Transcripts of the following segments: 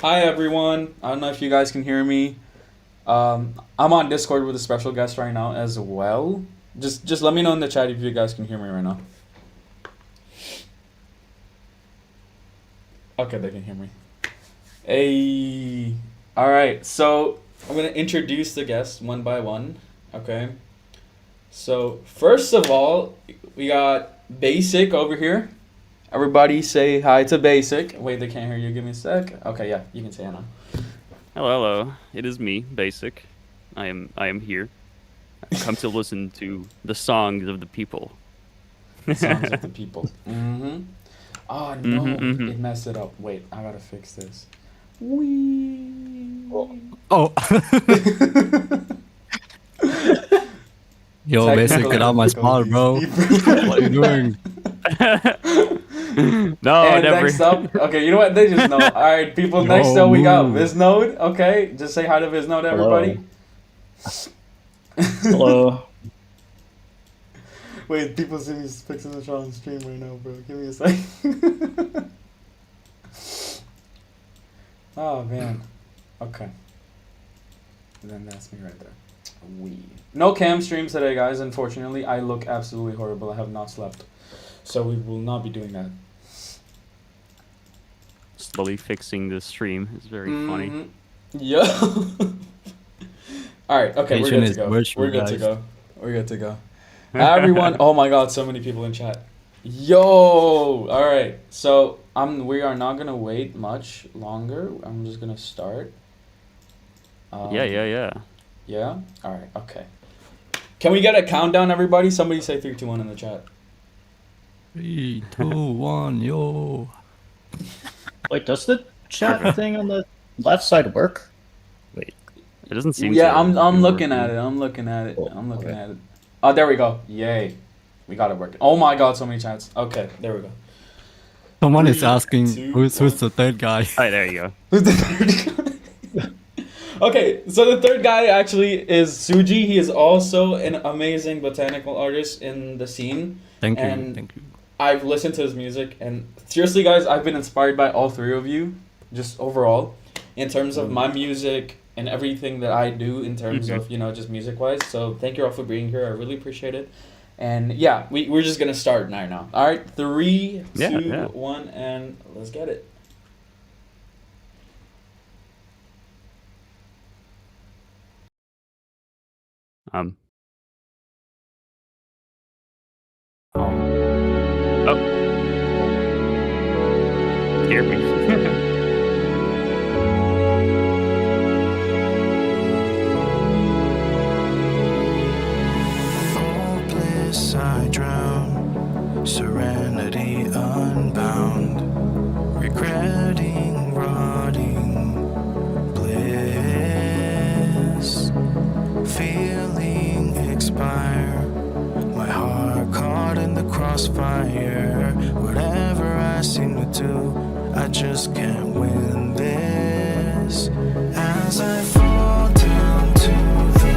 Hi everyone. I don't know if you guys can hear me. I'm on Discord with a special guest right now as well. Just let me know in the chat if you guys can hear me right now. Okay, they can hear me. Hey. All right. So I'm gonna introduce the guests one by one. Okay. So first of all, we got Basic over here. Everybody say hi to Basic. Wait, they can't hear you. Give me a sec. Okay, yeah, you can say it now. Hello, hello. It is me, Basic. I am here. I come to listen to the songs of the people. Songs of the people. Mm-hmm. Oh no, it messed it up. Wait, I gotta fix this. Wee. Oh. Yo, Basic, get out my spot, bro. What are you doing? No, And never. next up, okay, you know what? They just know. All right, people. Yo, Next up, we got move. Viznode. Okay, just say hi to Viznode, everybody. Hello. Wait, people see me fixing the shot on stream right now, bro. Give me a sec. Oh man. Okay. And then that's me right there. No cam streams today, guys. Unfortunately, I look absolutely horrible. I have not slept, so we will not be doing that. Slowly fixing the stream is very funny. Yeah. All right. Okay, we're Patient good to is go. virtual, We're good to guys. go. We're good to go. Everyone. Oh my God, so many people in chat. Yo. All right. So we are not gonna wait much longer. I'm just gonna start. Yeah. Yeah? Alright, okay. Can we get a countdown, everybody? Somebody say 3, 2, 1 in the chat. 3, 2, 1, yo. Wait, does the chat thing on the left side work? Wait. It doesn't seem. Yeah, to I'm be looking working. at it. I'm looking at it. Oh, I'm looking okay. at it. Oh, there we go. Yay. We got it working. Oh my God, so many chats. Okay, there we go. Someone is 3, asking 2, who's 1. the third guy. Alright, there you go. Who's the third guy? Okay, so the third guy actually is Suji. He is also an amazing botanical artist in the scene. Thank you, And thank you. I've listened to his music, and seriously, guys, I've been inspired by all three of you, just overall, in terms of my music and everything that I do in terms of, just music-wise. So thank you all for being here. I really appreciate it. And yeah, we're just going to start now. All right, 3, 2, 1, and let's get it. Oh. Hear me. Hopeless, I drown, serenity unbound, regretting, rotting bliss, feeling expire, my heart caught in the crossfire. Whatever I seem to do, I just can't win this. As I fall down to the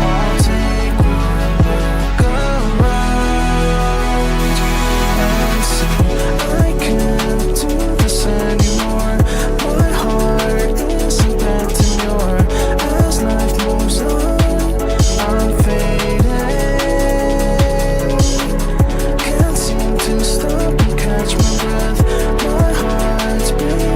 I'll take one look around and see I can't do this anymore. My heart isn't bent anymore. As life moves on, I'm fading. Can't seem to stop and catch my breath. My heart's beating.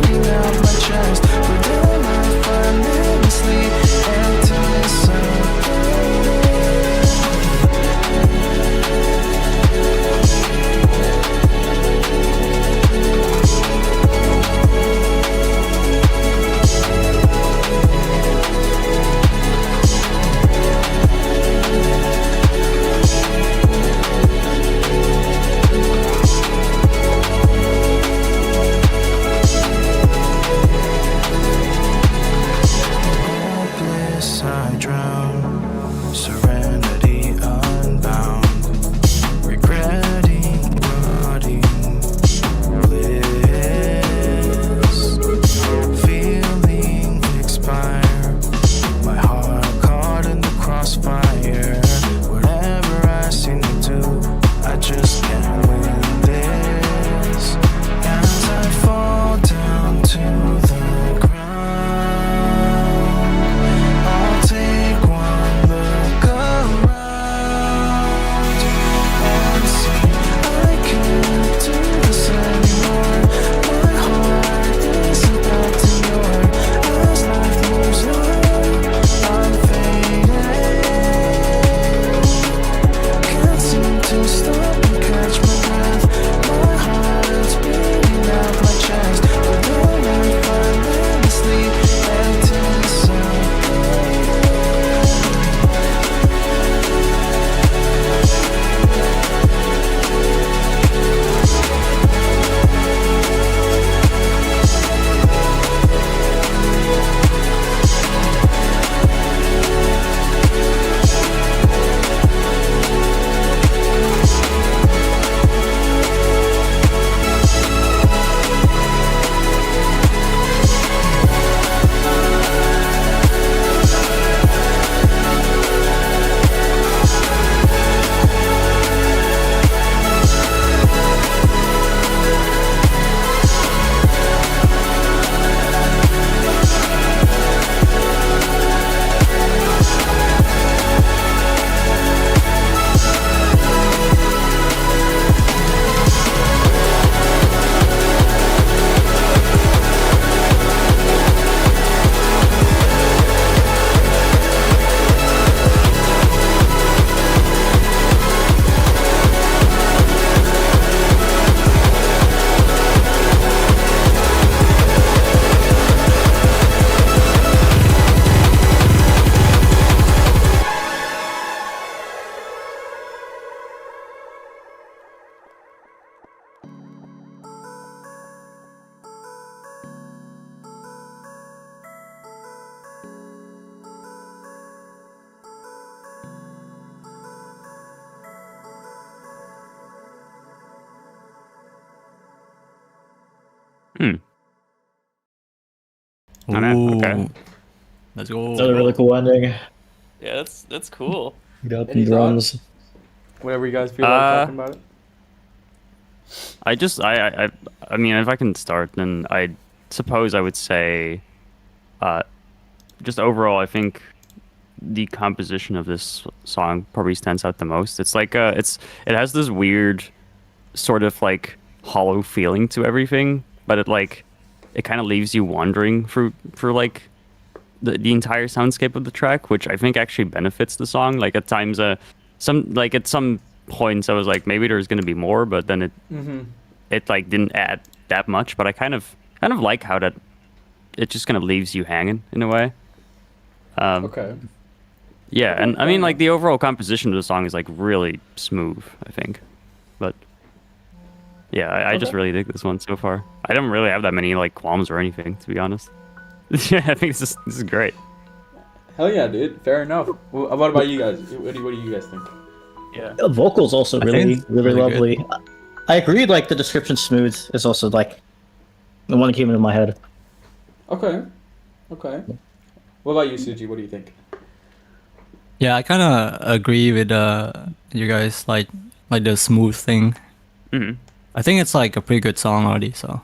Hmm. Ooh. Okay. Let's go. Another really cool ending. Yeah, that's cool. Get Any the drums. Whatever you guys feel like talking about it. I mean, if I can start, then I suppose I would say, just overall, I think the composition of this song probably stands out the most. It's like it has this weird sort of like hollow feeling to everything, but it kind of leaves you wandering for like the entire soundscape of the track, which I think actually benefits the song. Like at times, at some points, I was like, maybe there's gonna be more, but then it like didn't add that much. But I kind of like how that it just kind of leaves you hanging in a way. Okay. Yeah, and I mean, like, the overall composition of the song is like really smooth, I think. But yeah, I just really dig this one so far. I don't really have that many like qualms or anything, to be honest. Yeah, I think this is great. Hell yeah, dude. Fair enough. What about you guys? What do you guys think? Yeah. The vocals also I really, think really really lovely. I agree. Like the description, smooth is also like the one that came into my head. Okay. What about you, Suji? What do you think? Yeah, I kind of agree with you guys. Like the smooth thing. Mm-hmm. I think it's like a pretty good song already. So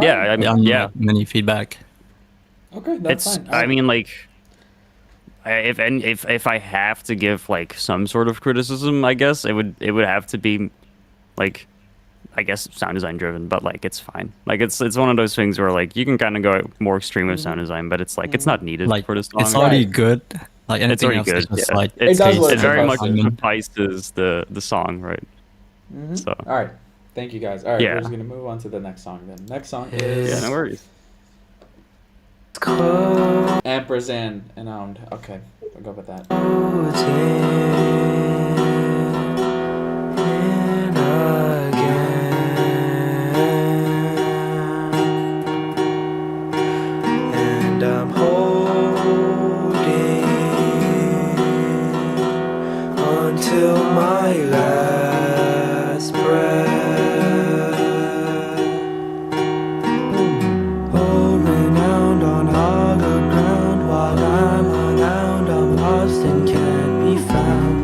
Yeah, I mean, yeah. like, many feedback. Okay, that's fine. I mean, like, if I have to give like some sort of criticism, I guess it would have to be like, I guess, sound design driven, but like it's fine. Like it's one of those things where like you can kind of go more extreme with sound design, but it's like it's not needed Like for this song. it's already Right. good. Like It's anything already else good. is just Yeah. like It does what It it's very much supposed to. suffices the song, right? So All right. Thank you guys. All right, Yeah. we're just gonna move on to the next song then. Next song yeah, is no worries. Ampersand and Ound. Okay, we'll go with that. And I'm holding until my last breath. Oh, renowned on hallowed ground, while I'm unbound, I'm lost and can't be found.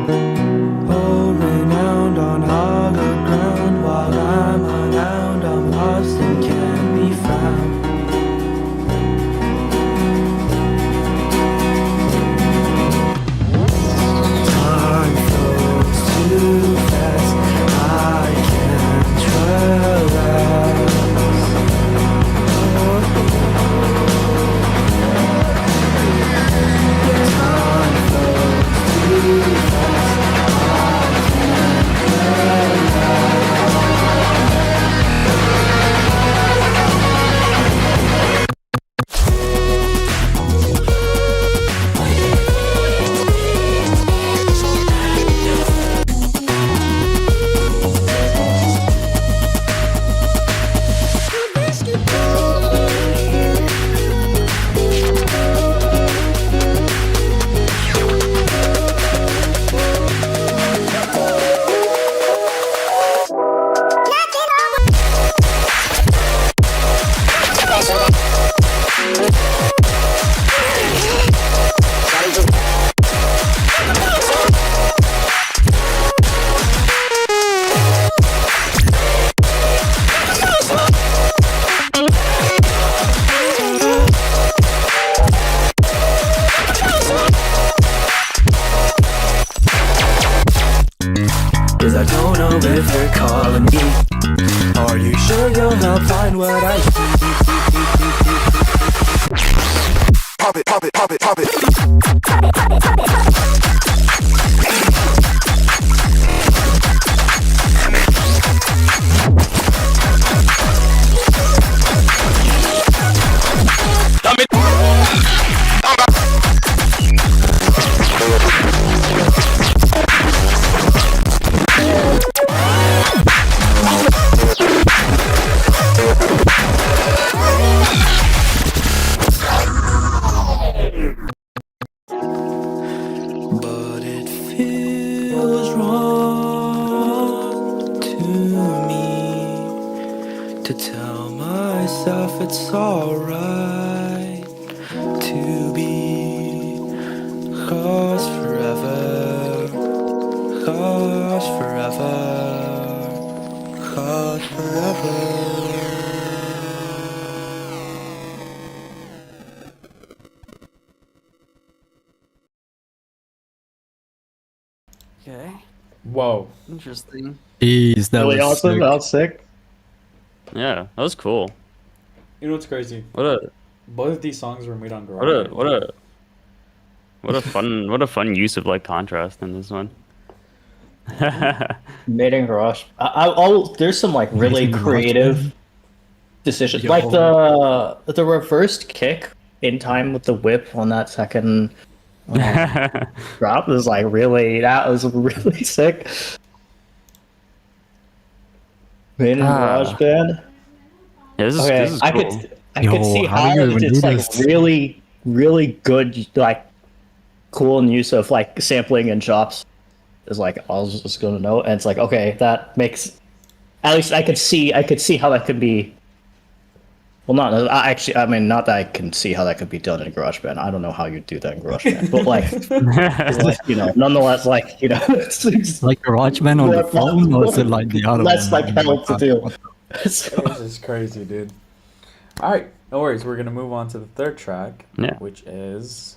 Oh, renowned on hallowed ground, while I'm unbound, I'm lost and can't be found. Time flows too fast, I can't relax. Time flows too fast. Cause I don't know if you're calling me. Are you sure you'll help find what I see? Pop it, pop it, pop it, pop it. But it's alright to be cause forever, cause forever, cause forever. Okay. Whoa. Interesting. Jeez, that Really was awesome. sick. That was sick. Yeah, that was cool. You know what's crazy? What a Both of these songs were made on what a GarageBand. what a what a fun use of like contrast in this one. Made in Garage. There's some like really in GarageBand. creative decisions, Yo. like the reversed kick in time with the whip on that second drop was like that was really sick. Made in GarageBand. Yeah, this Okay, is cool. I Yo, could see how do how you even it's do like this? really good, like cool use of like sampling and chops. Is like I was just gonna know, and it's like okay, that makes at least I could see how that could be. Well, I mean, not that I can see how that could be done in GarageBand. I don't know how you do that in GarageBand, but like, nonetheless, like, it's Like GarageBand on the What- phone, or is it like the other less one? like hell to do. This is crazy, dude. Alright, no worries. We're going to move on to the third track, Yeah. which is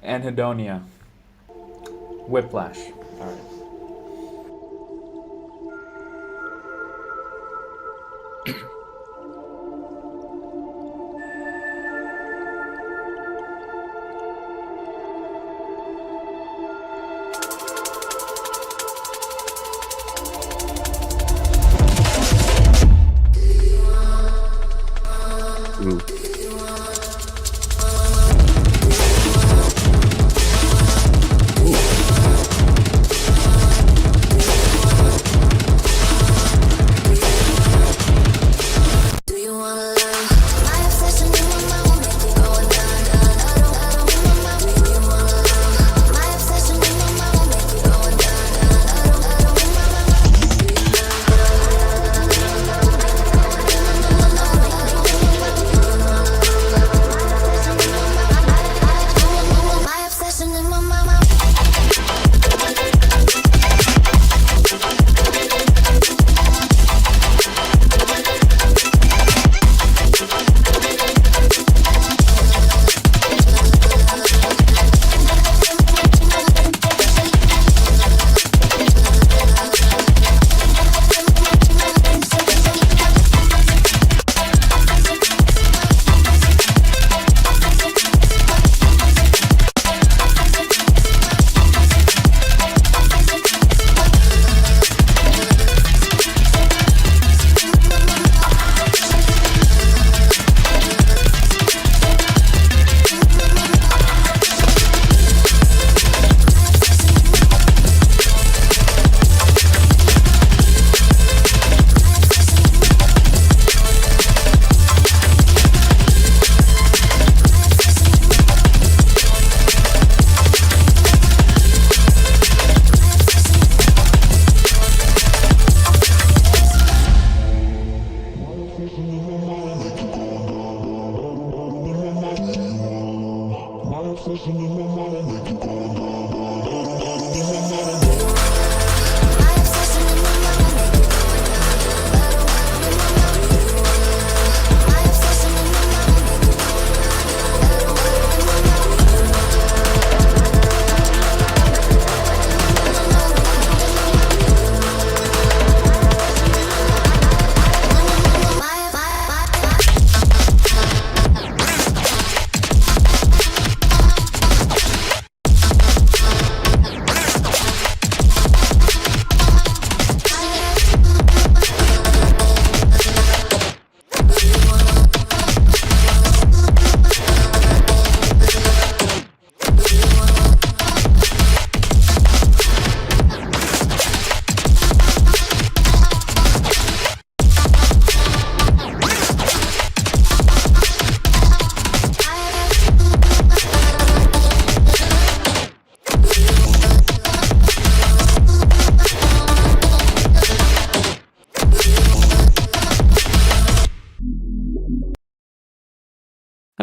Anhedonia. Whiplash. Alright. Ooh. Do you wanna learn? My obsession in my mind will make you go and down, down. I don't do you wanna learn? My obsession in my mind will make you go and down, down. I don't my obsession in my mind.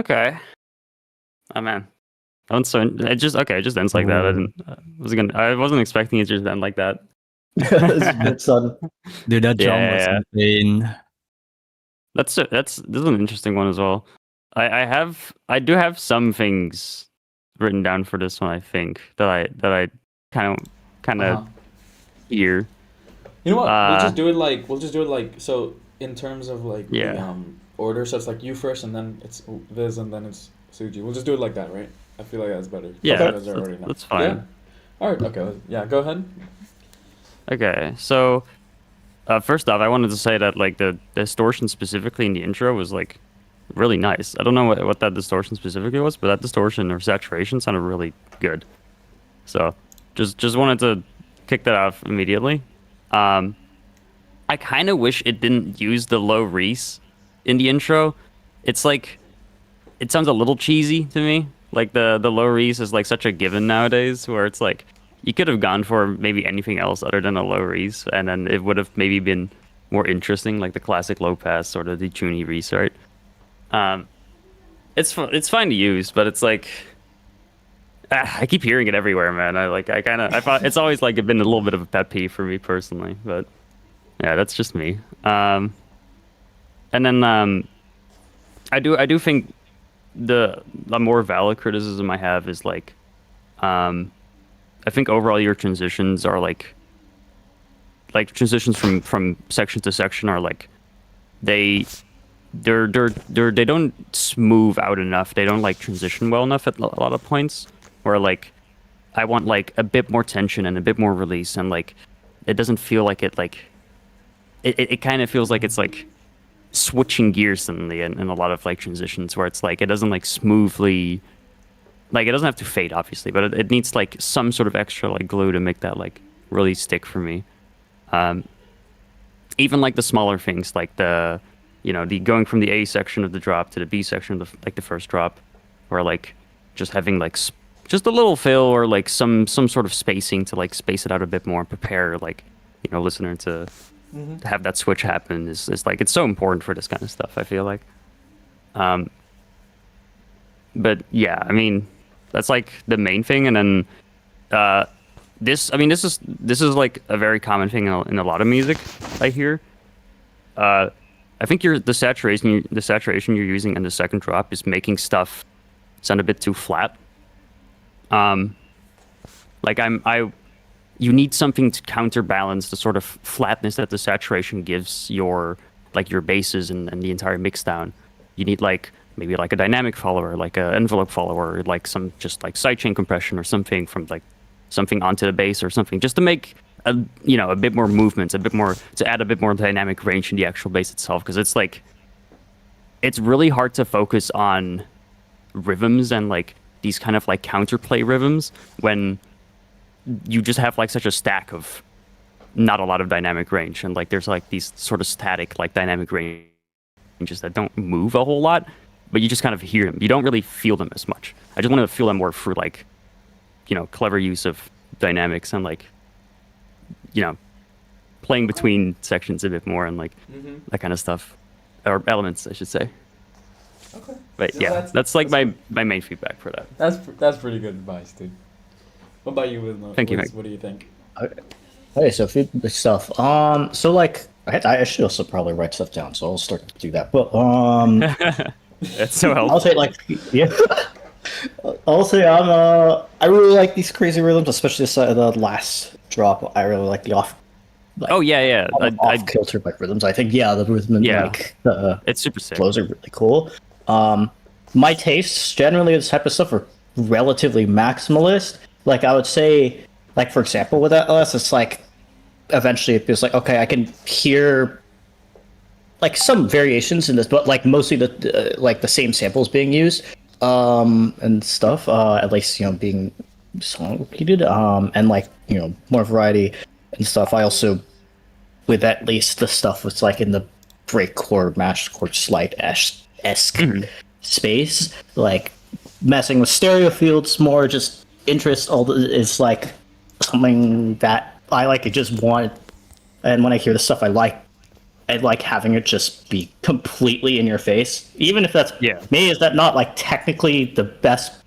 Okay. Oh man. It just ends like that. I wasn't expecting it to just end like that. It's Dude, that drum Yeah, was yeah. insane. This is an interesting one as well. I do have some things written down for this one. I think that I kind of Uh-huh. hear. You know what? Uh, We'll just do it like so in terms of like the Yeah. order. So it's like you first, and then it's Viz, and then it's Suji. We'll just do it like that, right? I feel like that's better. Yeah, You guys are already know. that's fine. Yeah. All right. Okay. Yeah. Go ahead. Okay, so first off, I wanted to say that like the distortion specifically in the intro was like really nice. I don't know what that distortion specifically was, but that distortion or saturation sounded really good. So just wanted to kick that off immediately. I kind of wish it didn't use the low res in the intro. It's like it sounds a little cheesy to me. Like the low res is like such a given nowadays, where it's like you could have gone for maybe anything else other than a low res, and then it would have maybe been more interesting, like the classic low pass or the detuney restart. It's fine to use, but it's like I keep hearing it everywhere, man. I thought it's always like been a little bit of a pet peeve for me personally, but yeah, that's just me. And then I do think the more valid criticism I have is like I think overall your transitions are like transitions from section to section are like they don't smooth out enough. They don't like transition well enough at a lot of points where like I want like a bit more tension and a bit more release, and like it doesn't feel like it kind of feels like it's like switching gears in a lot of like transitions where it's like it doesn't like smoothly, like it doesn't have to fade obviously, but it needs like some sort of extra like glue to make that like really stick for me. Even like the smaller things like the going from the A section of the drop to the B section of the first drop, or like just having like just a little fill or like some sort of spacing to like space it out a bit more and prepare like listener to have that switch happen is like it's so important for this kind of stuff, I feel like. But yeah, I mean that's like the main thing, and then this is like a very common thing in a lot of music I hear. I think the saturation you're using in the second drop is making stuff sound a bit too flat. You need something to counterbalance the sort of flatness that the saturation gives your basses and the entire mix down. You need like maybe like a dynamic follower, like an envelope follower, like some just like sidechain compression or something from like something onto the bass or something, just to make a bit more movement, to add a bit more dynamic range in the actual bass itself, because it's like it's really hard to focus on rhythms and like these kind of like counterplay rhythms when you just have like such a stack of not a lot of dynamic range, and like there's like these sort of static like dynamic ranges that don't move a whole lot, but you just kind of hear them. You don't really feel them as much. I just want to feel them more through like clever use of dynamics and like playing between sections a bit more and like that kind of stuff, or elements I should say. Okay. But Yeah, yeah, that's like my main feedback for that. That's pretty good advice, dude. What about you, Wiz? Thank you, Wiz, Mike. what do you think? Okay, so feedback stuff. So like I should also probably write stuff down, so I'll start to do that. But That's so helpful. I'll say like yeah. I'll say I really like these crazy rhythms, especially the last drop. I really like the off. Like, Oh yeah. off kilter like rhythms. I think the rhythm and Yeah. like the It's super sick. flows are really cool. My tastes generally this type of stuff are relatively maximalist. Like I would say, like for example with LS, it's like eventually it feels like okay, I can hear like some variations in this, but like mostly the like the same samples being used and stuff. At least being song repeated. And like more variety and stuff. I also with at least the stuff that's like in the break chord, mash chord, slide esque space, like messing with stereo fields more, just interest. Is like something that I like. I just want, and when I hear the stuff I like, I like having it just be completely in your face, even if that's Yeah. maybe is that not like technically the best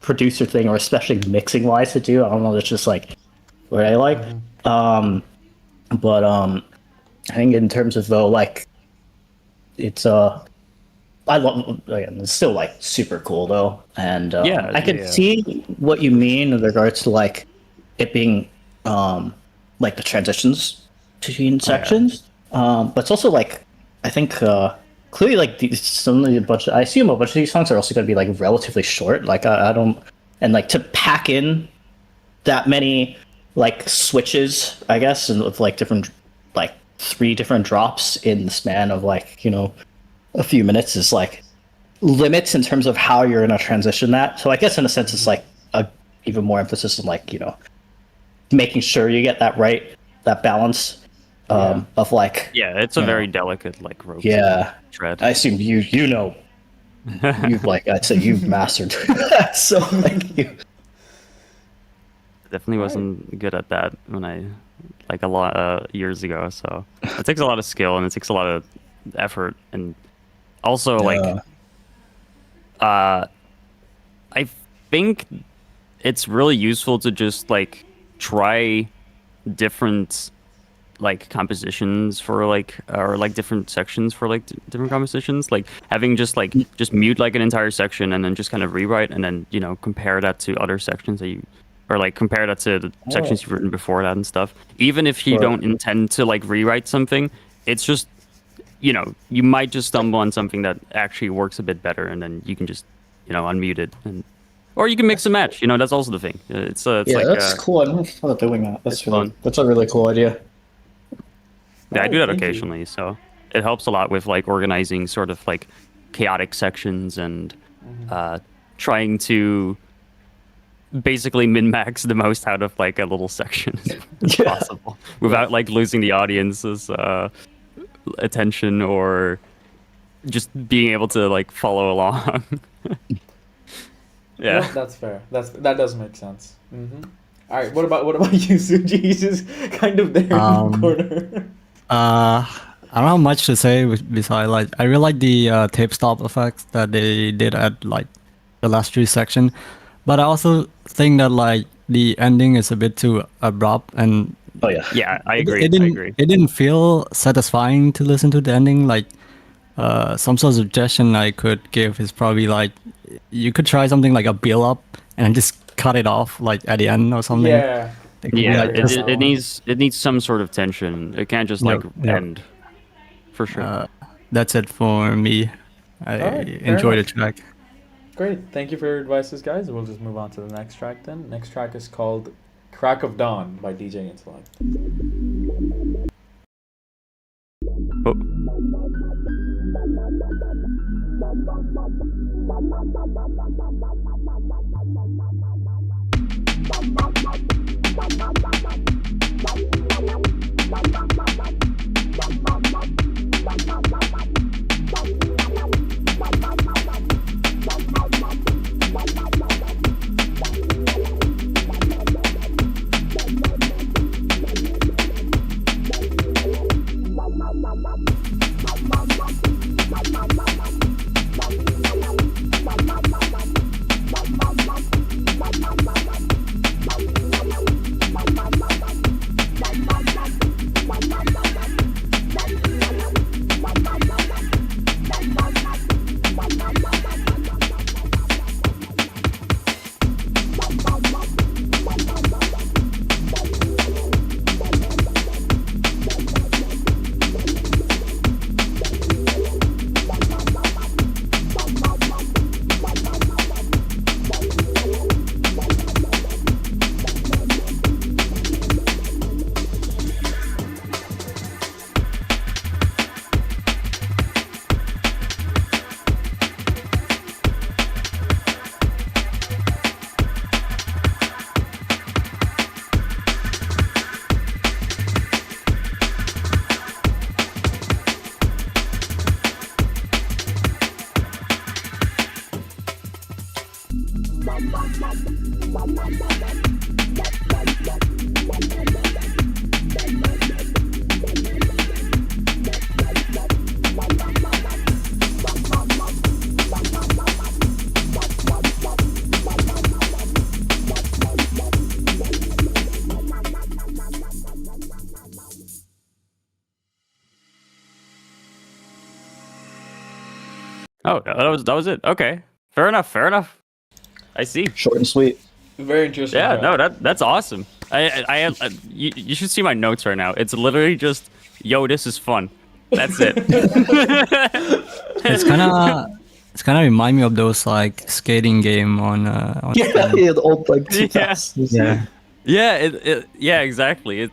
producer thing, or especially mixing wise to do. I don't know. That's just like what I like. But I think in terms of though, like it's I love again. It's still like super cool though, and I can see what you mean in regards to like it being like the transitions between sections. But it's also like I think clearly like I assume a bunch of these songs are also going to be like relatively short. Like I don't, and like to pack in that many like switches, I guess, and with like different like 3 different drops in the span of like a few minutes is like limits in terms of how you're going to transition that. So I guess in a sense it's like a even more emphasis on like making sure you get that right, that balance of like it's a very delicate like rope tread. I assume you've like I'd say you've mastered that. So like you definitely wasn't good at that when I like a lot years ago. So it takes a lot of skill and it takes a lot of effort, and also like I think it's really useful to just like try different like compositions for like or like different sections for like different compositions, like having just mute like an entire section and then just kind of rewrite and then compare that to other sections that you or like compare that to the sections you've written before that and stuff. Even if you don't intend to like rewrite something, it's just you might just stumble on something that actually works a bit better, and then you can just unmute it, or you can mix and match. That's also the thing. It's like that's cool. I never thought of doing that. That's really fun. That's a really cool idea. Yeah, I do that occasionally, so it helps a lot with like organizing sort of like chaotic sections and trying to basically min-max the most out of like a little section as possible without like losing the audience's attention or just being able to like follow along. Yeah, that's fair. That does make sense. All right, what about you, Suji? He's just kind of there in the corner. I don't have much to say besides like I really like the tape stop effects that they did at like the last 3 section, but I also think that like the ending is a bit too abrupt, and I agree. It didn't feel satisfying to listen to the ending. Like some sort of suggestion I could give is probably like you could try something like a build up and just cut it off like at the end or something. It needs some sort of tension. It can't just end. For sure. That's it for me. I enjoy the track. Great. Thank you for your advices, guys. We'll just move on to the next track then. Next track is called Crack of Dawn by DJ Intellect. Oh, that was it. Okay, fair enough. Fair enough. I see. Short and sweet. Very interesting. Yeah, track. no, that's awesome. You should see my notes right now. It's literally just, yo, this is fun. That's it. It's kind of remind me of those like skating game on Yeah, Steam. yeah, the old like Yeah. 2000s. Yeah. Yeah, exactly.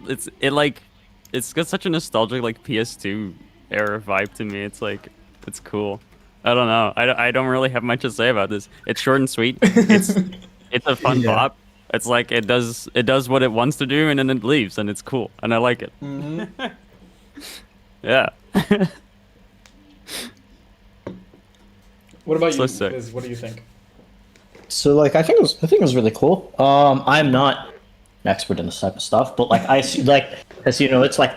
It's got such a nostalgic like PS2 era vibe to me. It's like, it's cool. I don't know. I don't really have much to say about this. It's short and sweet. It's a fun Yeah. bop. It's like it does what it wants to do and then it leaves and it's cool and I like it. Yeah. What about So you? sick. Liz? What do you think? So like I think it was really cool. I'm not an expert in this type of stuff, but like I see like as you know, it's like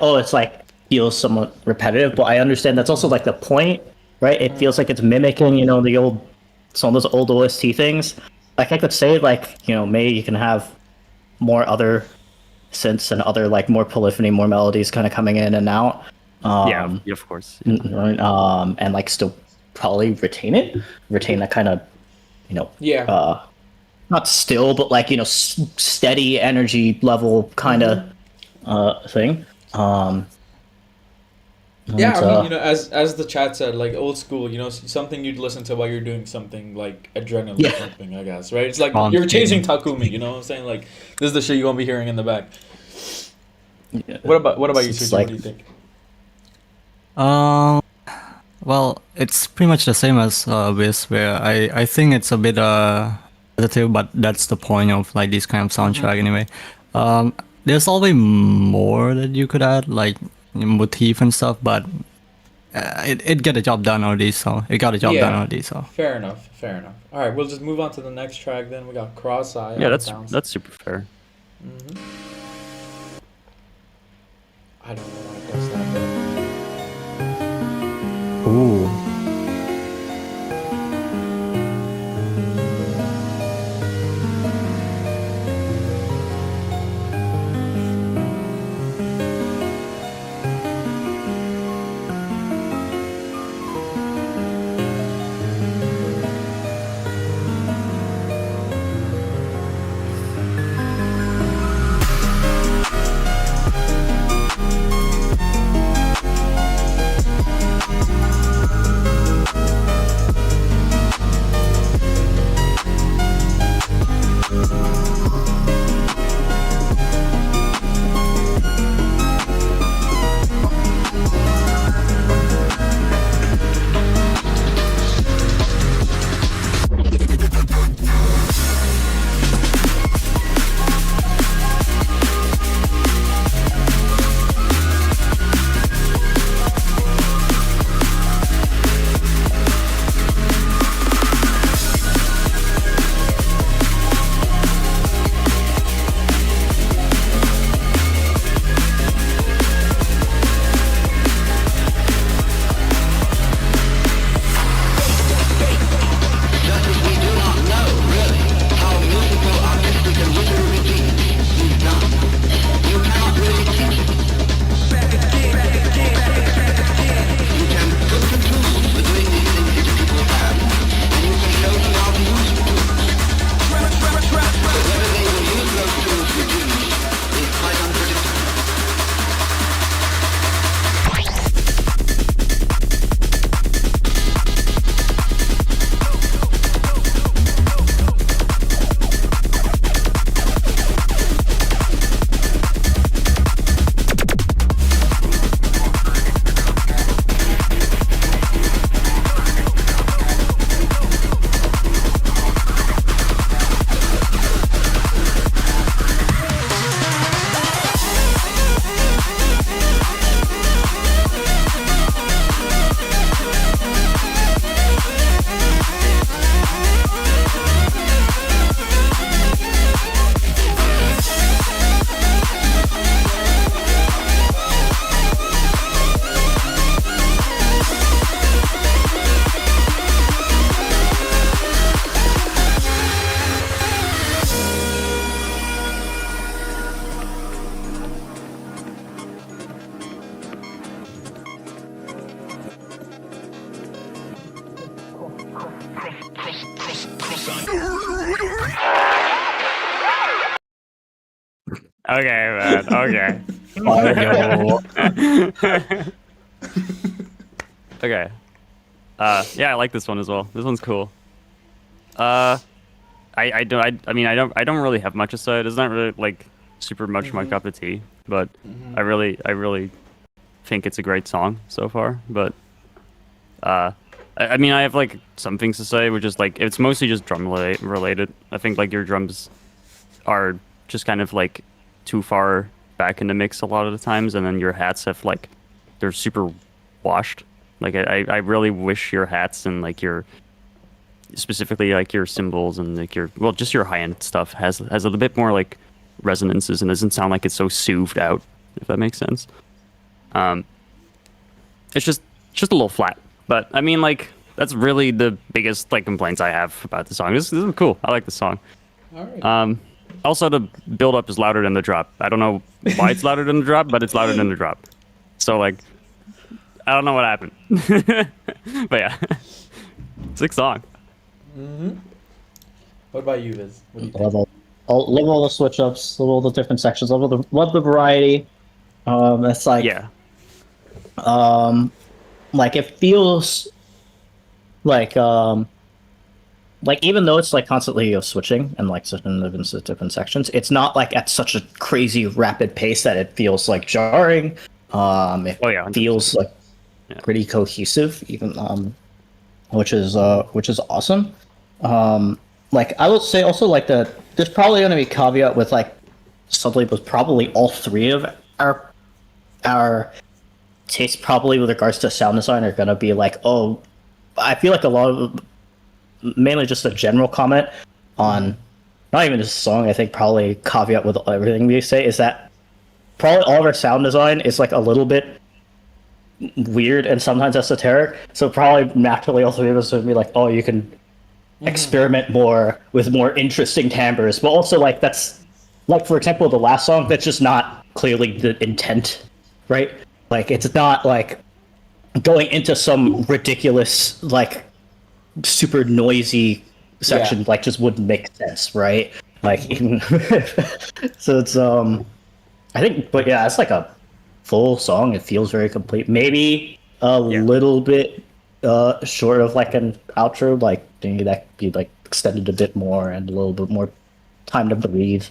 feels somewhat repetitive, but I understand that's also like the point, right? It feels like it's mimicking, some of those old OST things. Like I could say like, maybe you can have more other synths and other like more polyphony, more melodies kind of coming in and out. Yeah, of course. Right, and like still probably retain that kind of, Yeah. not still, but like steady energy level kind of thing. Yeah, and, I mean, as the chat said, like old school, something you'd listen to while you're doing something like adrenaline Yeah. pumping, I guess, right? It's like On you're chasing game. Takumi, you know what I'm saying? Like this is the shit you're gonna be hearing in the back. yeah. What about you, It's Suji? like- What do you think? Well, it's pretty much the same as Wiz, where I think it's a bit repetitive, but that's the point of like this kind of soundtrack anyway. There's always more that you could add, like motif and stuff, but it get the job done already. So it got the job done Yeah. already. So Fair enough. All right, we'll just move on to the next track. Then we got Cross Eye. Yeah, Sounds. that's super fair. I don't know why that's that bad. ooh, Okay, man. Okay. Okay. Yeah, I like this one as well. This one's cool. I don't really have much to say. It's not really like super much my cup of tea, but I really think it's a great song so far. But I mean, I have like some things to say, which is like it's mostly just drum related. I think like your drums are just kind of like too far back in the mix a lot of the times, and then your hats have like they're super washed. Like I really wish your hats and like your specifically like your cymbals and like your just your high end stuff has a little bit more like resonances and doesn't sound like it's so soothed out, if that makes sense. It's just a little flat. But I mean, like that's really the biggest like complaints I have about the song. This is cool. I like the song. All right. Also, the build up is louder than the drop. I don't know why it's louder than the drop, but it's louder than the drop. So like, I don't know what happened. But yeah, sick song. What about you, Viz? What do you think? Love all the switch ups, love all the different sections, love the variety. It's like Yeah. like it feels like even though it's like constantly switching and like switching into different sections, it's not like at such a crazy rapid pace that it feels like jarring. It feels like pretty cohesive, even which is awesome. Like I will say also like there's probably going to be a caveat with like something with probably all three of our tastes probably with regards to sound design are going to be like, oh, I feel like a lot of mainly just a general comment on not even this song. I think probably caveat with everything we say is that probably all of our sound design is like a little bit weird and sometimes esoteric. So probably naturally all three of us would be like, oh, you can experiment more with more interesting timbres, but also like that's like for example the last song that's just not clearly the intent, right? Like it's not like going into some ridiculous like super noisy section like just wouldn't make sense, right? Like even so it's I think, but yeah, it's like a full song. It feels very complete. Maybe a little bit short of like an outro, like maybe that could be like extended a bit more and a little bit more time to breathe.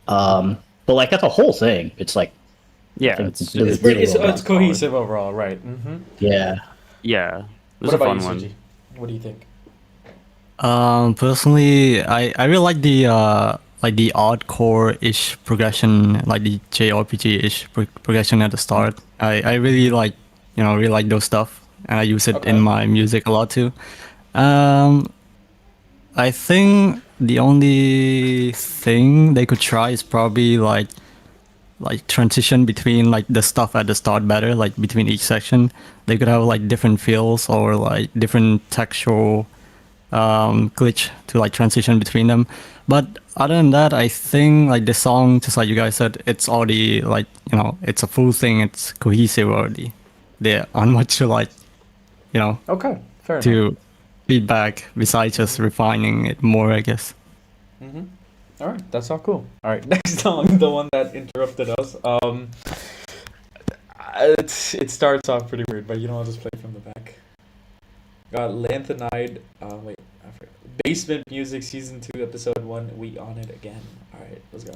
But like that's a whole thing. It's like it's cohesive overall, right? Yeah. There's What a about fun you, one. Suji? What do you think? Personally, I really like the odd core-ish progression, like the JRPG-ish progression at the start. I really really like those stuff, and I use it in my music a lot too. I think the only thing they could try is probably like transition between like the stuff at the start better, like between each section. They could have like different feels or like different textural glitch to like transition between them. But other than that, I think like the song, just like you guys said, it's already like, it's a full thing. It's cohesive already. There aren't much to like, Okay, fair enough. to feedback besides just refining it more, I guess. All right, that's all cool. All right, next song, the one that interrupted us. It starts off pretty weird, but I'll just play from the back. Got Lanthanide. Wait, I forgot. Basement Music Season 2, Episode 1. We on it again. All right, let's go.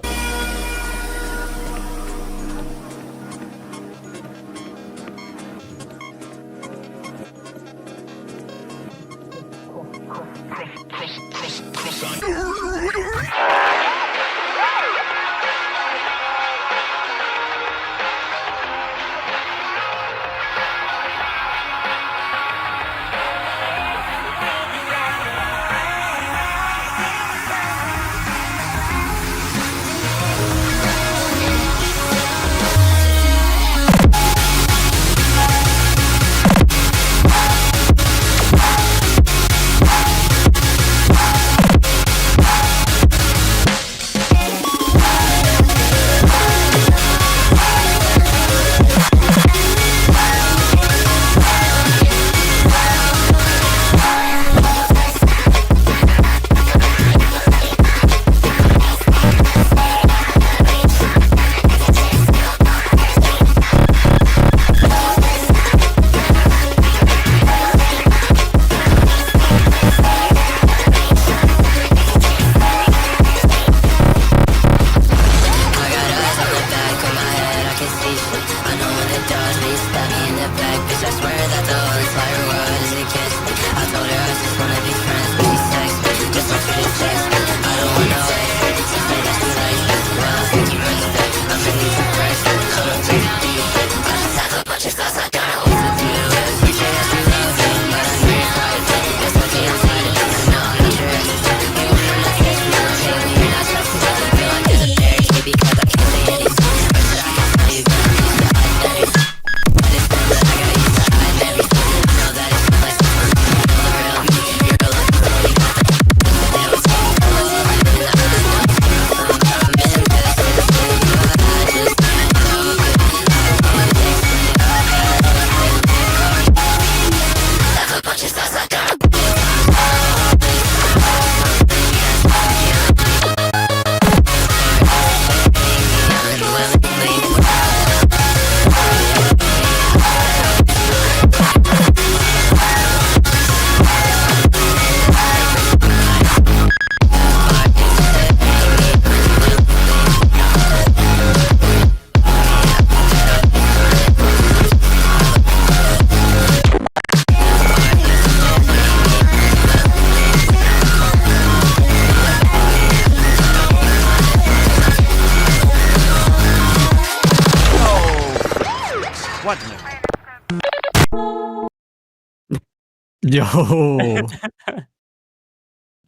Yo.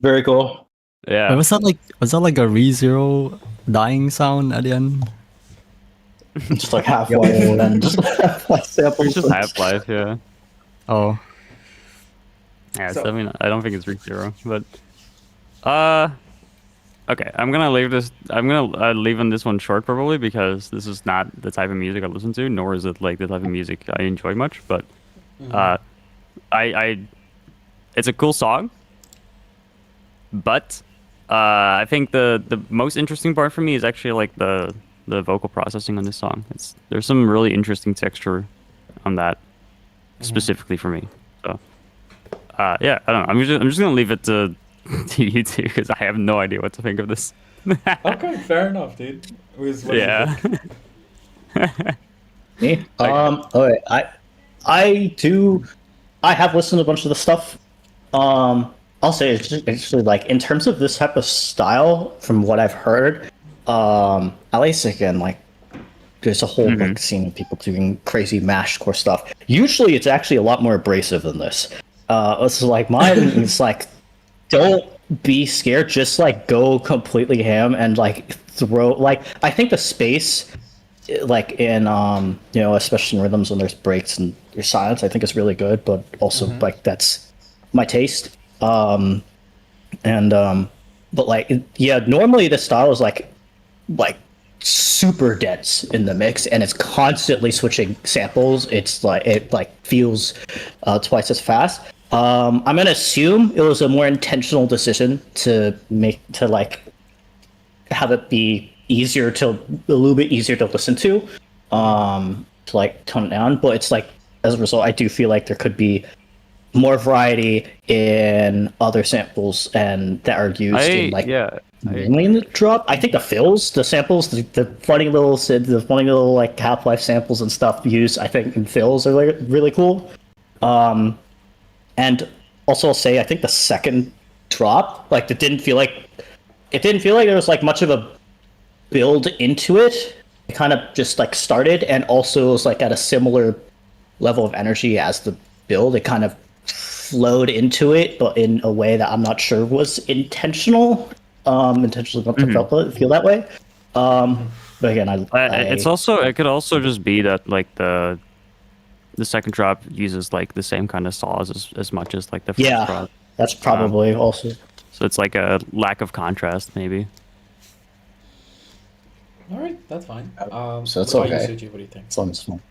Very cool. Yeah. Wait, was that like a ReZero dying sound at the end? Just like Half-Life and just Half-Life samples. It's just Half-Life, yeah. Oh. Yeah, So- I mean, I don't think it's ReZero, but okay, I'm gonna leave this. I'm gonna leave on this one short probably because this is not the type of music I listen to, nor is it like the type of music I enjoy much. But I it's a cool song, but I think the most interesting part for me is actually like the vocal processing on this song. There's some really interesting texture on that specifically for me. So yeah, I don't know. I'm just gonna leave it to you two because I have no idea what to think of this. Okay, fair enough, dude. What do you Yeah. think? Me? Okay. I have listened to a bunch of the stuff. I'll say it's just actually like in terms of this type of style, from what I've heard, at least again, like there's a whole like scene of people doing crazy mashcore stuff. Usually, it's actually a lot more abrasive than this. It's like mine is like, don't be scared, just like go completely ham and like throw like I think the space like in especially in rhythms when there's breaks and there's silence, I think is really good, but also like that's my taste. But like yeah, normally the style is like super dense in the mix and it's constantly switching samples. It's like it like feels twice as fast. I'm gonna assume it was a more intentional decision to like have it be a little bit easier to listen to like tone it down. But it's like as a result, I do feel like there could be more variety in other samples and that are used in like mainly in the drop. I think the fills, the samples, the funny little like Half-Life samples and stuff used, I think in fills are like really cool. And also I'll say I think the second drop, like it didn't feel like there was like much of a build into it. It kind of just like started and also was like at a similar level of energy as the build. It kind of flowed into it, but in a way that I'm not sure was intentional. Intentionally feel that way. But again, it could also just be that like the second drop uses like the same kind of saws as much as like the first drop. That's probably also. So it's like a lack of contrast, maybe. All right, that's fine. So it's what about okay. you, Suji? What do you think? As long as it's fun.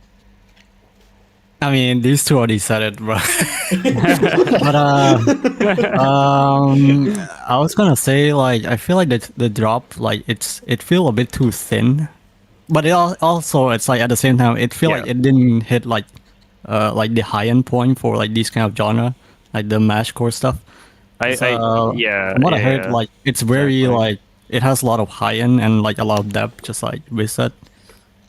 I mean, these two already said it, bro. But I was gonna say like I feel like the drop like it feel a bit too thin, but also it's like at the same time it feel like it didn't hit like the high end point for like these kind of genre, like the mashcore stuff. From what I heard, like it's very like it has a lot of high end and like a lot of depth, just like we said.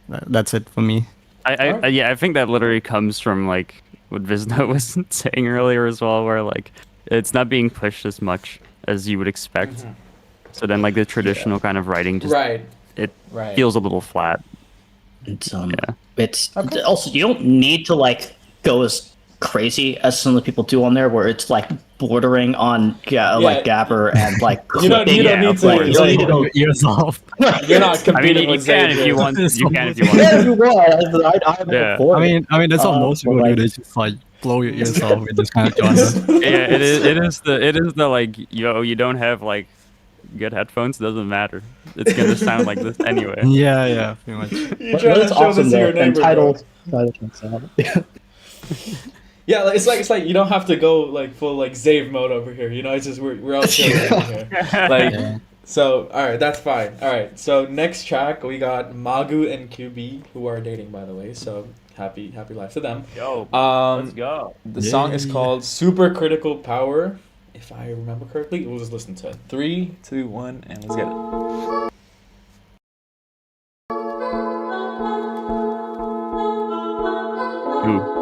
That's it for me. I think that literally comes from like what Vizna was saying earlier as well, where like it's not being pushed as much as you would expect. So then like the traditional kind of writing just feels a little flat. It's it's also you don't need to like go as crazy as some of the people do on there, where it's like bordering on like gabber and like you don't need to go ears off. You're not competing you with can Xavier. if you want. You can if you want. Yeah, if you want. I mean that's what most people do. They just like blow your ears off with this kind of genre. Yeah, it is the like you don't have like good headphones, doesn't matter. It's gonna sound like this anyway. Yeah, pretty much. You're trying to show this to your neighbor, bro. Yeah, it's like you don't have to go like full like Zave mode over here. You know, it's just we're all chilling over here. Like so. All right, that's fine. All right, so next track we got Magu and QB, who are dating by the way. So happy life to them. Yo, let's go. The song is called Super Critical Power. If I remember correctly, we'll just listen to it. 3, 2, 1, and let's get it. Ooh.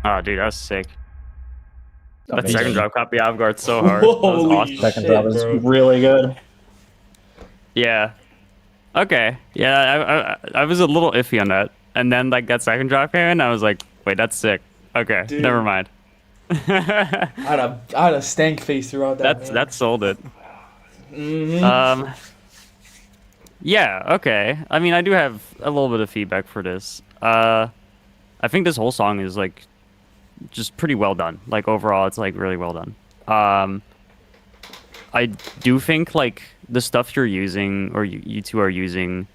Oh, dude, that was sick. That Amazing. second drop caught me off guard so hard. That was Holy awesome. Second shit, drop is bro. really good. Yeah. Okay. Yeah, I was a little iffy on that. And then like that second drop came in, I was like, wait, that's sick. Okay, Dude. never mind. I had a stank face throughout that. That sold it. Mm-hmm. Yeah, okay. I mean, I do have a little bit of feedback for this. I think this whole song is like just pretty well done. Like overall, it's like really well done. I do think like the stuff you're using or you two are using,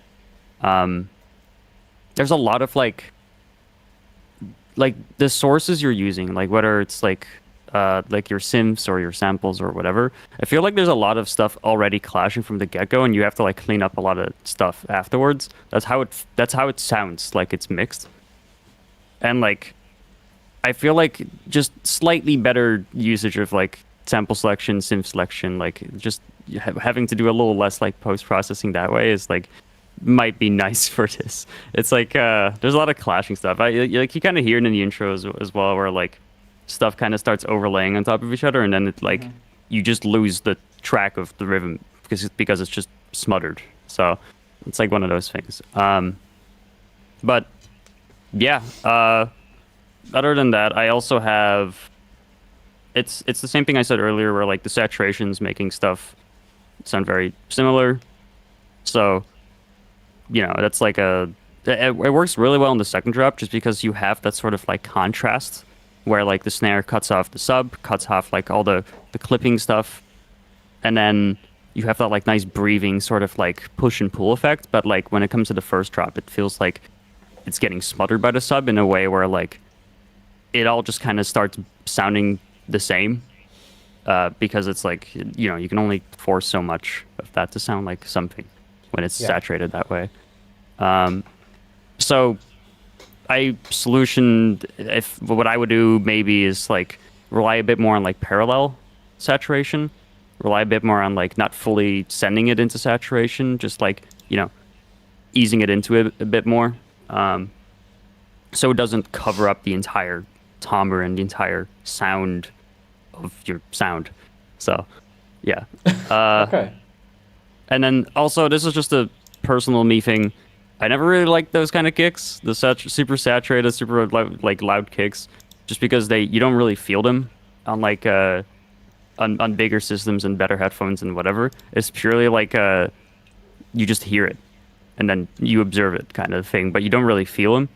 there's a lot of like the sources you're using, like whether it's like your synths or your samples or whatever. I feel like there's a lot of stuff already clashing from the get-go, and you have to like clean up a lot of stuff afterwards. That's how it sounds like it's mixed. And like I feel like just slightly better usage of like sample selection, synth selection, like just having to do a little less like post-processing that way is like might be nice for this. It's like there's a lot of clashing stuff. You kind of hear it in the intro as well, where like stuff kind of starts overlaying on top of each other, and then it like you just lose the track of the rhythm because it's just smothered. So it's like one of those things. But yeah, other than that, I also have it's the same thing I said earlier, where like the saturations making stuff sound very similar. So you know, that's like it works really well in the second drop, just because you have that sort of like contrast where like the snare cuts off the sub, cuts off like all the clipping stuff, and then you have that like nice breathing sort of like push and pull effect. But like when it comes to the first drop, it feels like it's getting smothered by the sub in a way where like it all just kind of starts sounding the same, because it's like, you know, you can only force so much of that to sound like something when it's saturated that way. So I solutioned, if what I would do maybe is like rely a bit more on like parallel saturation, rely a bit more on like not fully sending it into saturation, just like, you know, easing it into it a bit more, so it doesn't cover up the entire timbre and the entire sound of your sound. So yeah. Okay. And then also, this is just a personal me thing. I never really liked those kind of kicks, the super saturated, super like loud kicks, just because you don't really feel them on like on bigger systems and better headphones and whatever. It's purely like you just hear it and then you observe it kind of thing, but you don't really feel them.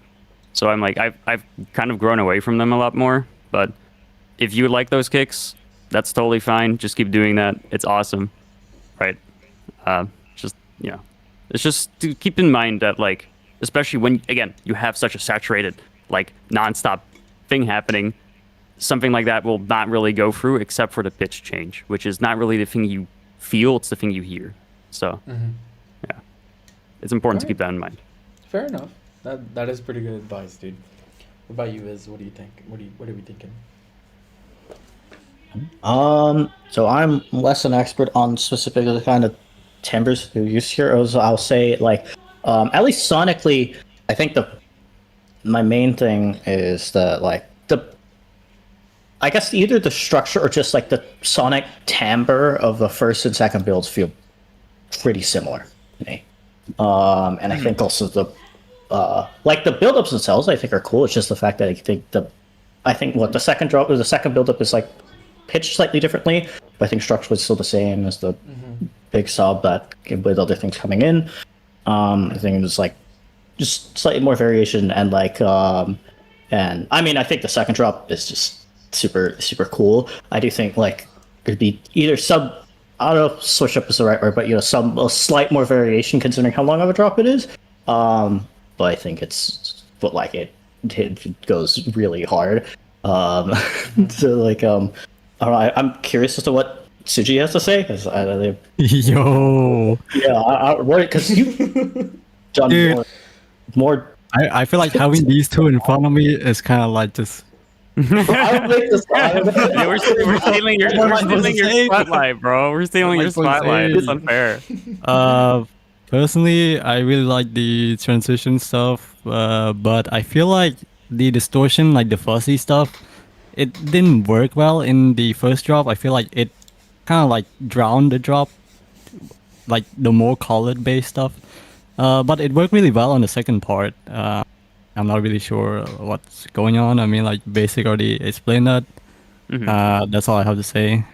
So I'm like, I've kind of grown away from them a lot more. But if you like those kicks, that's totally fine. Just keep doing that. It's awesome, right? Just, you know, it's just to keep in mind that, like, especially when, again, you have such a saturated, like, nonstop thing happening, something like that will not really go through except for the pitch change, which is not really the thing you feel, it's the thing you hear. So, yeah, it's important to keep that in mind. Fair enough. That is pretty good advice, dude. What about you, Iz? What do you think? What are we thinking? So I'm less an expert on specifically the kind of timbres you use here. I'll say, like, at least sonically, I think my main thing is that, like, I guess either the structure or just like the sonic timbre of the first and second builds feel pretty similar to me. And I think also the like the build-ups themselves I think are cool. It's just the fact that I think what the second drop or the second build-up is like pitched slightly differently, but I think structure was still the same as the big sub that with other things coming in. I think it was like just slightly more variation and like and I mean I think the second drop is just super cool. I do think like it'd be either I don't know if switch up is the right word, but you know, a slight more variation considering how long of a drop it is. But I think it goes really hard. So like I don't know, I'm curious as to what Suji has to say because Yo. yeah, because you John Dude. more. I feel like having these two in front of me is kind of like just. I don't think this. Yeah, we're stealing your spotlight, bro. We're stealing your spotlight. It's unfair. Personally, I really like the transition stuff, but I feel like the distortion, like the fuzzy stuff, it didn't work well in the first drop. I feel like it kind of like drowned the drop, like the more colored bass stuff. But it worked really well on the second part. I'm not really sure what's going on. I mean, like Basic already explained that. That's all I have to say.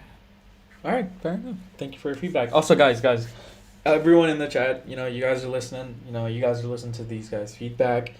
All right, fair enough. Thank you for your feedback. Also, guys, everyone in the chat, you know, you guys are listening. You know, you guys are listening to these guys' feedback.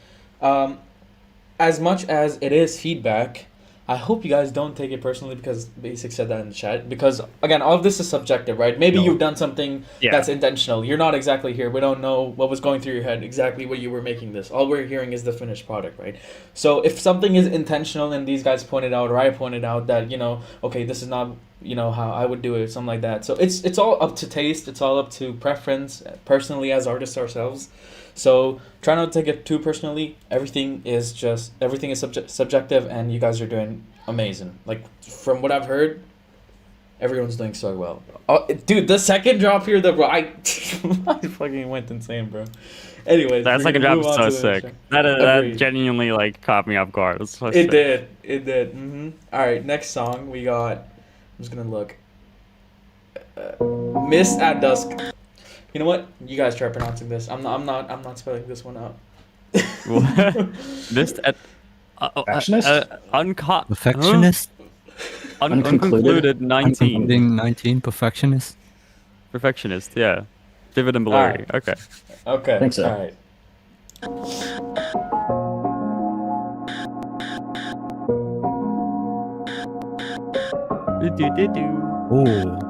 As much as it is feedback, I hope you guys don't take it personally because Basic said that in the chat. Because again, all of this is subjective, right? Maybe you've done something that's intentional. You're not exactly here. We don't know what was going through your head exactly what you were making this. All we're hearing is the finished product, right? So if something is intentional and these guys pointed out or I pointed out that, you know, okay, this is not, you know, how I would do it, something like that. So it's all up to taste. It's all up to preference, personally as artists ourselves. So try not to take it too personally. Everything is subjective, and you guys are doing amazing. Like from what I've heard, everyone's doing so well. Oh, dude, the second drop here, I fucking went insane, bro. Anyways, that second drop is so sick. That genuinely like caught me off guard. It so sick. Did. All right, next song we got. I'm just gonna look. Mist at Dusk. You know what? You guys try pronouncing this. I'm not spelling this one out. Mist at Perfectionist? Perfectionist? Unconcluded 19. 19, perfectionist. Perfectionist, yeah. Vivid and blurry. Right. Okay. I think so. All right. Oh.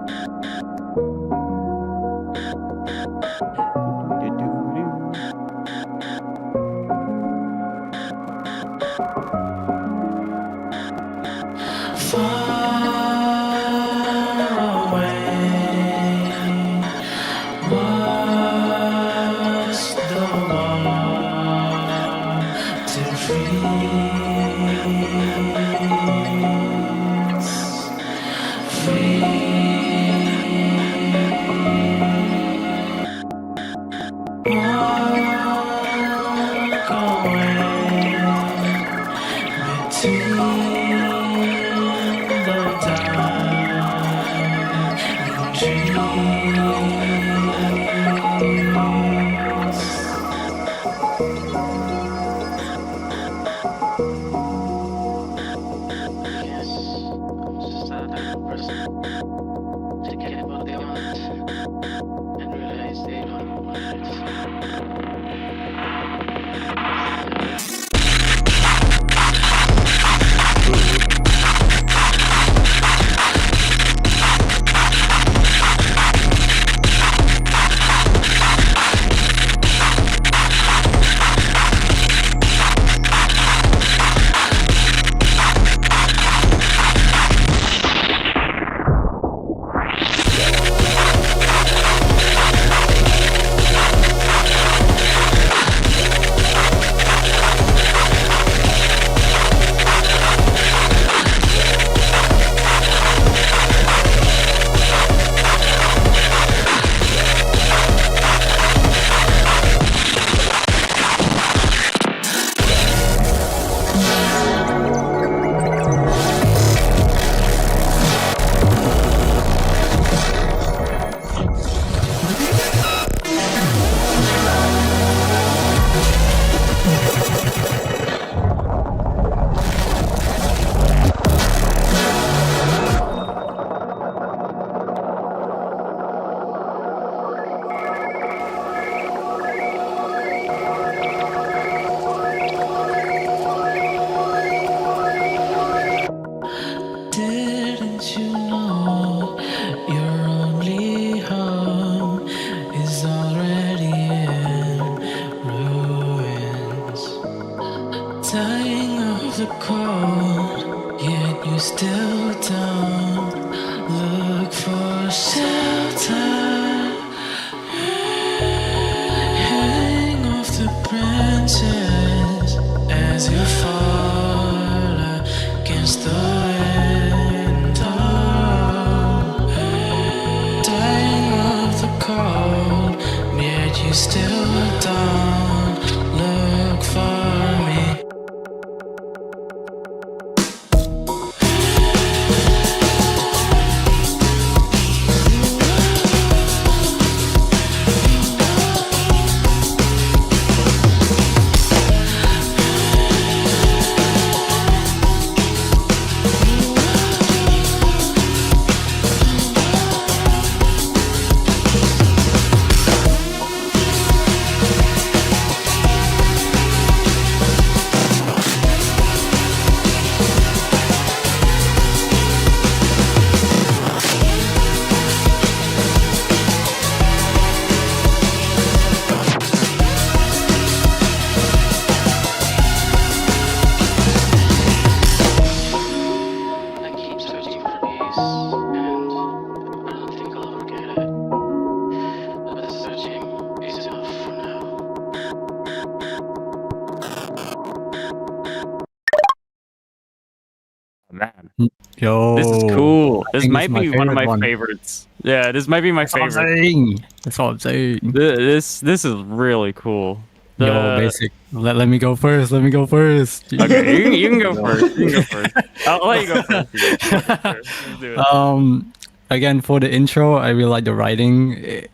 Yo, This is cool. This think might it's my be one of favorite my one. favorites. Yeah, this might be my That's what I'm favorite. saying. That's what I'm saying. This is really cool. Yo, basic. Let me go first. Let me go first. Okay, you can go first. You can go first. I'll let you go first. Sure, let's do it. Again, for the intro, I really like the writing.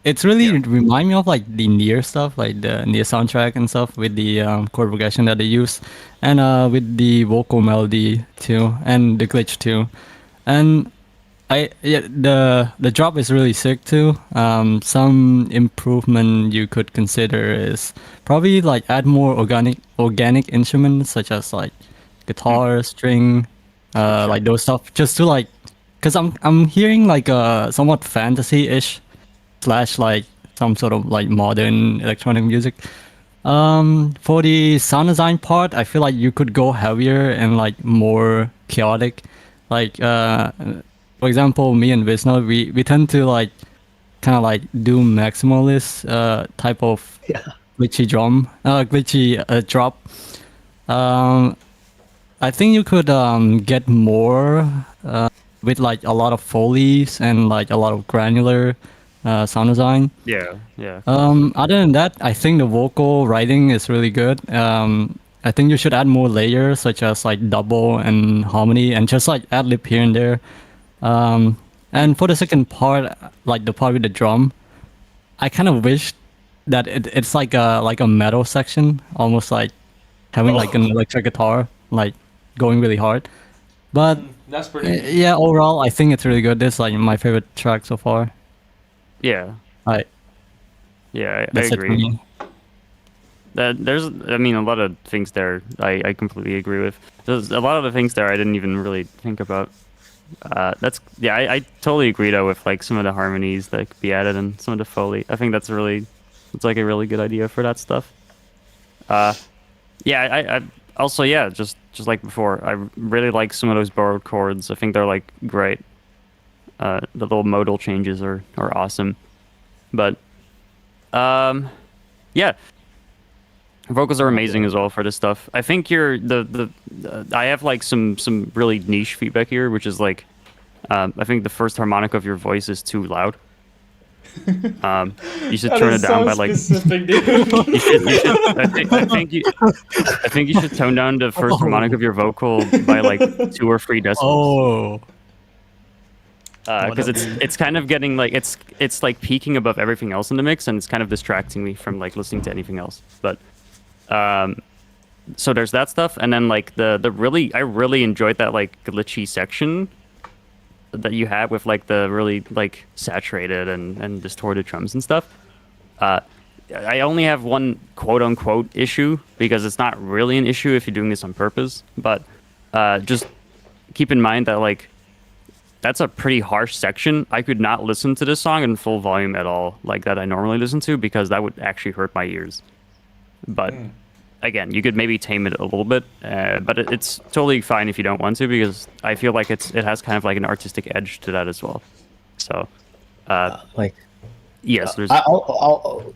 It's really remind me of like the Nier stuff, like the Nier soundtrack and stuff with the chord progression that they use, and with the vocal melody too, and the glitch too, and the drop is really sick too. Some improvement you could consider is probably like add more organic instruments such as like guitar, string, like those stuff, just to like, cause I'm hearing like a somewhat fantasy-ish slash like some sort of like modern electronic music. For the sound design part, I feel like you could go heavier and like more chaotic. Like for example, me and Visno, we tend to like kind of like do maximalist type of glitchy drop. I think you could get more with like a lot of foley's and like a lot of granular sound design. Yeah. Other than that, I think the vocal writing is really good. I think you should add more layers such as like double and harmony and just like ad lib here and there. And for the second part, like the part with the drum, I kind of wish that it's like a metal section, almost like having like an electric guitar, like going really hard. But That's pretty. yeah, overall, I think it's really good. This is like my favorite track so far. Yeah. Right. Yeah, I That's it for agree. me. I mean, a lot of things there I completely agree with. There's a lot of the things there I didn't even really think about. I totally agree though with like some of the harmonies that could be added and some of the foley. I think it's like a really good idea for that stuff. I also just like before, I really like some of those borrowed chords. I think they're like great. The little modal changes are awesome. But vocals are amazing as well for this stuff. I think I have like some really niche feedback here, which is like I think the first harmonic of your voice is too loud. You should turn it down by like specific, dude. I think you should tone down the first harmonic of your vocal by like 2 or 3 decibels. Oh. Because it's kind of getting like it's like peaking above everything else in the mix, and it's kind of distracting me from like listening to anything else. But so there's that stuff, and then like I really enjoyed that like glitchy section that you had with like the really like saturated and distorted drums and stuff. I only have one quote unquote issue, because it's not really an issue if you're doing this on purpose, but just keep in mind that like that's a pretty harsh section. I could not listen to this song in full volume at all, like that I normally listen to, because that would actually hurt my ears. But again, you could maybe tame it a little bit, but it's totally fine if you don't want to, because I feel like it has kind of like an artistic edge to that as well. So, Like, yes, there's I'll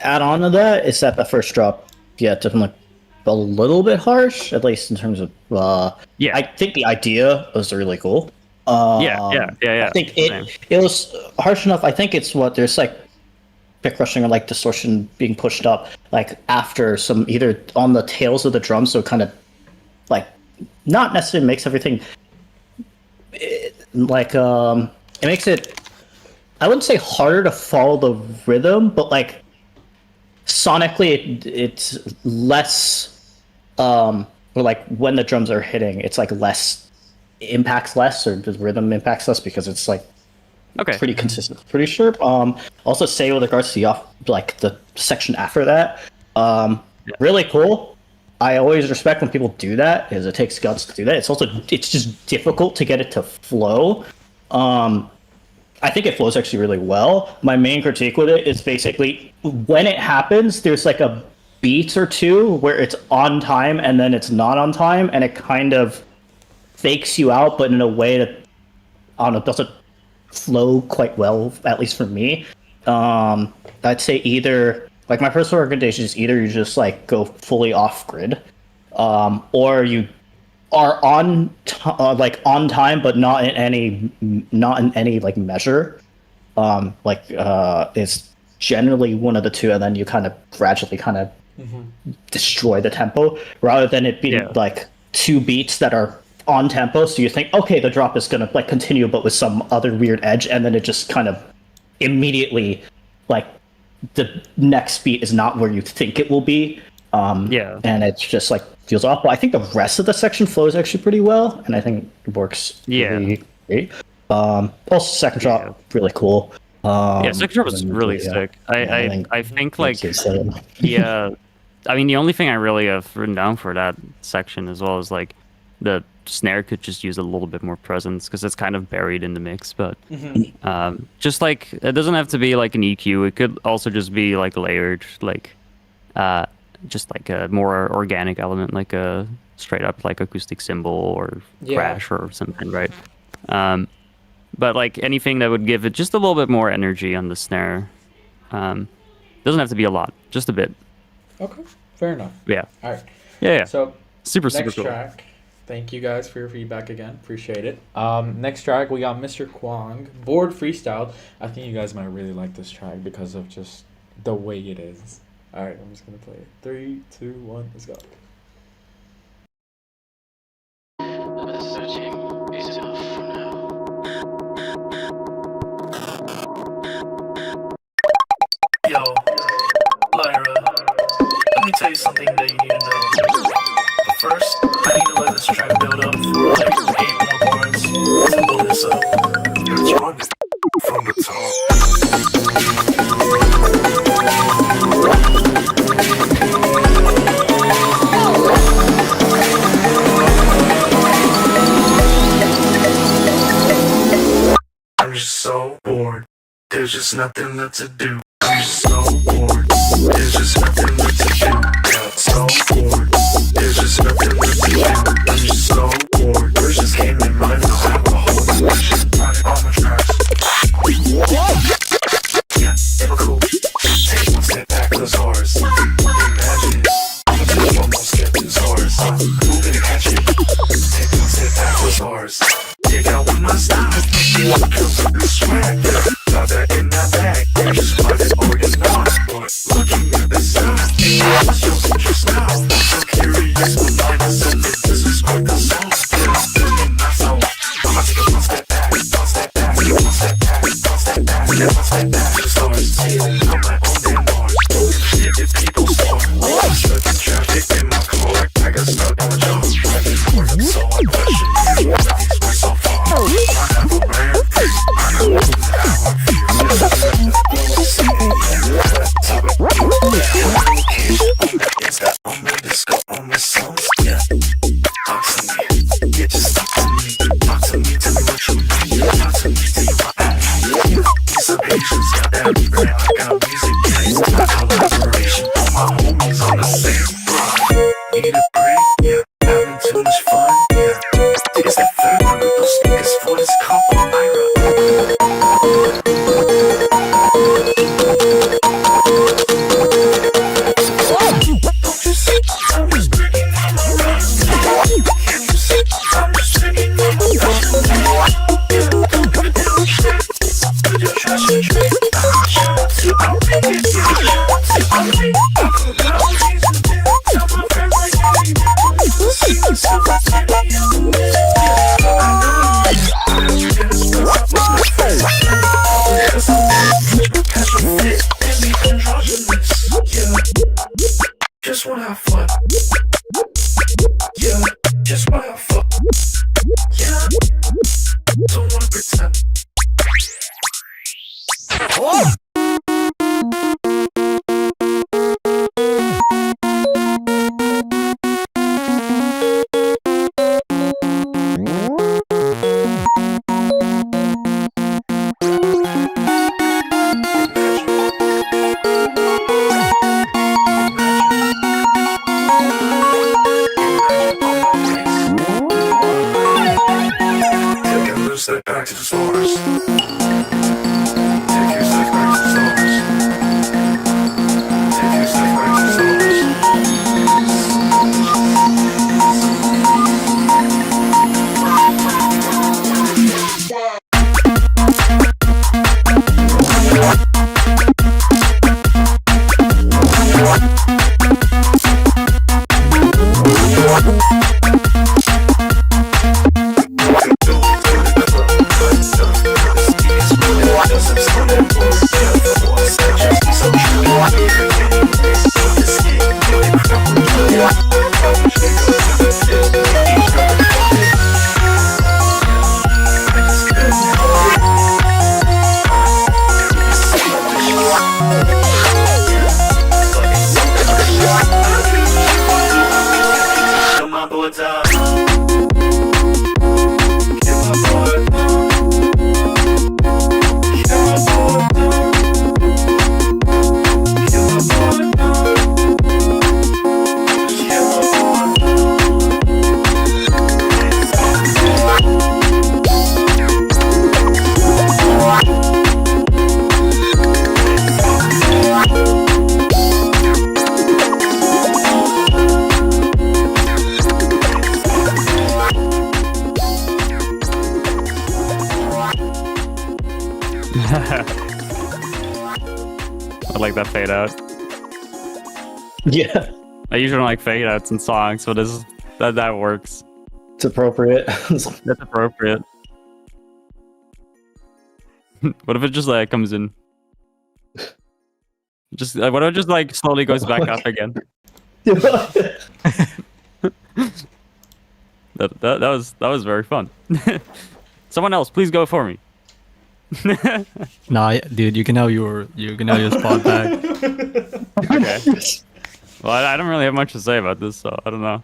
add on to that. Is that the first drop? Yeah, definitely a little bit harsh, at least in terms of. Yeah. I think the idea was really cool. Yeah. I think Same. it was harsh enough. I think it's what there's like pick rushing or like distortion being pushed up like after some, either on the tails of the drums, so kind of like not necessarily makes everything it makes it, I wouldn't say harder to follow the rhythm, but like sonically it's less or like when the drums are hitting, it's like impacts less, or the rhythm impacts less, because it's like pretty consistent, pretty sure. Also say with regards to the section after that, really cool. I always respect when people do that, because it takes guts to do that. It's just difficult to get it to flow. I think it flows actually really well. My main critique with it is basically when it happens, there's like a beat or two where it's on time and then it's not on time, and it kind of fakes you out, but in a way that I don't know, doesn't flow quite well, at least for me. I'd say either, like, my personal recommendation is either you just like go fully off grid, or you are like on time, but not in any like measure. It's generally one of the two, and then you kind of gradually kind of destroy the tempo, rather than it being like two beats that are on tempo. So you think, okay, the drop is gonna like continue, but with some other weird edge, and then it just kind of immediately like the next beat is not where you think it will be. And it's just like feels off. But I think the rest of the section flows actually pretty well, and I think it works really great. Also, second drop really cool. Second drop is really sick. I think like I mean, the only thing I really have written down for that section as well is like the snare could just use a little bit more presence because it's kind of buried in the mix. But just like it doesn't have to be like an EQ. It could also just be like layered, like just like a more organic element, like a straight up like acoustic cymbal or crash or something, right? But like anything that would give it just a little bit more energy on the snare. Doesn't have to be a lot, just a bit. Okay, fair enough. Yeah. All right. Yeah. So super next cool. track. Thank you guys for your feedback again. Appreciate it. Next track we got Mr. Kwong, Board Freestyle. I think you guys might really like this track because of just the way it is. All right, I'm just gonna play it. 3, 2, 1, let's go. Yo, Lyra, let me tell you something that you need to know. But first, I need to let this track build up for like 8 more bars to blow this up. Let's run it from the top. I'm just so bored. There's just nothing left to do. I'm just so bored. There's just nothing left to do. Yeah, so bored. There's just nothing left to do. I'm just so bored. Words just came in mind. I'll have a whole discussion. Running all my tracks. Yeah, it'll cool. Take one step back, those horrors. Imagine it. I'm almost get those horrors. Who gonna catch it? Take one step back, those horrors. Dig out with my style. Cause of the swag. Got that in that bag. I just want it organized. But looking at the side, what's your interest now? So curious, my mind is open. This is what the song is. In my soul, I'ma take a one step back, one step back, one step back, one step back, one step back. The stars stealing on my own damn bars. Shit, if people start, I'm stuck in traffic in my car. I got stuck on the job. Driving forward, so I question you. These were so far. I have a rare thing. I know how I feel. It's that on the disco on the songs. Yeah, talk to me. Yeah, just talk to me. Talk to me, tell me what you need. Talk to me, tell me what I need. Need some patience, got that brand. I got music, taste, collaboration. All my homies on the same grind. Need a break, yeah. Having too much fun, yeah. Take a step further with those speakers for this couple Lyra. Don't you see, I'm just bringing on my run. Can't you see, I'm just bringing on my run. Yeah, don't give a damn shit. Put your trash in trays. Shout out to our biggest, yeah. Shout out to our biggest. I could go out and tell my friends like hey, you see myself as any other man. I know you get a spell up with my face. Because I'm dead, catch a fit, and be androgynous. Yeah, just wanna have fun. Yeah, just wanna have fun. Yeah, don't wanna pretend. Take a loose step back to the source. Take your step back to the like that fade out. Yeah, I usually don't like fade outs in songs, so that works. it's appropriate. That's appropriate. What if it just like comes in? Just what if it just like slowly goes back up again? That was very fun. Someone else, please go for me. Nah, dude, you can have your spot back. Okay. Well, I don't really have much to say about this, so I don't know.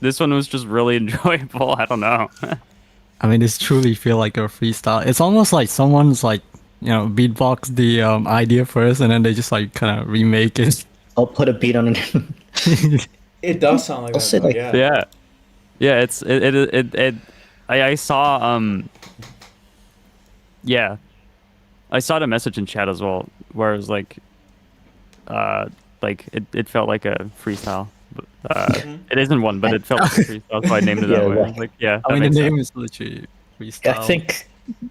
This one was just really enjoyable. I don't know. I mean, this truly feel like a freestyle. It's almost like someone's like, beatbox the idea first, and then they just like kind of remake it. I'll put a beat on it. It does sound like I'll that. say, Though, like- yeah. Yeah. I saw yeah, I saw the message in chat as well, where it was like it felt like a freestyle. It isn't one, but it felt like a freestyle, so I named it that way. I was like, yeah, I mean, that the makes name sense. is literally freestyle. I think,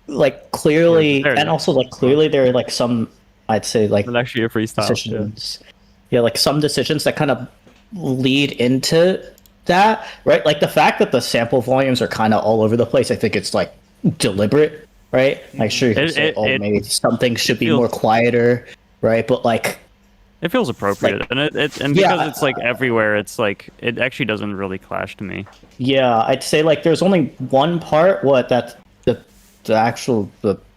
like, clearly, There it and is. also, like, clearly there are, like, some, I'd say, like, It's actually a freestyle. Yeah. decisions. Yeah, like, some decisions that kind of lead into that, right? Like, the fact that the sample volumes are kind of all over the place, I think it's, like, deliberate, right? Like, sure, you can say, maybe something should be more quieter, right? But, like, It feels appropriate, Like- and because it's like everywhere, it's like it actually doesn't really clash to me. yeah, I'd say, like, there's only one part, the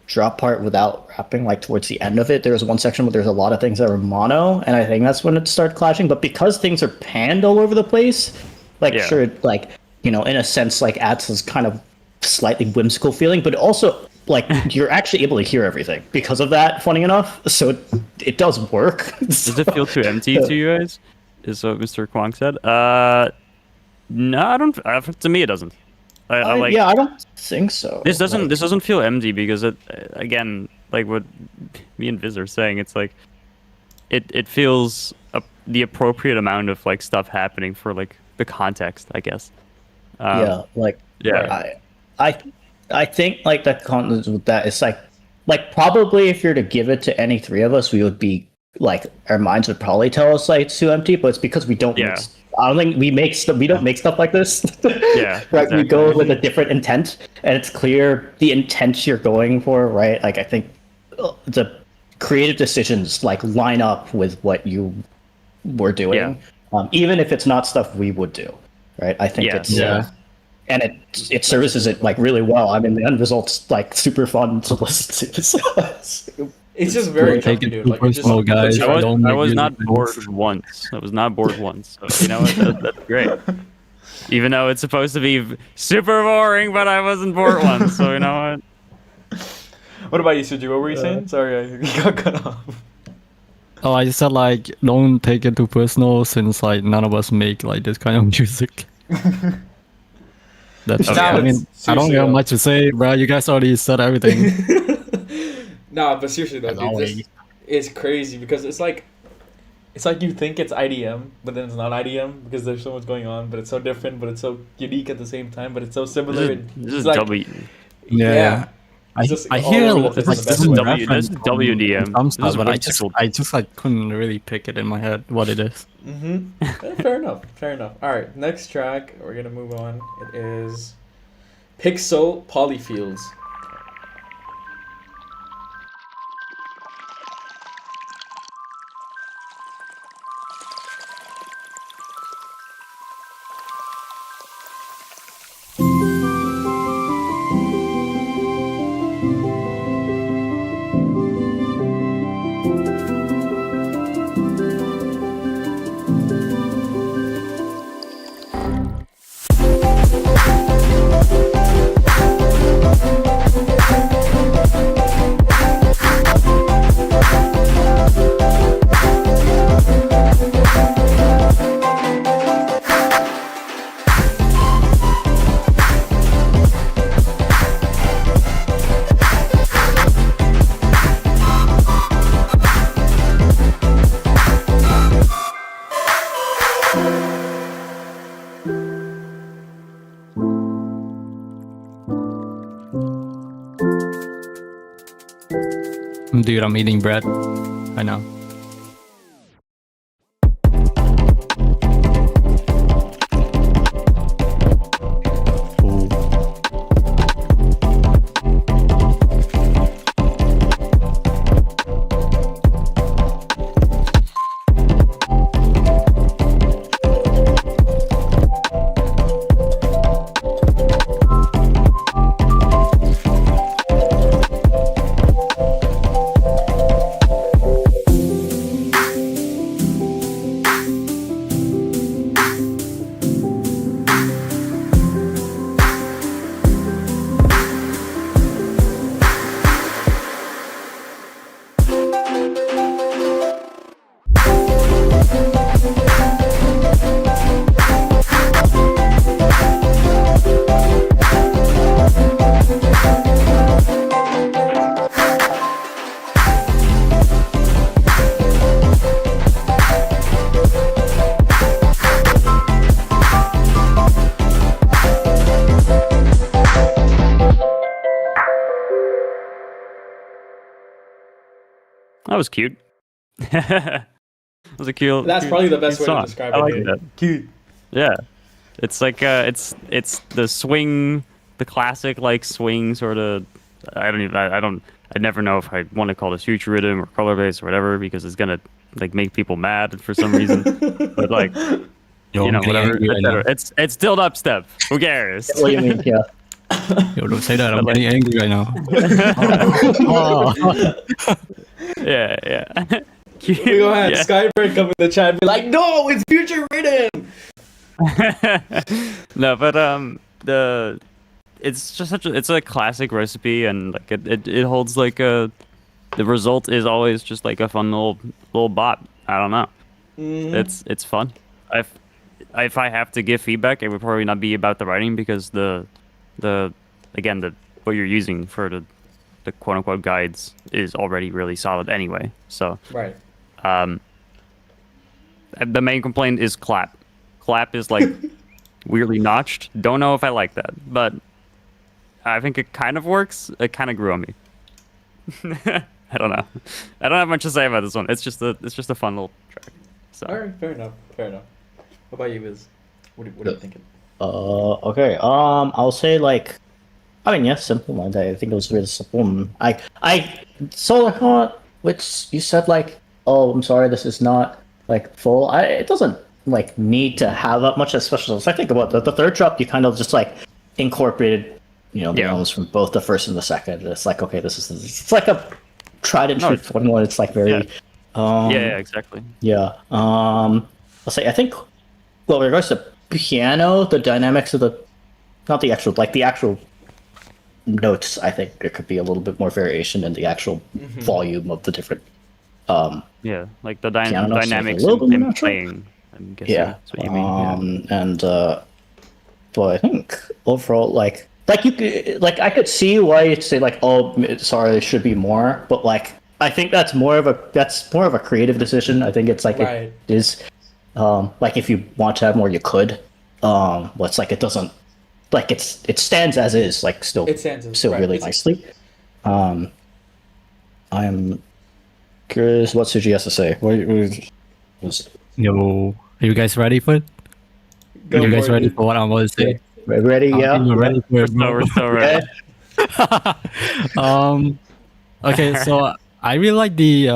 drop part without rapping, like, towards the end of it, there's one section where there's a lot of things that are mono, and I think that's when it started clashing. But because things are panned all over the place, like, Yeah. sure, like, in a sense, like, adds this kind of slightly whimsical feeling, but also, like, you're actually able to hear everything because of that, funny enough. So it does work. Does it feel too empty to you guys? Is what Mr. Kwong said. No, I don't. To me, it doesn't. I like. Yeah, I don't think so. This doesn't. Like, This doesn't feel empty because it. Again, like what me and Viz are saying, it's like, it feels the appropriate amount of like stuff happening for like the context, I guess. yeah, like, Yeah. I think, like, the content with that is like probably if you're to give it to any three of us, we would be like, our minds would probably tell us like it's too empty, but it's because we don't. Yeah. I don't think we don't make stuff like this. Yeah, right. We exactly. go with a different intent, and it's clear the intent you're going for, right? Like, I think the creative decisions like line up with what you were doing, even if it's not stuff we would do, right? I think Yeah. it's Yeah. and it services it like really well. I mean, the end result's like super fun to listen to. So It's just very Take comfy, it dude. too Like, it just personal, guys. puts you I I right- was, don't I make was music not like bored this. once. I was not bored once. So, you know what? That's great. Even though it's supposed to be super boring, but I wasn't bored once. So you know what? What about you, Suji? What were you saying? Sorry, I got cut off. Oh, I just said like, don't take it too personal, since like none of us make like this kind of music. That's Okay. I mean, I don't Seriously, have though. much to say, bro. You guys already said everything. Nah, but seriously though, As dude, always. this is crazy because it's like you think it's IDM, but then it's not IDM because there's so much going on, but it's so different, but it's so unique at the same time, but it's so similar. and This it's is like, W. Yeah. I, It's just I all hear over a the lot place like in the best some way. reference This is from WDM. some This stuff, is but whimsical. I just like couldn't really pick it in my head what it is. Fair enough. Fair enough. All right, next track. We're gonna move on. It is Pixel Polyfields. Dude, I'm eating bread right now. Ooh. That was cute. That was a cute. That's cute- probably the best cute way to song. describe I it. like dude. that. Cute. Yeah, it's like it's the swing, the classic like swing sort of. I never know if I want to call this future rhythm or color bass or whatever because it's gonna like make people mad for some reason. But like Yo, you know I'm getting whatever, angry right now. etc. It's still dubstep. Who cares? What do you mean? Yeah. Yo, don't say that. I'm But, like- getting angry right now. Oh. Yeah, yeah. We go ahead. Yeah. Skybird come in the chat and be like, no, it's future rhythm. No, but it's just it's a classic recipe, and like it holds like the result is always just like a fun little bop. I don't know. It's fun. If I have to give feedback, it would probably not be about the writing because the what you're using for the quote unquote guides is already really solid anyway. So Right. the main complaint is clap. Clap is like weirdly notched. Don't know if I like that, but I think it kind of works. It kind of grew on me. I don't know. I don't have much to say about this one. It's just a fun little track. So All right. Fair enough. Fair enough. What about you, Wiz? What are you thinking? Okay. I'll say like, I mean, yeah, simple one. I think it was really simple. I saw the comment, which you said like, oh, I'm sorry, this is not like full. It doesn't like need to have that much, especially as I think about the third drop. You kind of just like incorporated, the notes from both the first and the second. It's like, okay, it's like a tried and true formula. It's like very, yeah, exactly. yeah. I'll say I think, well, in regards to piano, the dynamics of the actual notes, I think there could be a little bit more variation in the actual volume of the different. Yeah, like the Piano notes dynamics are a little in bit natural. playing. I'm guessing Yeah. that's what you mean. And but I think overall, like you could, like I could see why you'd say like, oh, sorry, there should be more, but like I think that's more of a creative decision. I think it's like Right. it is, like if you want to have more, you could. But it's like it doesn't, like it stands as is, like still It stands as- still right. really It's- nicely. I'm curious what Suji has to say. Yo, are you guys ready for it? Go Are you for guys it, ready dude. for what I'm going to say? Ready? Yeah. You're ready for it, So bro. we're so ready. Okay, so I really like the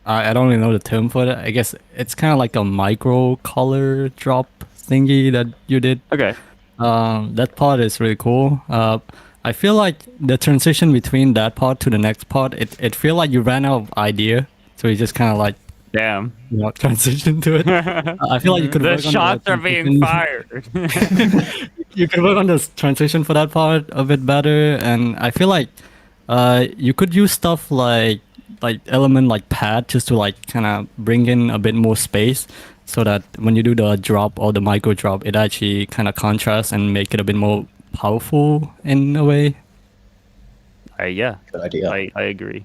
I don't really know the term for it. I guess it's kind of like a micro color drop thingy that you did. Okay. That part is really cool. I feel like the transition between that part to the next part, it feel like you ran out of idea, so you just kind of like Damn. transition to it. I feel like you could The work on shots are being transition. fired. You could work on the transition for that part a bit better, and I feel like you could use stuff like element like pad just to like kind of bring in a bit more space, so that when you do the drop or the micro drop, it actually kind of contrasts and make it a bit more powerful in a way. Yeah. Good idea. I agree.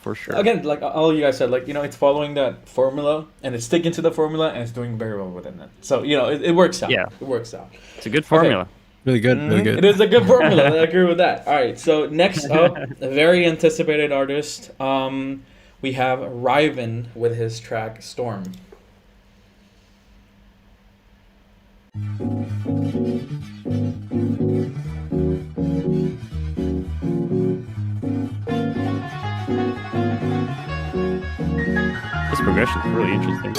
For sure. Again, like all you guys said, like it's following that formula and it's sticking to the formula and it's doing very well within it. So it works out. Yeah. It works out. It's a good formula. Really good, really good. It is a good formula. I agree with that. All right, so next up, a very anticipated artist. We have Ryven with his track Storm. This progression is really interesting.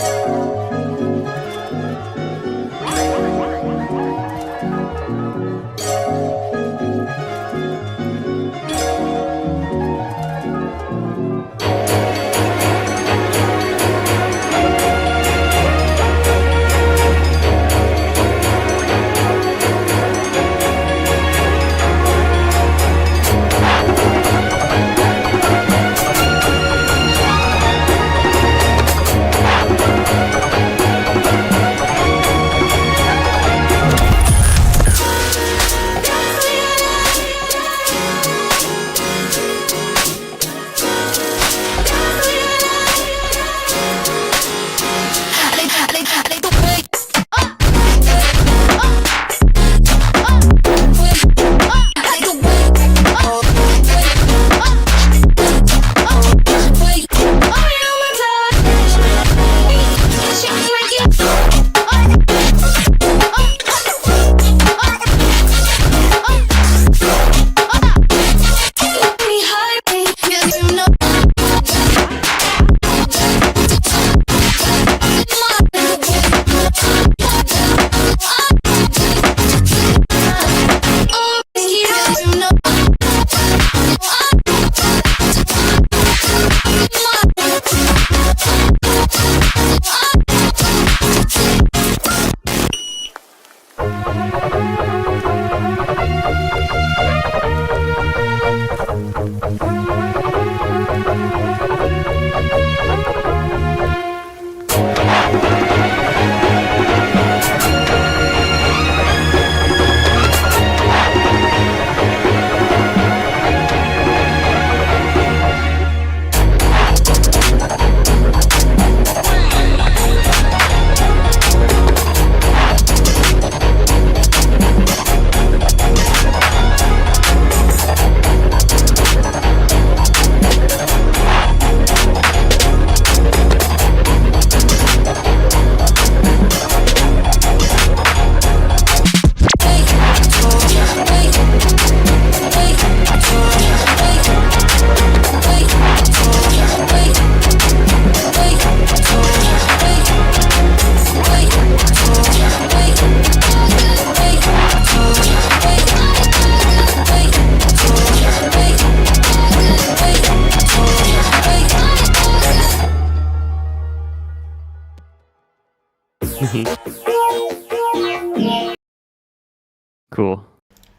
Cool.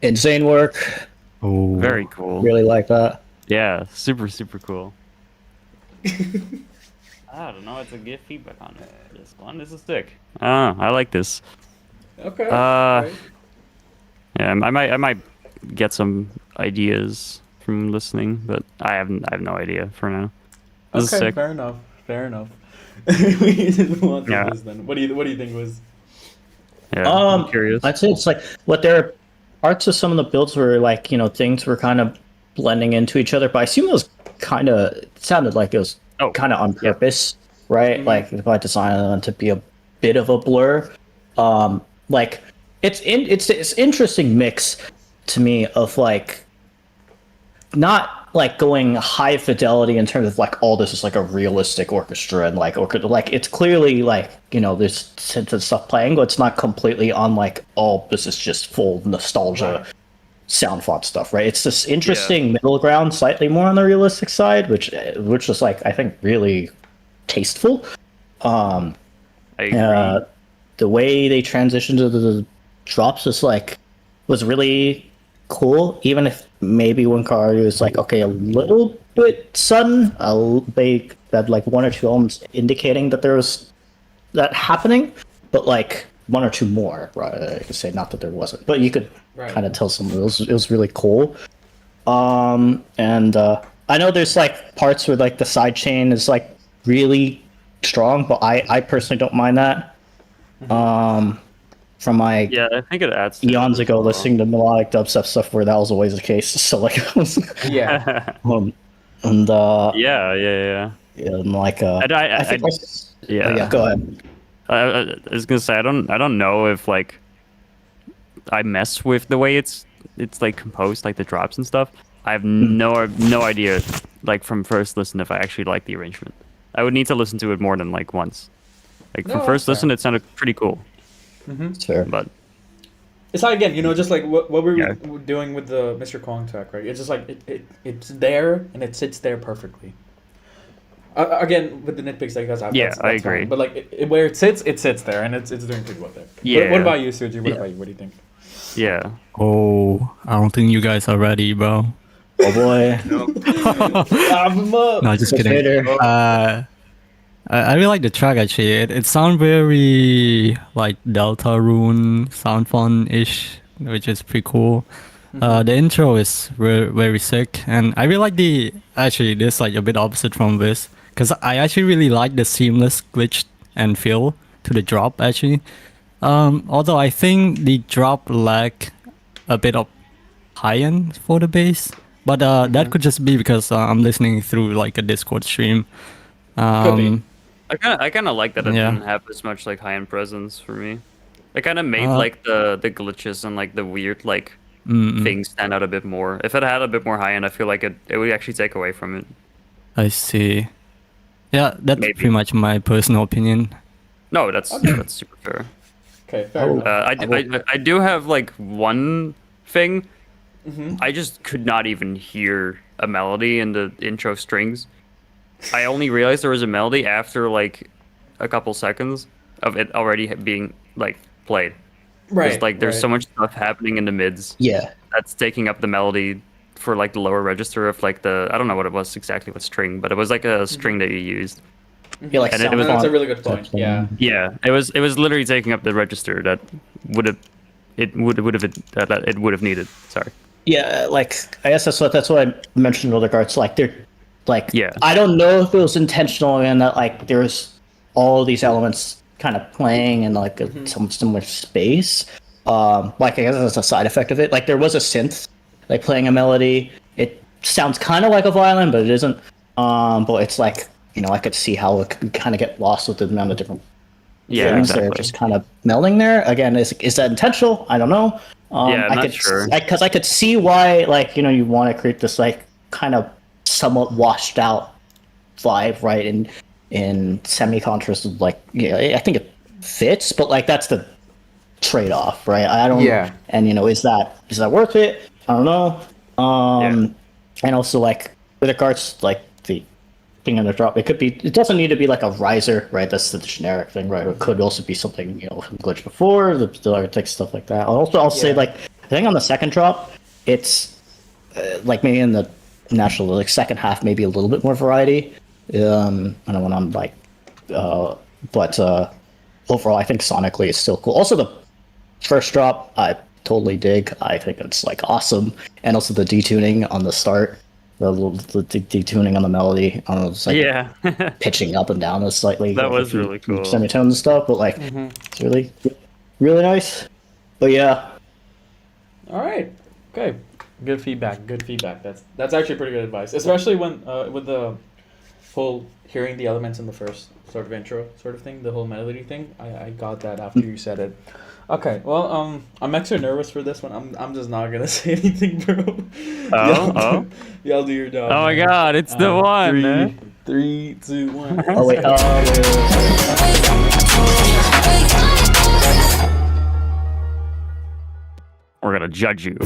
Insane work. Oh, Very cool. Really like that. Yeah, super, super cool. I don't know what to give feedback on it. This one, this is sick. I like this. Okay. Right. Yeah, I might get some ideas from listening, but I have no idea for now. This is Okay, sick. fair enough. Fair enough. We just want to Yeah. this then. What do you think was? Yeah, I'm curious. I'd say it's like what there are parts of some of the builds where like, you know, things were kind of blending into each other, but I assume it was kind of sounded like it was kind of on purpose, right? Like by designing them to be a bit of a blur. Like it's interesting mix to me of like not like going high fidelity in terms of like all this is like a realistic orchestra and like it's clearly like, you know, there's synth and stuff playing, but it's not completely on like this is just full nostalgia sound font stuff, right? It's this interesting middle ground, slightly more on the realistic side, which is like I think really tasteful. I agree. The way they transitioned to the drops was really cool, even if maybe one can argue is like okay a little bit sudden. They had like one or two elements indicating that there was that happening, but like one or two more, right? I could say not that there wasn't, but you could kind of tell some of it was really cool. And I know there's like parts where like the side chain is like really strong, but I personally don't mind that. from my Yeah, I think it adds to it eons as ago well. listening to melodic dubstep stuff where that was always the case. So like, Yeah. and Yeah. and like And I think yeah. go ahead. I was gonna say I don't know if like I mess with the way it's like composed, like the drops and stuff. I have no idea, like from first listen, if I actually like the arrangement. I would need to listen to it more than like once. Like No, from first that's fair. listen, it sounded pretty cool, It's fair. but It's like, again, just like what we were Yeah. doing with the Mr. Kong track, right? It's just like it's there and it sits there perfectly. Again, with the nitpicks that you guys have, Yeah, I that's fine. agree. But like where it sits there, and it's doing pretty well there. Yeah. What about you, Suji? What Yeah. about you? What do you think? yeah. Oh, I don't think you guys are ready, bro. Oh boy. No, just kidding. Later. I really like the track actually. It sounds very like Delta Rune sound fun-ish, which is pretty cool. The intro is very sick, and I really like this like a bit opposite from this, because I actually really like the seamless glitch and feel to the drop actually. Although I think the drop lack a bit of high end for the bass, but that could just be because I'm listening through like a Discord stream. Could be. I kind of like that it Yeah. didn't have as much like high end presence for me. It kind of made like the glitches and like the weird like things stand out a bit more. If it had a bit more high end, I feel like it would actually take away from it. I see. Yeah, that's Maybe. pretty much my personal opinion. No, that's super fair. Okay, fair enough. I do have like one thing. Mm-hmm. I just could not even hear a melody in the intro strings. I only realized there was a melody after like a couple seconds of it already being like played. Right. It's like there's right. so much stuff happening in the mids Yeah. that's taking up the melody for like the lower register of like I don't know what it was exactly, what string, but it was like a string that you used. Yeah, like And it sound was- That's a font really good point. type thing. Yeah. Yeah, it was literally taking up the register that would have needed. Sorry. Yeah, like I guess that's what I mentioned with regards to like they're like Yeah. I don't know if it was intentional and that like there's all these elements kind of playing in like some similar space. Like I guess that's a side effect of it. Like there was a synth like playing a melody. It sounds kind of like a violin, but it isn't. But it's like I could see how it could kind of get lost with the amount of different Yeah, things that are exactly. just kind of melding there. Again, is that intentional? I don't know. Yeah, I'm I not could, sure. Because I could see why, like, you want to create this, like, kind of somewhat washed out vibe, right? In semi-contrast, like, I think it fits, but, like, that's the trade-off, right? I don't. Yeah. And, is that worth it? I don't know. And also, like, with regards to, like, the thing in the drop, it doesn't need to be like a riser, right? That's the generic thing, right? It could also be something, from glitch before, the architect, stuff like that. I'll say, like, I think on the second drop, it's like maybe in the natural, like, second half, maybe a little bit more variety. I don't know, I'm like, but overall, I think sonically it's still cool. Also, the first drop, I totally dig. I think it's like awesome, and also the detuning on the start. The detuning on the melody, I don't know, it's like Yeah. pitching up and down slightly. That like, was a few really cool. Semitones and stuff, but like it's really, really nice. But yeah, All right. Okay. Good feedback. Good feedback. That's actually pretty good advice, especially when with the whole hearing the elements in the first sort of intro sort of thing, the whole melody thing. I got that after you said it. Okay. Well, I'm extra nervous for this one. I'm just not gonna say anything, bro. Oh. Y'all do your job. Oh my man. God! It's the one. Three, 2, 1. oh wait, We're gonna judge you.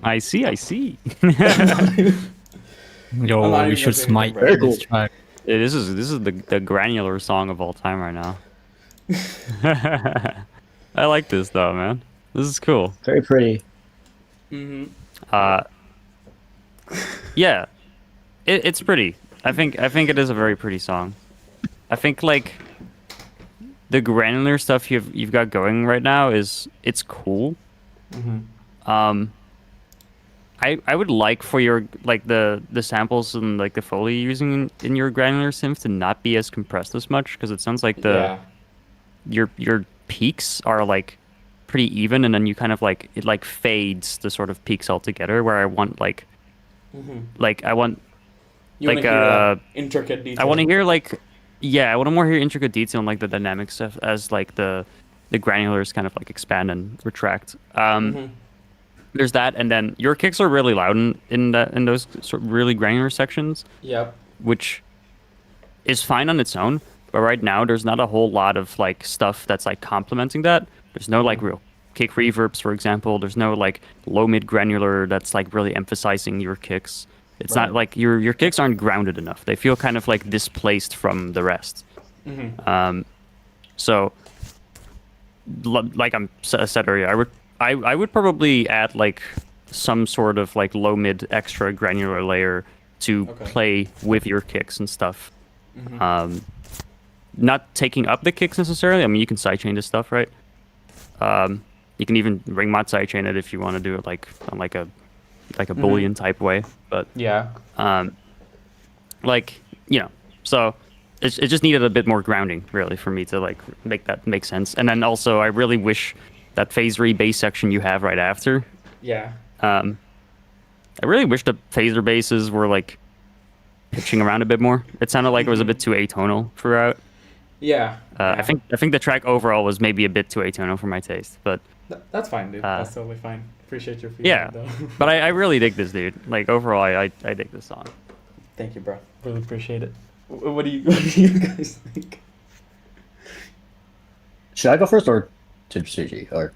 I see. Yo, I'm not we even should saying smite anything, bro. this track. This is the granular song of all time right now. I like this though, man. This is cool. Very pretty. Uh, yeah, it's pretty. I think it is a very pretty song. I think like the granular stuff you've got going right now it's cool. I would like for your like the samples and like the Foley you're using in your granular synth to not be as compressed as much, because it sounds like your peaks are like pretty even, and then you kind of like it like fades the sort of peaks altogether, where I want like I want You like wanna hear that intricate detail. I want to hear like I want to more hear intricate detail and like the dynamic stuff as like the granulars kind of like expand and retract. There's that, and then your kicks are really loud in those sort of really granular sections. Yep. Which is fine on its own, but right now there's not a whole lot of like stuff that's like complementing that. There's no like real kick reverbs, for example. There's no like low mid granular that's like really emphasizing your kicks. It's not like your kicks aren't grounded enough. They feel kind of like displaced from the rest. So like I said earlier, I would probably add like some sort of like low mid extra granular layer to play with your kicks and stuff. Not taking up the kicks necessarily. I mean, you can sidechain this stuff, right? You can even ring mod sidechain it if you want to do it like on like a Boolean type way. But like so it just needed a bit more grounding really for me to like make that make sense. And then also I really wish that phaser bass section you have right after. Yeah. I really wish the phaser basses were like pitching around a bit more. It sounded like it was a bit too atonal throughout. Yeah. I think the track overall was maybe a bit too atonal for my taste, but That's fine, dude. That's totally fine. Appreciate your feedback, yeah. though. But I really dig this, dude. Like overall, I dig this song. Thank you, bro. Really appreciate it. What do you guys think? Should I go first or to CG or?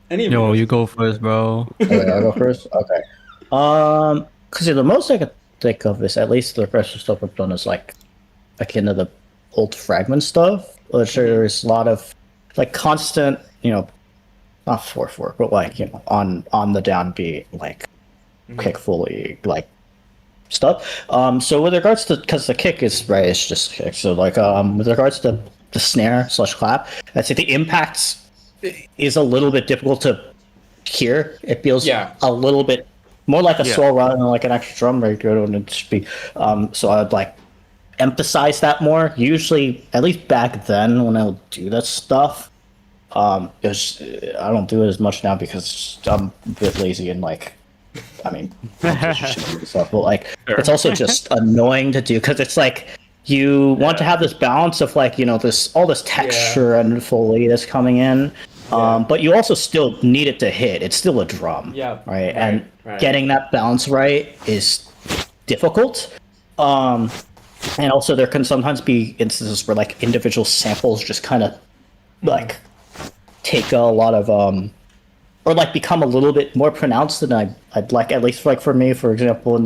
Any of Yo, you you go first, bro. Okay, I'll go first. Okay. Because the most I could think of is at least the rest of stuff I've done is like akin to the old fragment stuff, which there's a lot of like constant, not 4/4, but like on the downbeat, like kick fully, like stuff. So with regards to, because the kick is right, it's just kick. So like with regards to the snare / clap, I'd say the impacts is a little bit difficult to hear. It feels a little bit more like a swell rather than like an actual drum breaker, and it should be. So I would like emphasize that more. Usually, at least back then when I would do that stuff, I don't do it as much now because I'm a bit lazy and like, I mean, stuff, but like it's also just annoying to do because it's like you want to have this balance of like this all this texture and Foley that's coming in. But you also still need it to hit. It's still a drum, right? And getting that balance right is difficult. And also there can sometimes be instances where like individual samples just kind of like take a lot of or like become a little bit more pronounced than I'd like, at least like for me, for example, in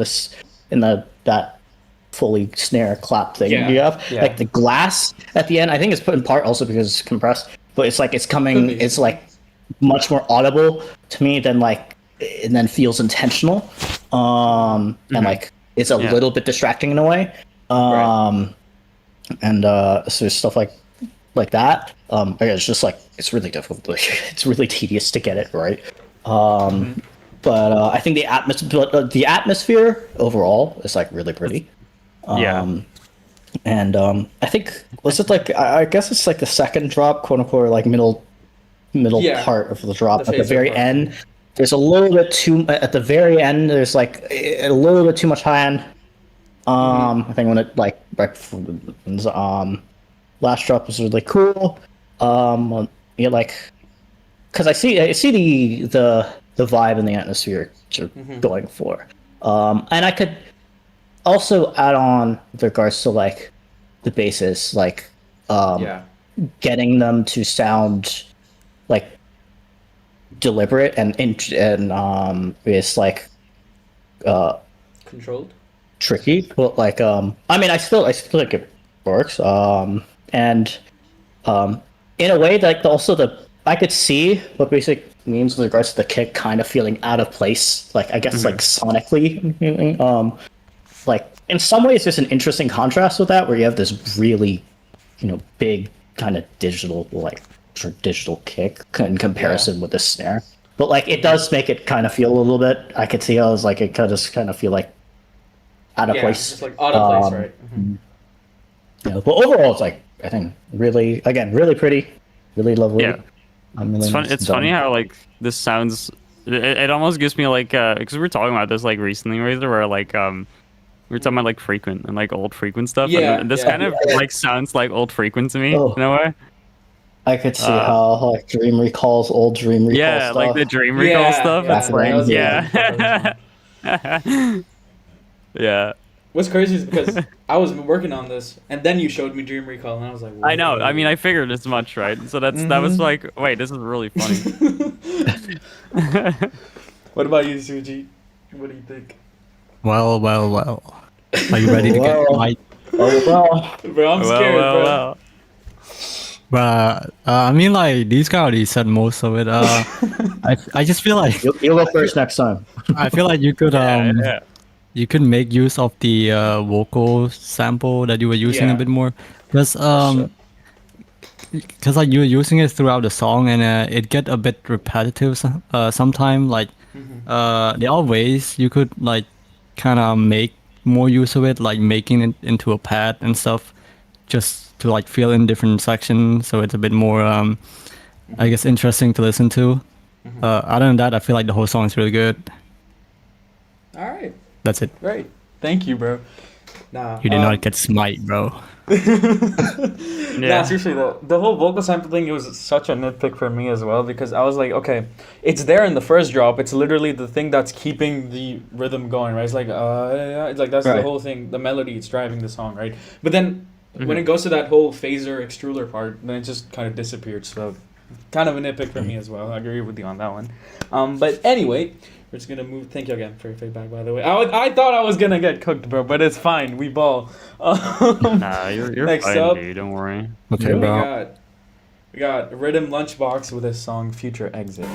that Foley snare clap thing you have, like the glass at the end, I think it's put in part also because it's compressed, but it's like it's like much more audible to me than like, and then feels intentional, and like it's a little bit distracting in a way, and so stuff like that. Again, it's just like it's really difficult. Like, it's really tedious to get it right. But I think the atmosphere overall is like really pretty. And I think was it like I guess it's like the second drop, quote unquote, or like middle part of the drop at the very end. There's a little bit too at the very end. There's like a little bit too much high end. I think when it like right before the last drop was really cool. Like because I see the vibe and the atmosphere you're going for, and I could also add on with regards to like the basses, like getting them to sound like deliberate and it's like Controlled. tricky. But like I mean, I still think it works. And in a way that also I could see what basic means with regards to the kick kind of feeling out of place. Like I guess like sonically, like in some ways there's an interesting contrast with that where you have this really, big kind of digital digital kick in comparison with the snare. But like it does make it kind of feel a little bit. I could see how it's like it could just kind of feel like out of place. Just like out of place, right? But overall, it's like I think really pretty, really lovely. Yeah. It's fun. It's funny how like this sounds. It almost gives me like because we were talking about this like recently, Razor, where like we were talking about like frequent and like old frequent stuff. Yeah, and this kind of like sounds like old frequent to me in a way. I could see how like old dream recall yeah, stuff. like the dream recall stuff. Yeah, yeah. Yeah. What's crazy is because I was working on this, and then you showed me Dream Recall, and I was like, I know. I mean, I figured as much, right? So that was like, wait, this is really funny. What about you, Suji? What do you think? Well. Are you ready to get right? Oh well. Bro, I'm scared, bro. But I mean, like these guys already said most of it. I just feel like You'll go first next time. I feel like you could Yeah. you could make use of the vocal sample that you were using a bit more, because like you were using it throughout the song, and it get a bit repetitive sometime. Like there are ways you could like kind of make more use of it, like making it into a pad and stuff, just to like fill in different sections, so it's a bit more I guess interesting to listen to. Other than that, I feel like the whole song is really good. All right. That's it. Great. Thank you, bro. Nah. You did not get smite, bro. Nah, seriously, the whole vocal sample thing, it was such a nitpick for me as well, because I was like, okay, it's there in the first drop. It's literally the thing that's keeping the rhythm going, right? It's like, it's like that's the whole thing, the melody, it's driving the song, right? But then when it goes to that whole phaser extruder part, then it just kind of disappeared. So kind of a nitpick for me as well. I agree with you on that one. But anyway, we're just gonna move. Thank you again for your feedback, by the way. I thought I was gonna get cooked, bro, but it's fine. We ball. Nah, you're next fine, up, dude. Don't worry. Okay, bro. We got Rhythm Lunchbox with his song Future Exit.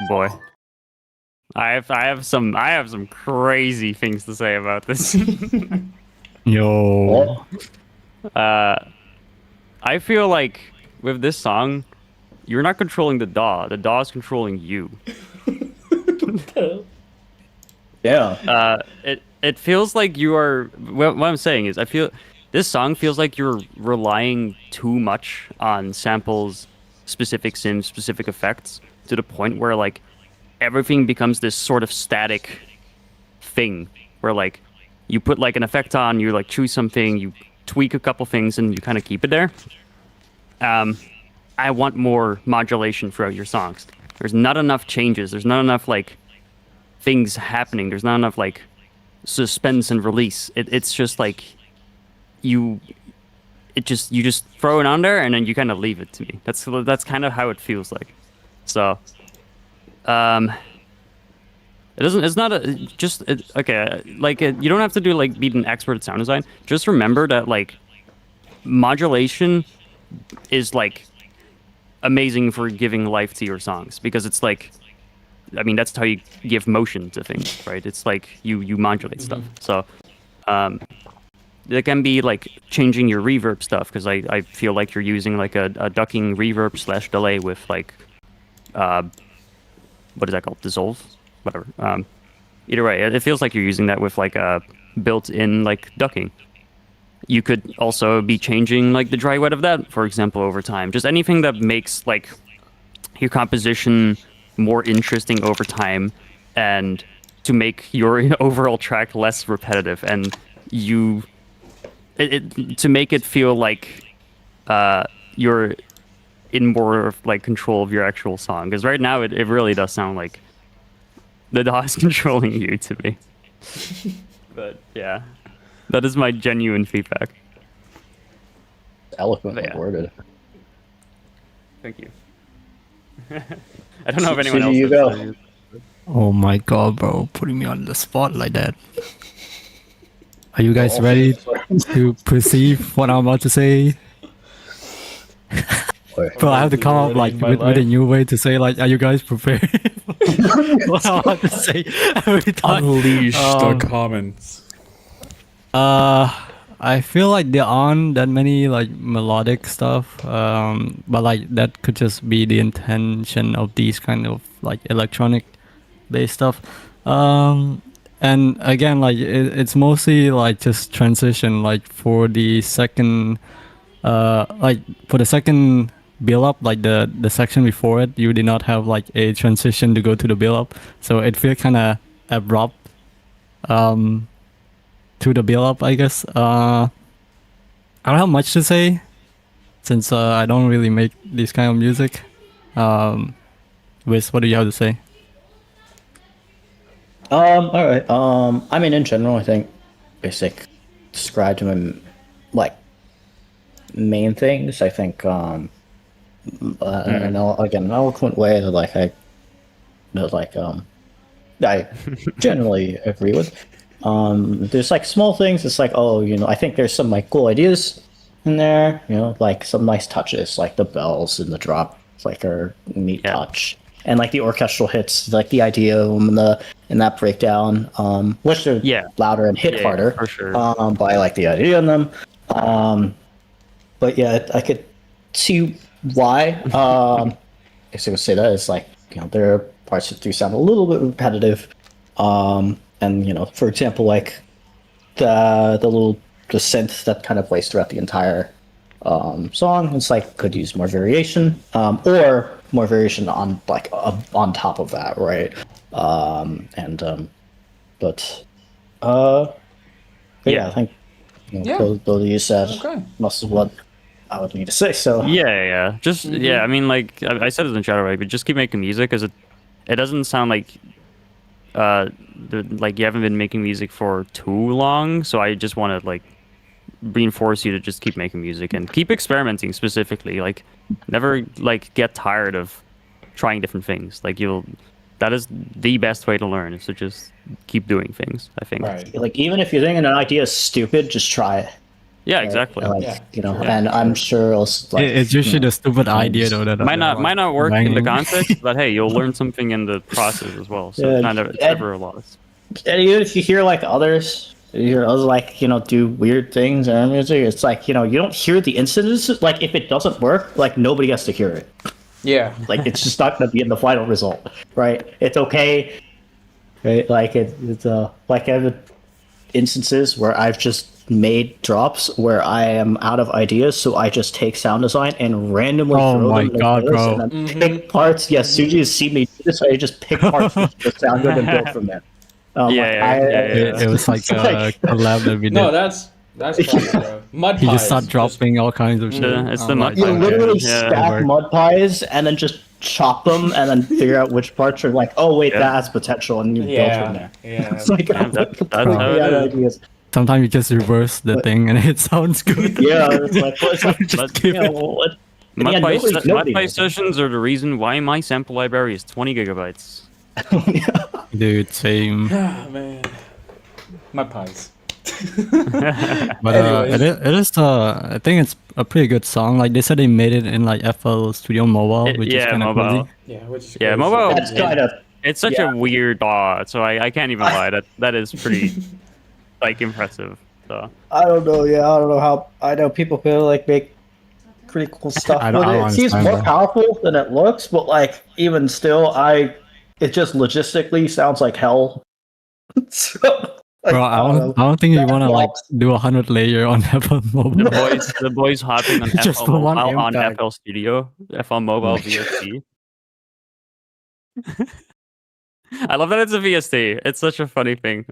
boy. I have some crazy things to say about this. Yo. I feel like with this song, you're not controlling the DAW. The DAW is controlling you. Yeah. It feels like you are. What I'm saying is, I feel this song feels like you're relying too much on samples, specific synths, specific effects, to the point where like everything becomes this sort of static thing, where like you put like an effect on, you like choose something, you tweak a couple things, and you kind of keep it there. I want more modulation throughout your songs. There's not enough changes. There's not enough like things happening. There's not enough like suspense and release. It's just like you just throw it on there and then you kind of leave it to me. That's kind of how it feels like. So, it's not okay. Like you don't have to do like be an expert at sound design. Just remember that like modulation is like amazing for giving life to your songs, because it's like, I mean, that's how you give motion to things, right? It's like you modulate stuff. So it can be like changing your reverb stuff, because I feel like you're using like a ducking reverb / delay with like what is that called? Dissolve? Whatever. Either way, it feels like you're using that with like a built-in like ducking. You could also be changing like the dry wet of that, for example, over time. Just anything that makes like your composition more interesting over time, and to make your overall track less repetitive, and to make it feel like you're in more of like control of your actual song. Because right now it really does sound like the DAW is controlling you to me. But yeah, that is my genuine feedback. Eloquently Yeah. worded. Thank you. I don't know if anyone So else you has- go. Oh my god, bro. Putting me on the spot like that. Are you guys ready to perceive what I'm about to say? Bro, I have to come up like with a new way to say like, are you guys prepared? What I'm about to say every time. Unleash the comments. I feel like there aren't that many like melodic stuff, but like that could just be the intention of these kind of like electronic based stuff. And again, like it's mostly like just transition. Like for the second, build up, like the section before it, you did not have like a transition to go to the build up, so it feels kind of abrupt. To the build up, I guess. I don't have much to say since I don't really make this kind of music. Wiz, what do you have to say? All right. I mean, in general, I think basic described my like main things. I think an eloquent way that I generally agree with. There's like small things. It's like, oh, I think there's some like cool ideas in there. Like some nice touches, like the bells and the drop, like are neat touch, and like the orchestral hits, like the idea in that breakdown, which are louder and hit harder. For sure. But I like the idea in them. But yeah, I could see why. I guess I would say that it's like there are parts that do sound a little bit repetitive. And for example, like the synth that kind of plays throughout the entire song, it's like could use more variation, or more variation on like on top of that, right? I think both of you said most of what I would need to say. So yeah. Just I mean, like I said it in the chat already, but just keep making music, because it doesn't sound like like you haven't been making music for too long, so I just want to like reinforce you to just keep making music and keep experimenting. Specifically, like never like get tired of trying different things. Like that is the best way to learn, is to just keep doing things, I think. Right. Like even if you think an idea is stupid, just try it. Yeah, right? exactly. Like, Yeah, you know, true. and I'm sure it's like It's usually the stupid idea though that Might not work in the banging. context, but hey, you'll learn something in the process as well. So Yeah, it's and- never a loss. And even if you hear like others, you hear others like, you know, do weird things in our music, it's like, you know, you don't hear the instances. Like if it doesn't work, like nobody has to hear it. Yeah. Like it's just not gonna be in the final result, right? It's okay, right? Like it's like I have instances where I've just made drops where I am out of ideas, so I just take sound design and randomly Oh throw my them in God, the playlist bro. and then pick parts. Yes, Suji has seen me do this. I just pick parts that just sound good and build from there. Yeah. It was like a collab that we did. No, that's classic, bro. Mud He pies. just started dropping all kinds of shit. Yeah, it's the I'm mud You pie. okay. literally Yeah, stack worked. mud pies and then just chop them and then figure out which parts are like, oh wait, Yeah. that has potential, and you build from there. Yeah. It's like I'm that's completely how it out of is. ideas. Sometimes you just reverse the thing and it sounds good. Yeah, it's like, well, it's like Just But- keep you know, it. what? And Mud yeah, pie nobody knows. sessions are the reason why my sample library is 20 gigabytes. Dude, same. Ah, man. Mud pies. But Anyways. it is I think it's a pretty good song. Like they said they made it in like FL Studio Mobile, which is Yeah, kind of mobile. crazy. Yeah, which is Yeah, crazy. mobile- That's kind of It's such Yeah. a weird so I can't even lie. That is pretty like impressive. So I don't know. Yeah, I don't know how. I know people can like make pretty cool stuff I with don't- I it. don't It seems understand more that. powerful than it looks, but like even still, it just logistically sounds like hell. So, like, Bro, I don't think you wanna like do 100 layer on FL Mobile. the boys hopping on Just FL for one Mobile on impact. FL Studio, FL Mobile VST. I love that it's a VST. It's such a funny thing.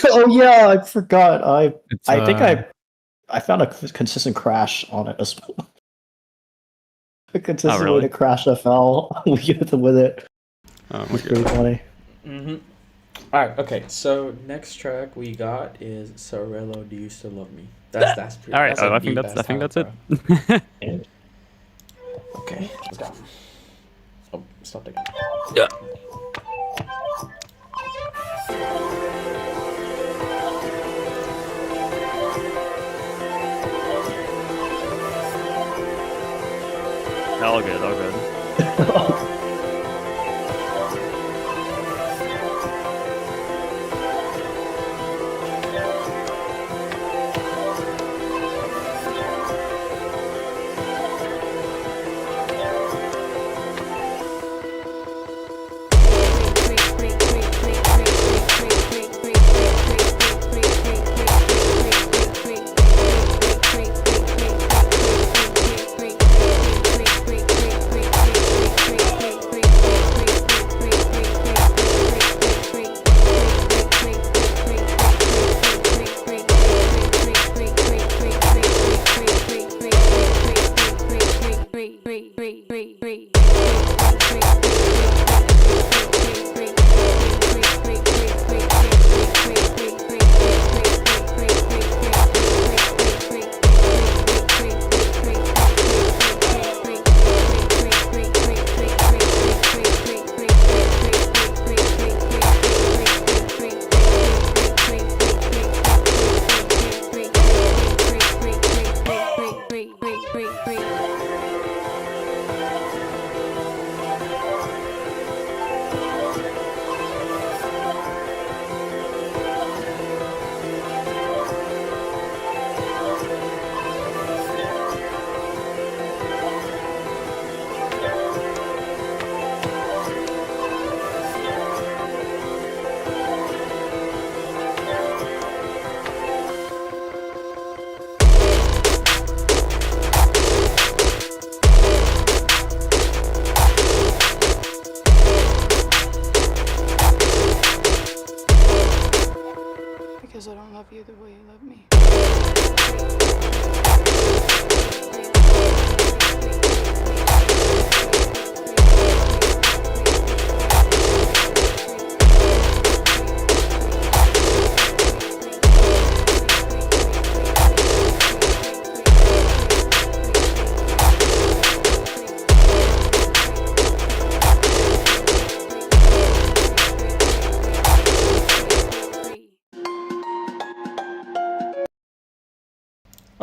Oh yeah, I forgot. It's, I think I found a consistent crash on it as well. A consistent really? way to crash FL with it. Oh my It's god. pretty funny. Mm-hmm. Alright, okay, so next track we got is Sorello, Do You Still Love Me? That's pretty All right, that's a I think deep that's ass it. house, bro. Okay, let's go. Oh, stop again. Yeah. All good, all good.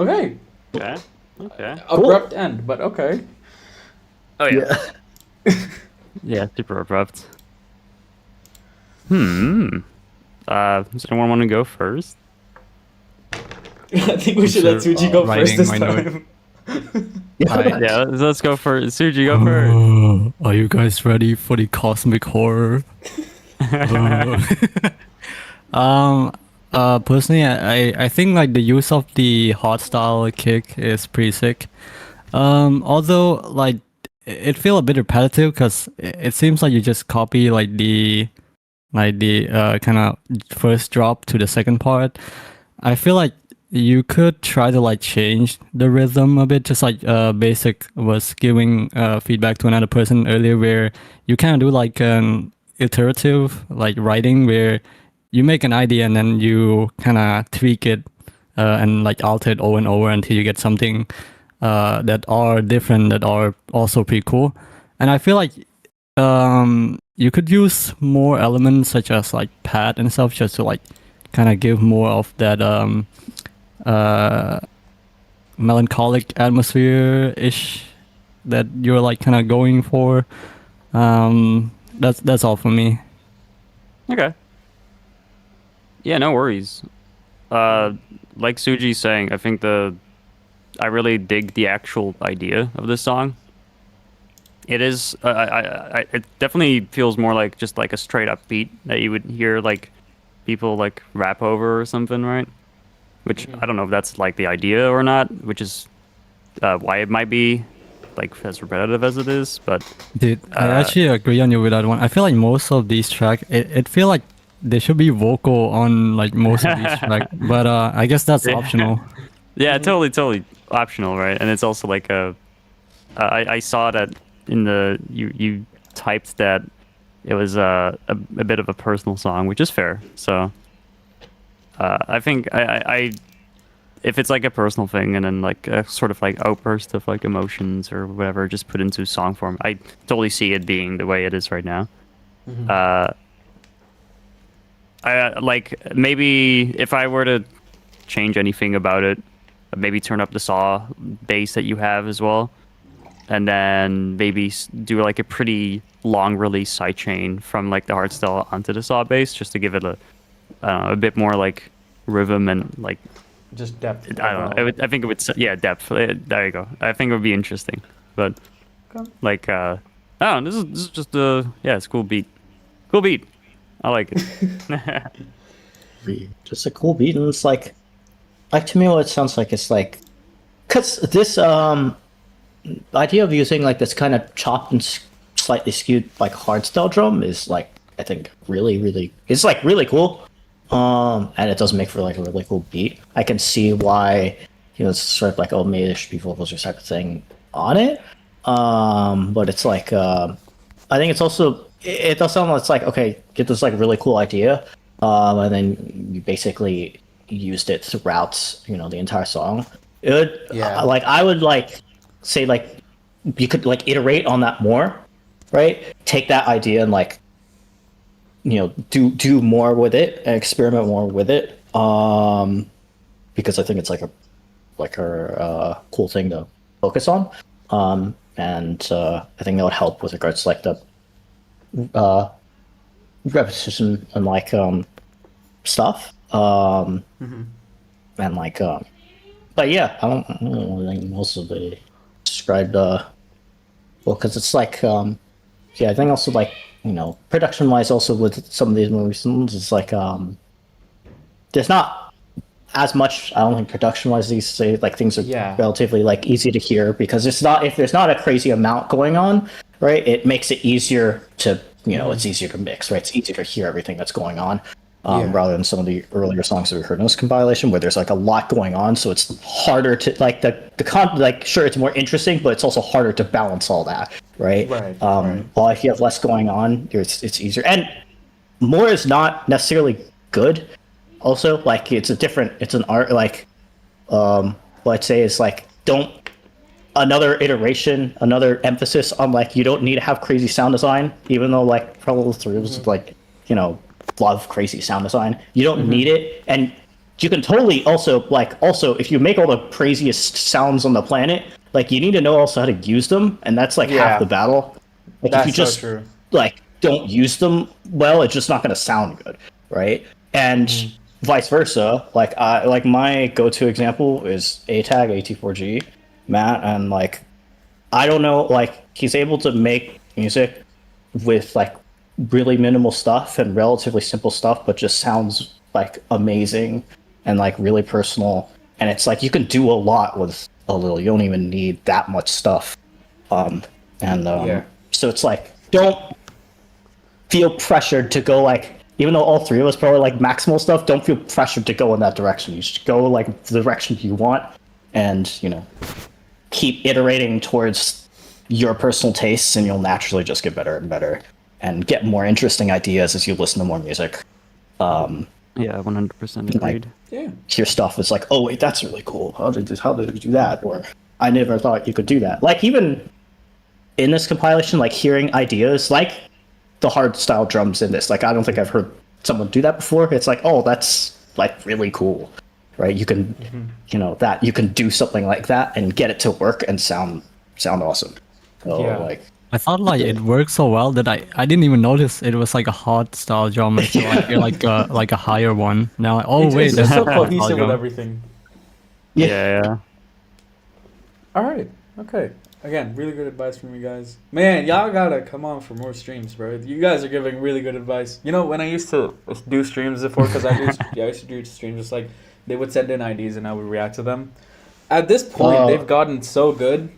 Okay. Okay. Okay. Abrupt end, but okay. Oh yeah. Yeah, super abrupt. Does anyone want to go first? I think we should let Suji go first writing this my note. time. Yeah, let's go first. Suji, go first. Are you guys ready for the cosmic horror? Personally, I think like the use of the hardstyle kick is pretty sick. Although like it feel a bit repetitive because it seems like you just copy like the kind of first drop to the second part. I feel like you could try to like change the rhythm a bit, just like Basic was giving feedback to another person earlier, where you kind of do like an iterative like writing where you make an idea and then you kind of tweak it and like alter it over and over until you get something that are different, that are also pretty cool. And I feel like you could use more elements such as like pad and stuff just to like kind of give more of that melancholic atmosphere-ish that you're like kind of going for. That's all for me. Okay. Yeah, no worries. Like Suji's saying, I think I really dig the actual idea of this song. It is, it definitely feels more like just like a straight up beat that you would hear like people like rap over or something, right? Which I don't know if that's like the idea or not, which is why it might be like as repetitive as it is. But Dude, I actually agree on you with that one. I feel like most of these tracks, it feel like they should be vocal on like most of these tracks, but I guess that's optional. Yeah, totally optional, right? And it's also like I saw that in the you typed that it was a bit of a personal song, which is fair. So I think I if it's like a personal thing and then like a sort of like outburst of like emotions or whatever just put into song form, I totally see it being the way it is right now. I like maybe if I were to change anything about it, maybe turn up the saw bass that you have as well, and then maybe do like a pretty long release sidechain from like the hardstyle onto the saw bass just to give it a bit more like rhythm and like just depth. I don't know. I think it would depth. There you go. I think it would be interesting, but like I don't know, this is just it's a cool beat. Cool beat. I like it. Just a cool beat, and it's like to me, what it sounds like is like, cause this idea of using like this kind of chopped and slightly skewed like hardstyle drum is like I think really it's like really cool, and it does make for like a really cool beat. I can see why it's sort of like maybe there should be vocals or type of thing on it, but it's like I think it's also. It does sound like it's like, okay, get this like really cool idea, and then you basically used it throughout, the entire song. It would, like I would like say like you could like iterate on that more, right? Take that idea and like, do more with it and experiment more with it, because I think it's like a cool thing to focus on, and I think that would help with regards to like the repetition and like stuff and like but yeah I don't know I think most of the described because it's like I think also like production wise also with some of these movies it's like there's not as much I don't think production wise these say like things are relatively like easy to hear because if there's not a crazy amount going on, right, it makes it easier to it's easier to mix, right? It's easier to hear everything that's going on, rather than some of the earlier songs that we heard in this compilation where there's like a lot going on, so it's harder to like like sure it's more interesting, but it's also harder to balance all that, right? While if you have less going on, it's easier, and more is not necessarily good. Also, like it's an art. Like what I'd say is like don't. Another iteration, another emphasis on like you don't need to have crazy sound design, even though like Parallel 3 was like love crazy sound design. You don't need it, and you can totally also if you make all the craziest sounds on the planet, like you need to know also how to use them, and that's like Yeah. half the battle. Like That's if you so just true. like don't use them well, it's just not going to sound good, right? And vice versa. Like my go-to example is ATAG AT4G, Matt, and like I don't know, like he's able to make music with like really minimal stuff and relatively simple stuff, but just sounds like amazing and like really personal. And it's like you can do a lot with a little. You don't even need that much stuff. Yeah. So it's like don't feel pressured to go like, even though all three of us probably like maximal stuff, don't feel pressured to go in that direction. You should go like the direction you want, and keep iterating towards your personal tastes, and you'll naturally just get better and better and get more interesting ideas as you listen to more music. Yeah, 100% agreed. Yeah. Hear stuff that's like, oh wait, that's really cool. How did you do that? Or I never thought you could do that. Like even in this compilation, like hearing ideas like the hard style drums in this, like I don't think I've heard someone do that before. It's like, oh, that's like really cool, right? You can that you can do something like that and get it to work and sound awesome. So Yeah. like I thought like it worked so well that I didn't even notice it was like a hard style drum until I hear like a higher one. Now It's wait, just there's so a hard style cohesive with drum. everything. Yeah. All right. Okay. Again, really good advice from you guys. Man, y'all gotta come on for more streams, bro. You guys are giving really good advice. You know, when I used to do streams before, because I used to do streams just like they would send in IDs and I would react to them. At this point, they've gotten so good.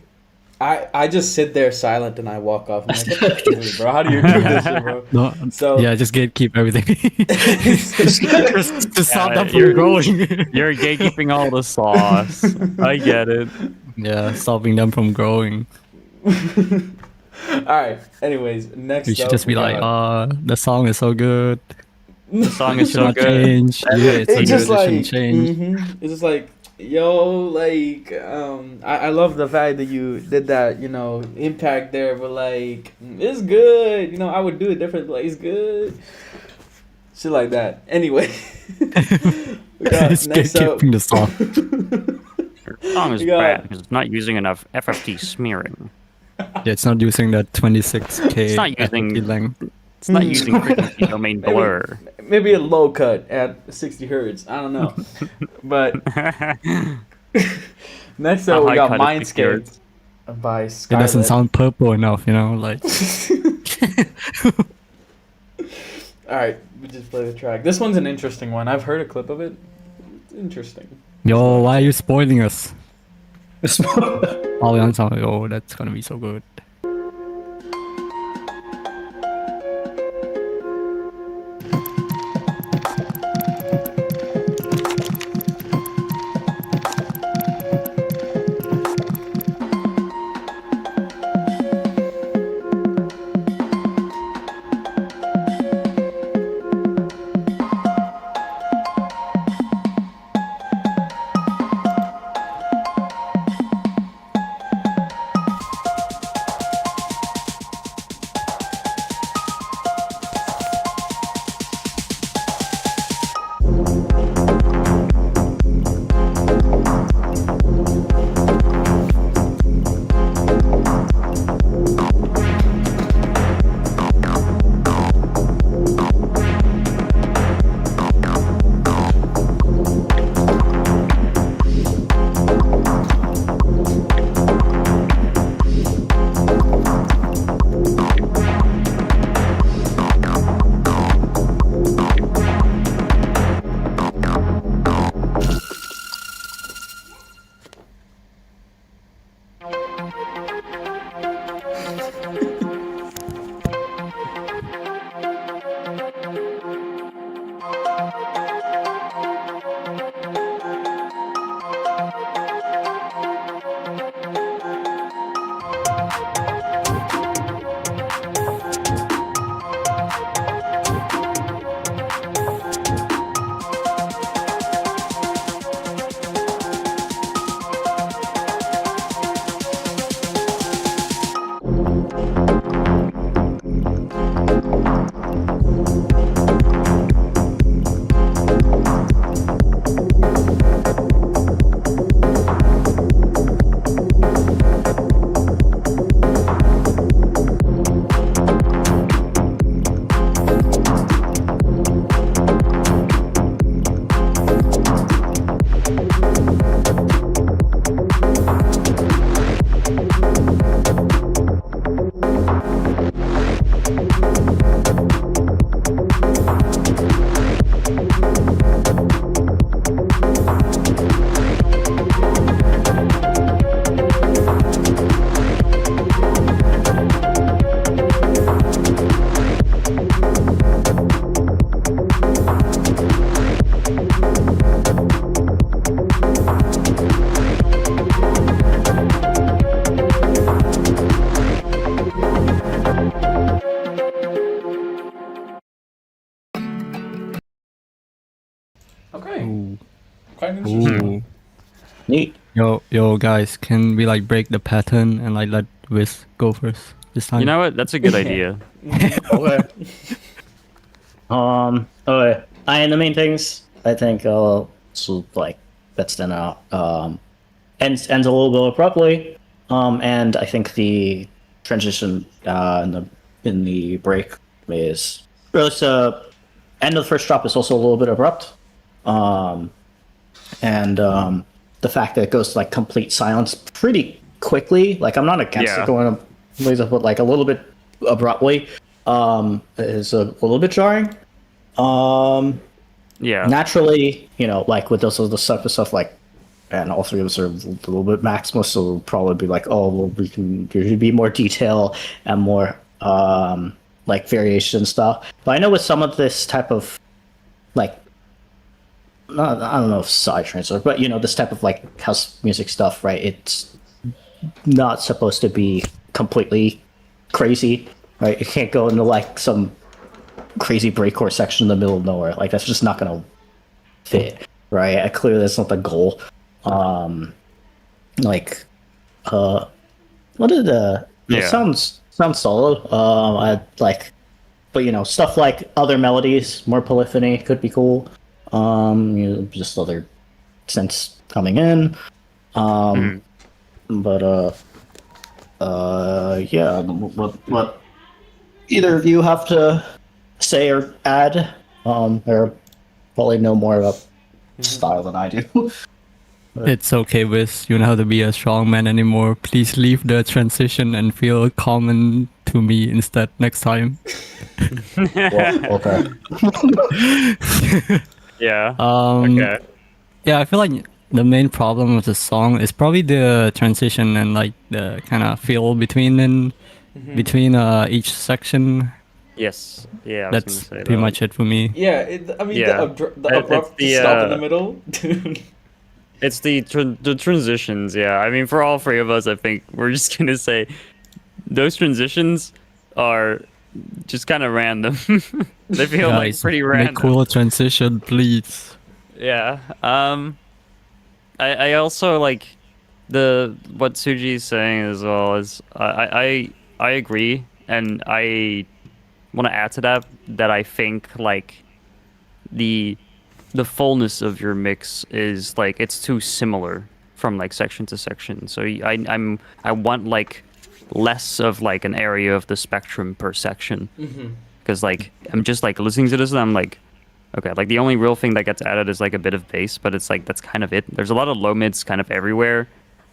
I just sit there silent and I walk off. I'm like, what the fuck, bro? How do you do this shit, bro? No, So yeah, just keep everything. just stop them from you're- growing. You're gatekeeping all the sauce. I get it. Yeah, stopping them from growing. all right. Anyways, next We should up, just be we like, got- the song is so good. The song It is should so not good. change. Yeah, it's so it's just good. It like shouldn't change. it's just like yo, like I love the fact that you did that, impact there, but like it's good. I would do it different, but it's good. Shit like that. Anyway, we got It's next up. gatekeeping the song. The song is You got- bad because it's not using enough FFT smearing. Yeah, it's not using that 26k It's not using- FFT length. It's not using frequency domain blur. Maybe a low cut at 60 hertz. I don't know. But next A up, we high got cut at 60 Mindscape hertz. by It Skylet. doesn't sound purple enough, like. All right, we just play the track. This one's an interesting one. I've heard a clip of it. It's interesting. Yo, why are you spoiling us? All the answer, oh, that's gonna be so good. Yo, guys, can we like break the pattern and like let Wiz go first this time? You know what? That's a good idea. Okay. Okay. And the main things I think so like that's then ends a little bit abruptly. And I think the transition in the break is end of the first drop is also a little bit abrupt. And the fact that it goes to like complete silence pretty quickly. Like I'm not against it going but like a little bit abruptly is a little bit jarring. Yeah. Naturally, like with those the stuff like, and all three of us are a little bit Maximus, so we'll probably be like, oh, well, there should be more detail and more like variation stuff. But I know with some of this type of like, I don't know if side transfer, but this type of like house music stuff, right? It's not supposed to be completely crazy, right? You can't go into like some crazy breakcore section in the middle of nowhere. Like that's just not gonna fit, right? Clearly that's not the goal. What did it sounds solid. I like, but stuff like other melodies, more polyphony could be cool. Just other synths coming in. But yeah. What either of you have to say or add? Or probably know more about style than I do. It's okay, Wiz. You don't have to be a strong man anymore. Please leave the transition and feel common to me instead next time. Well, okay. Yeah. Okay. Yeah, I feel like the main problem with the song is probably the transition and like the kind of feel between each section. Yes. Yeah. That's pretty much it for me. Yeah, the abrupt stop in the middle. It's the transitions. Yeah. I mean, for all three of us, I think we're just gonna say those transitions are just kind of random. They feel like pretty random. Make cool transition, please. Yeah. I also like what Suji's saying as well is I agree, and I want to add to that I think like the fullness of your mix is like it's too similar from like section to section. So I want like less of like an area of the spectrum per section, because like I'm just like listening to this and I'm like, okay, like the only real thing that gets added is like a bit of bass, but it's like that's kind of it. There's a lot of low mids kind of everywhere,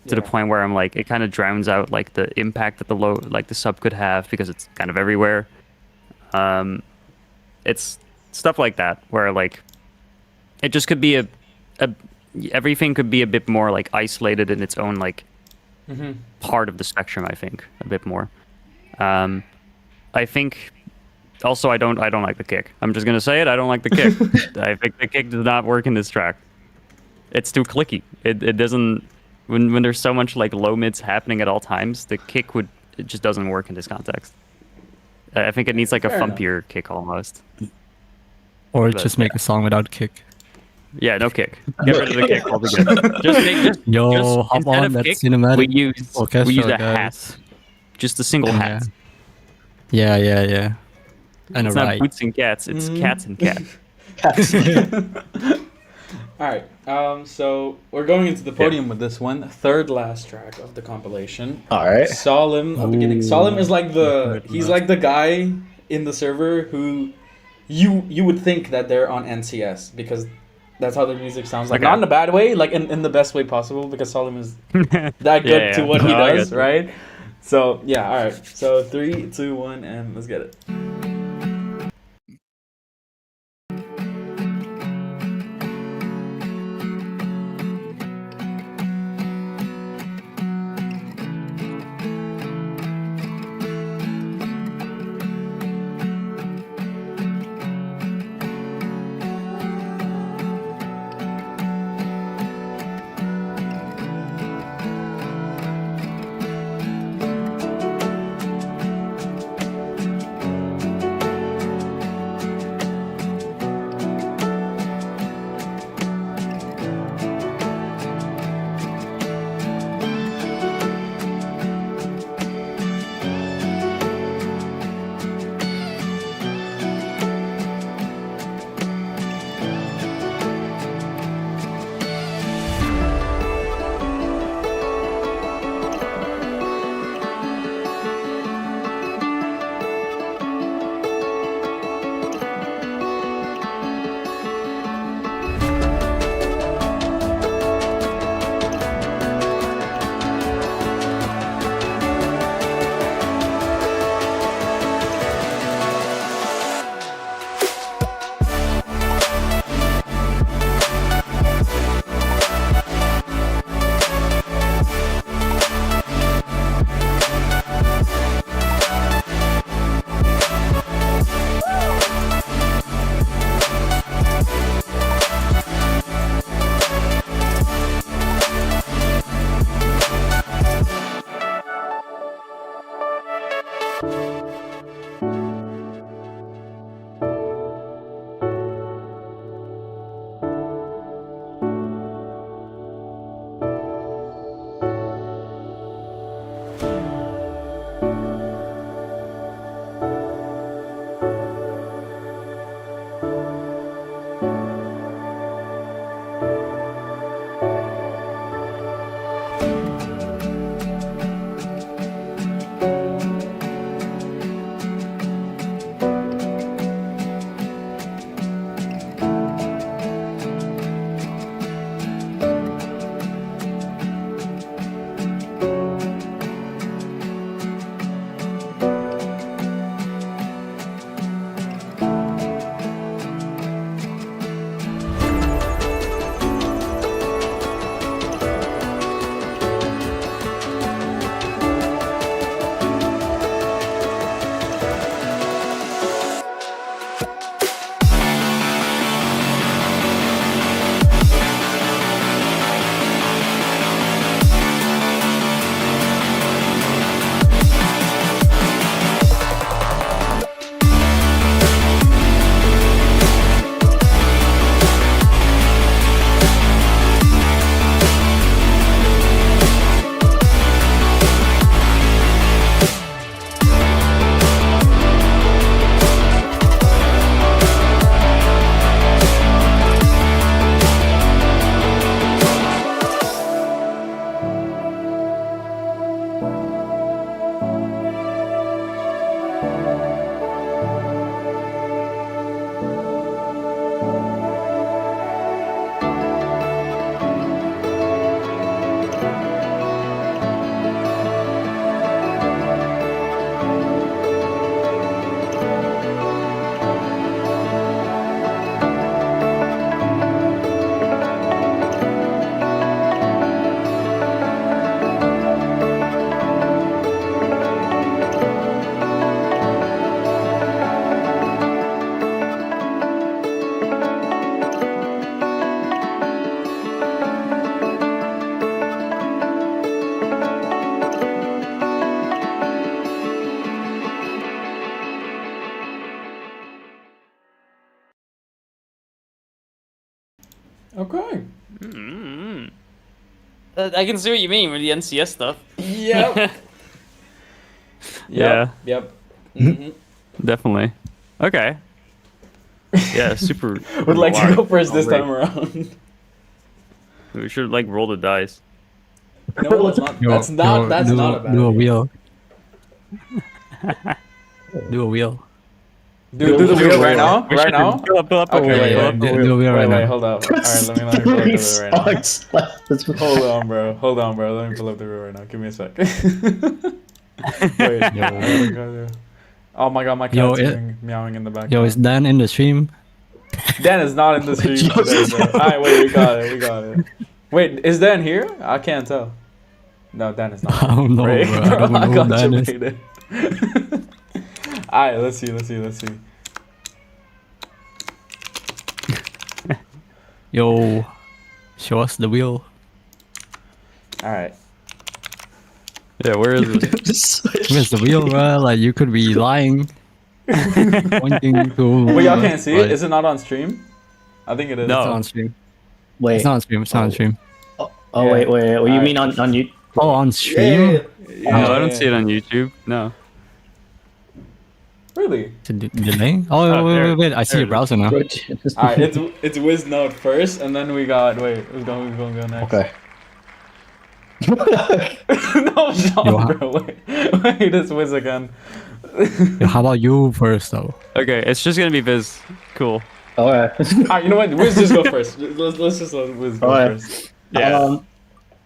to the point where I'm like it kind of drowns out like the impact that the sub could have, because it's kind of everywhere. It's stuff like that where like it just could be everything could be a bit more like isolated in its own like part of the spectrum. I think a bit more. I think also I don't like the kick. I'm just gonna say it. I don't like the kick. I think the kick does not work in this track. It's too clicky. It doesn't. When there's so much like low mids happening at all times, the kick it just doesn't work in this context. I think it needs like a thumpier kick almost. Or just make a song without kick. Yeah, no kick. Get rid of the kick altogether. Hop instead on of that kick, cinematic. we use a hat. Just a single hat. Yeah. And it's not boots and cats, it's cats and cat. Alright, so we're going into the podium with this one. Third last track of the compilation. Alright. Solemn beginning. Solemn is like he's like the guy in the server who you would think that they're on NCS, because that's how their music sounds like. Not in a bad way, like in the best way possible, because Solemn is that good to what he does, right? So yeah, alright. So 3, 2, 1, and let's get it. Okay. I can see what you mean with the NCS stuff. Yep. Yeah. Yep. Mm-hmm. Definitely. Okay. Yeah, super. Would like to go first this already. time around. We should like roll the dice. No, that's not. That's not a bad do a idea. wheel. Do a wheel. Do the wheel right now? We Right should now? Pull up Okay, wait, pull up do the a wheel. wheel right Wait, now. hold up. Alright, let me pull up the Three wheel right now. songs left. Hold on, bro. Hold on, bro. Let me pull up the wheel right now. Give me a sec. Wait. Oh my god, my Yo, cat's meowing in the background. Yo, is Dan in the stream? Dan is not in the stream today, bro. Alright, wait, we got it. Wait, is Dan here? I can't tell. No, Dan is not. I don't know, Right, bro. I don't know who got Dan you is. baited. Alright, let's see. Yo, show us the wheel. Alright. Yeah, where is it? Where's the wheel, bro? Like, you could be lying. Pointing to... But y'all can't see it? like, Is it not on stream? I think it is. It's not on stream. Wait. It's not on stream. It's not on stream. Oh wait. What you Alright. mean on you? Oh, on stream? No, I don't see it on YouTube. No. Really? It's a delay? Oh, wait. I see there your it browser now. Alright, it's WizNote first, and then we got who's going to go next? Okay. No, Sean, Yo, bro. Wait, it's Wiz again. Yo, how about you first, though? Okay, it's just gonna be Viz. Cool. Alright. Alright, you know what? Wiz just go first. Let's just let Wiz go Alright. first. Yeah.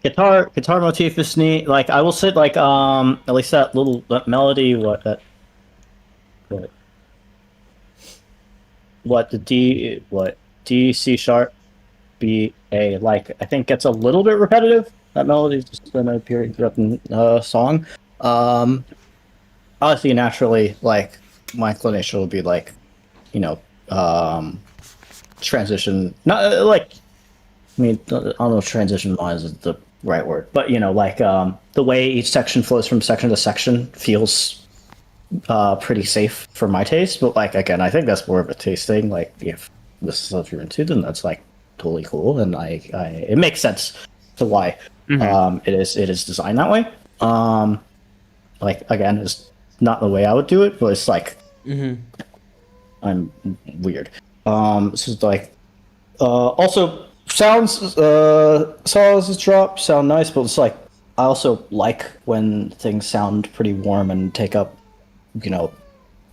Guitar motif is neat. Like I will say, like at least that melody, what the D C sharp B A, like I think gets a little bit repetitive. That melody is just going to appear throughout the song. Obviously, naturally, like my inclination will be like, transition. Not like, I mean, I don't know if transition wise is the right word, but like the way each section flows from section to section feels pretty safe for my taste. But like again, I think that's more of a taste thing. Like if this is what you're into, then that's like totally cool, and it makes sense to why it is designed that way. Like again, it's not the way I would do it, but it's like I'm weird. This is like also sounds drop sound nice, but it's like I also like when things sound pretty warm and take up,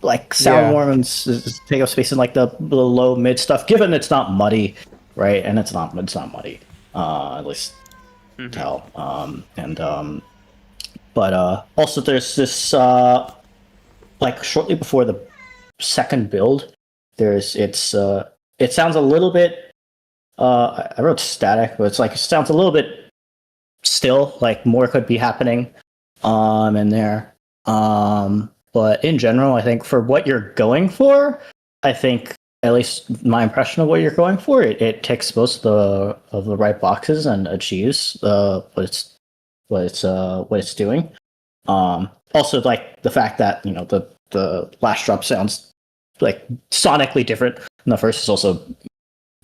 like sound warm and take up space in like the low mid stuff. Given it's not muddy, right? And it's not muddy, at least tell. But also there's this like shortly before the second build, it sounds a little bit. I wrote static, but it's like it sounds a little bit still, like more could be happening in there. But in general, I think for what you're going for, I think at least my impression of what you're going for, it ticks most of the right boxes and achieves what it's doing. Also, like the fact that the last drop sounds like sonically different than the first is also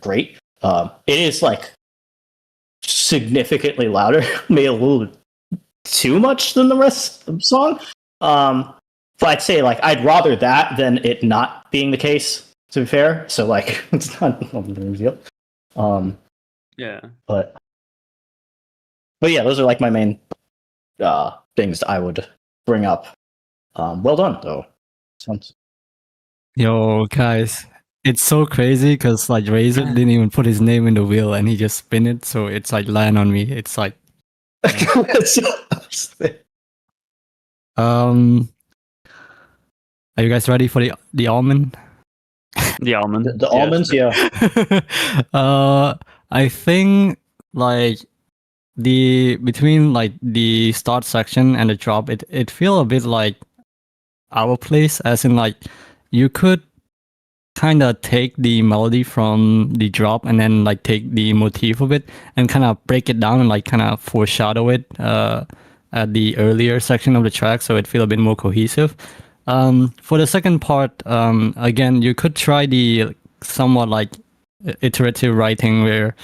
great. It is like significantly louder, maybe a little too much than the rest of the song. But I'd say like I'd rather that than it not being the case. To be fair, so like it's not a big deal. Yeah. But yeah, those are like my main things that I would bring up. Well done though. Sounds. Yo, guys, it's so crazy because like Razor didn't even put his name in the wheel and he just spin it, so it's like land on me. It's like, are you guys ready for the almond? The almond. The almonds, yeah. I think like between like the start section and the drop, it feel a bit like our place, as in like you could kind of take the melody from the drop and then like take the motif of it and kind of break it down and like kind of foreshadow it at the earlier section of the track, so it feel a bit more cohesive. For the second part, again, you could try the somewhat like iterative writing where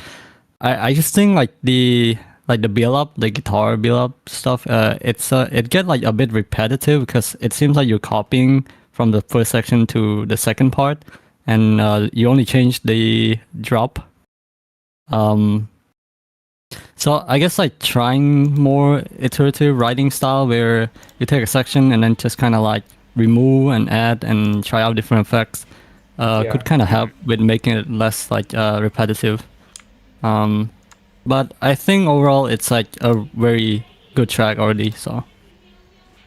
I just think like the build up, the guitar build up stuff, it get like a bit repetitive because it seems like you're copying from the first section to the second part, and you only change the drop. So I guess like trying more iterative writing style where you take a section and then just kind of like remove and add and try out different effects could kind of help with making it less like repetitive. But I think overall it's like a very good track already. So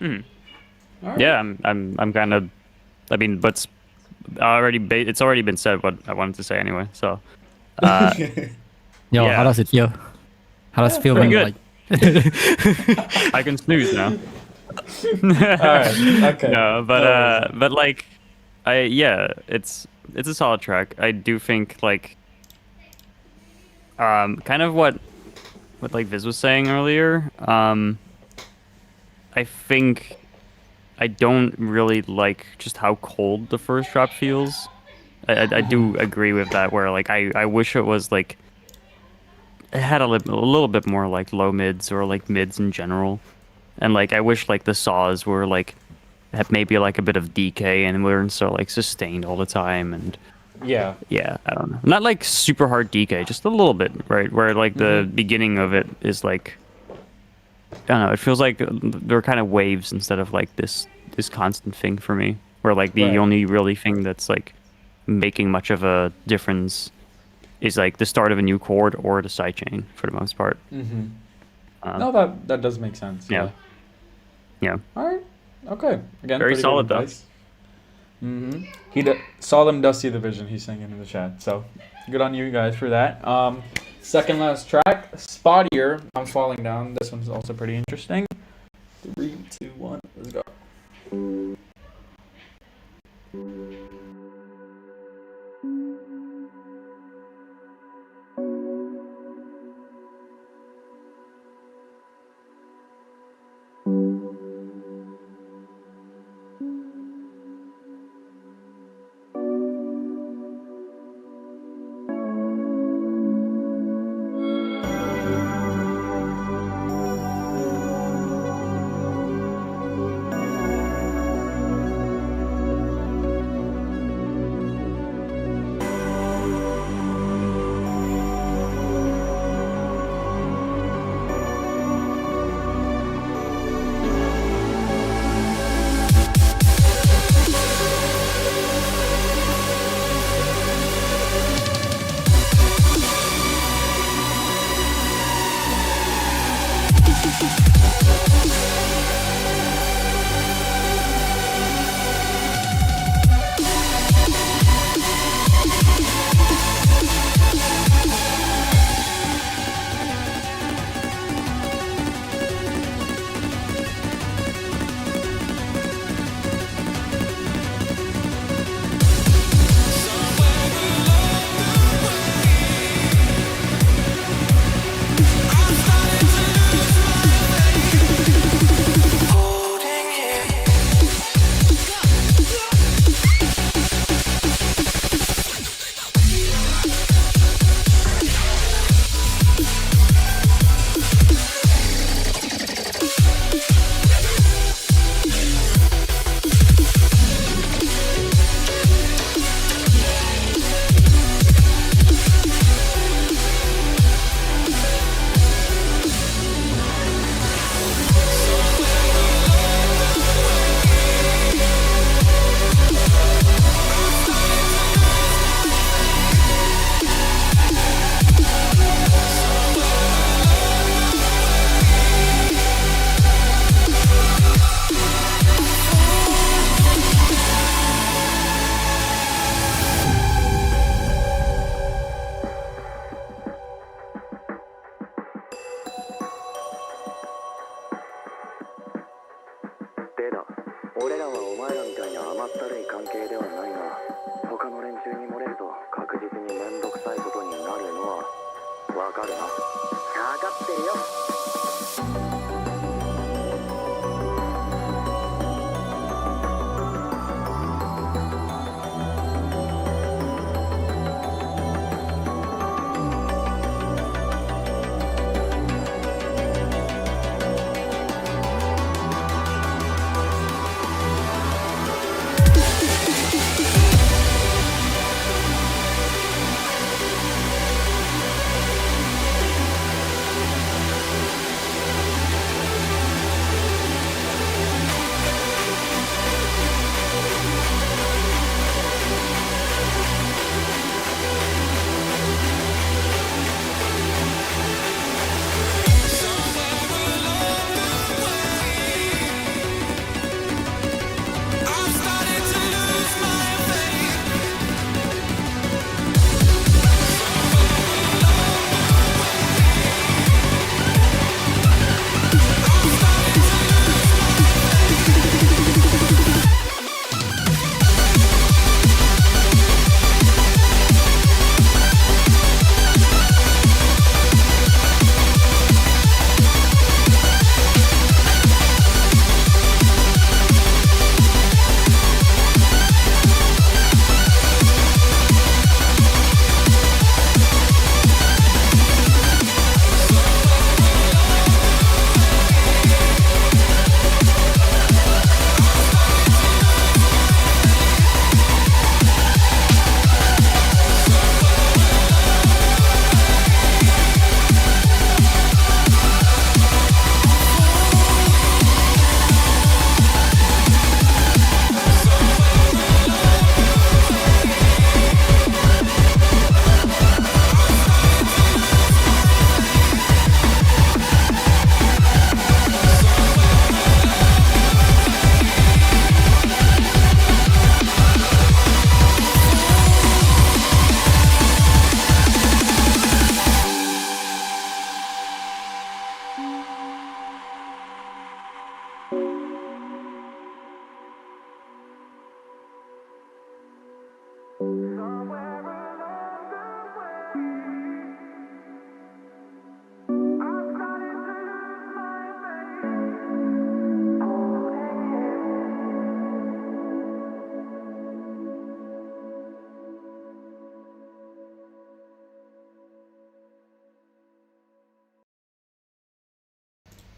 Alright. Yeah, I'm kind of. I mean, but it's already been said what I wanted to say anyway. So, yo, Yeah. how does it feel? How does it feel pretty when good. like I can snooze now. Alright. Okay. No, but like, it's a solid track. I do think like, kind of what like Viz was saying earlier. I think I don't really like just how cold the first drop feels. I do agree with that. Where like I wish it was like it had a little bit more like low mids or like mids in general, and like I wish like the saws were like had maybe like a bit of decay and weren't so like sustained all the time. And Yeah. I don't know, not like super hard decay, just a little bit, right? Where like the beginning of it is like, I don't know, it feels like they're kind of waves instead of like this constant thing for me, where like the Right. only really thing that's like making much of a difference is like the start of a new chord or the sidechain for the most part. No, that does make sense. Yeah. Yeah. All right. Okay. Again, Very pretty solid, good though. advice. Solemn does see the vision. He's saying in the chat. So good on you guys for that. Second last track, Spottier. I'm Falling Down. This one's also pretty interesting. 3, 2, 1. Let's go.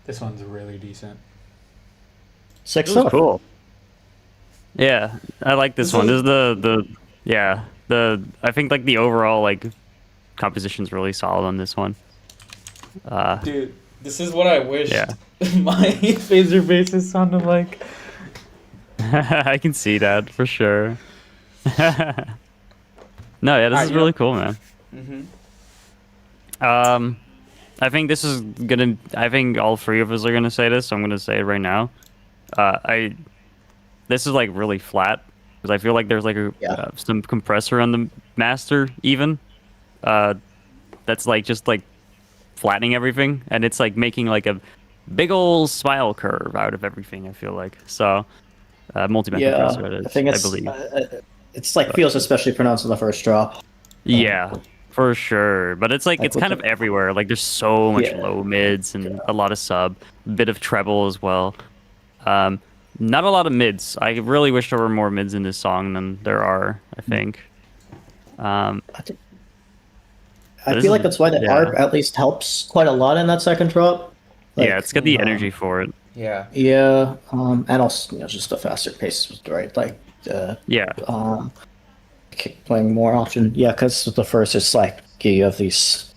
This one's really decent. Sick This was stuff. cool. Yeah, I like this This one. is- This is I think like the overall like composition's really solid on this one. Dude, this is what I wished Yeah. my phaser basses sounded like. I can see that for sure. No, yeah, this Alright, is you really know- cool, man. Mm-hmm. I think this is gonna. I think all three of us are gonna say this, so I'm gonna say it right now. This is like really flat because I feel like there's like some compressor on the master even. That's like just like flattening everything, and it's like making like a big old smile curve out of everything. I feel like so. Multi-band compressor it is, I think it's believe. it's like feels especially pronounced in the first drop. Yeah, for sure. But it's like Like it's with kind the- of everywhere. Like there's so much Yeah. low mids and a lot of sub, a bit of treble as well. Not a lot of mids. I really wish there were more mids in this song than there are, I think. I This feel like is- that's why the yeah. arc at least helps quite a lot in that second drop. Like, Yeah, it's got the energy for it. Yeah. Yeah, and also just a faster pace, right? Like, Yeah. playing more often. Yeah, because the first is like you have these,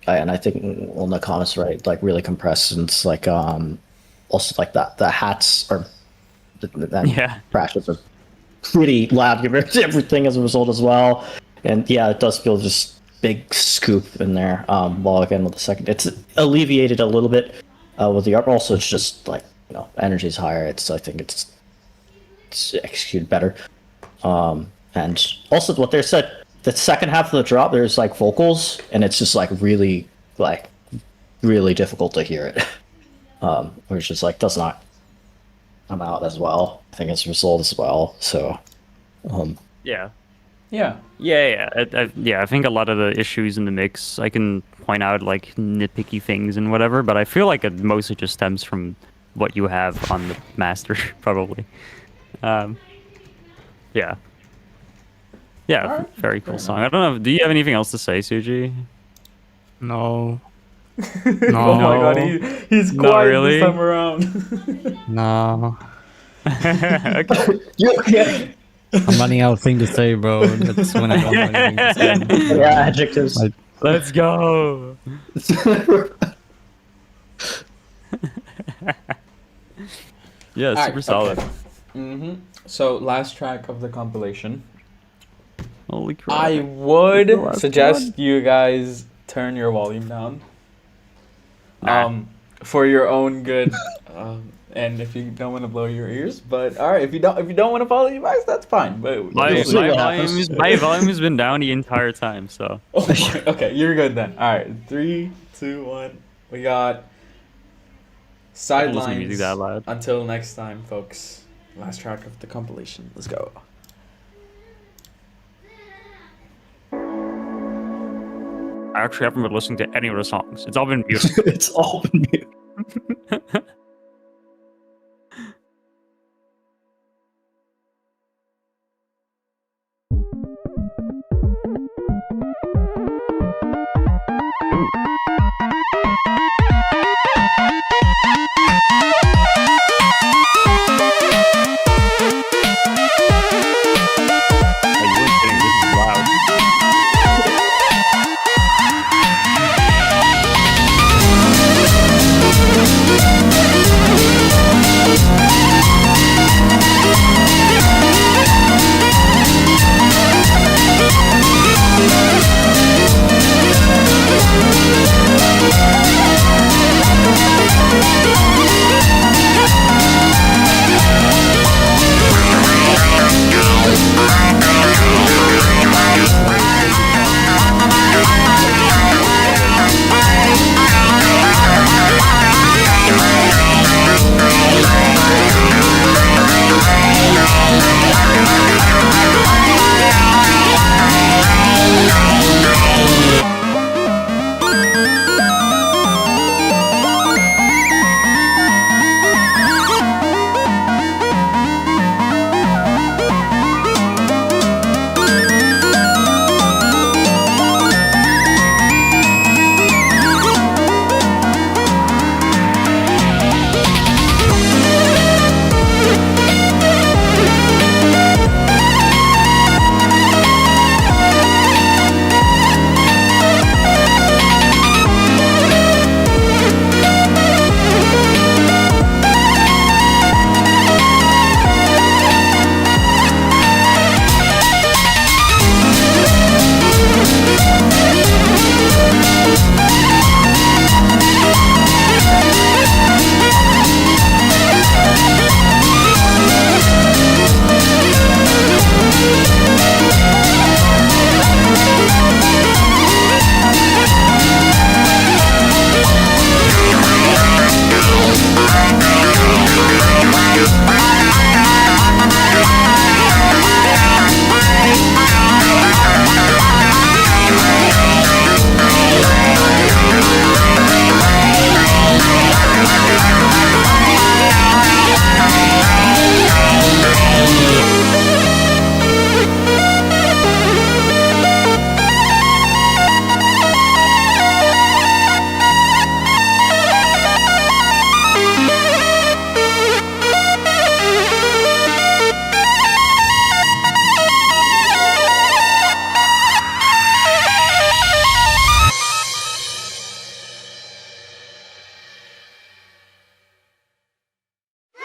and I think on the comments, right, like really compressed, and it's like also like that the hats are, and Yeah. crashes are pretty loud compared to everything as a result as well. And yeah, it does feel just big scoop in there. While again with the second, it's alleviated a little bit with the art. Also, it's just like energy is higher. I think it's executed better. And also what they said, the second half of the drop, there's like vocals, and it's just like really difficult to hear it. Which is like does not come out as well. I think as a result as well. So, Yeah. Yeah. I think a lot of the issues in the mix, I can point out like nitpicky things and whatever, but I feel like it mostly just stems from what you have on the master, probably. Yeah. Yeah, Alright, very cool fair song. I don't know. Do you have anything else to say, Suji? No. Oh my god, he's Not quiet really. this time around. No. Okay. yeah, I'm running out of things to say, bro. That's when I don't have anything to say. adjectives. Like, Let's go. Yeah, Alright, super solid. okay. Mm-hmm. So last track of the compilation. Holy crap. I The would last suggest you guys turn your volume down. For your own good. And if you don't want to blow your ears, but all right, if you don't want to follow the advice, that's fine. But My, You'll see my, what volume happens. my volume has been down the entire time, so. Oh my, okay, you're good then. All right, 3, 2, 1. We got I don't listen to music sidelines. that loud. Until next time, folks. Last track of the compilation. Let's go. I actually haven't been listening to any of the songs. It's all been beautiful. It's all new. Oh, you weren't kidding. This is loud. We'll be right back.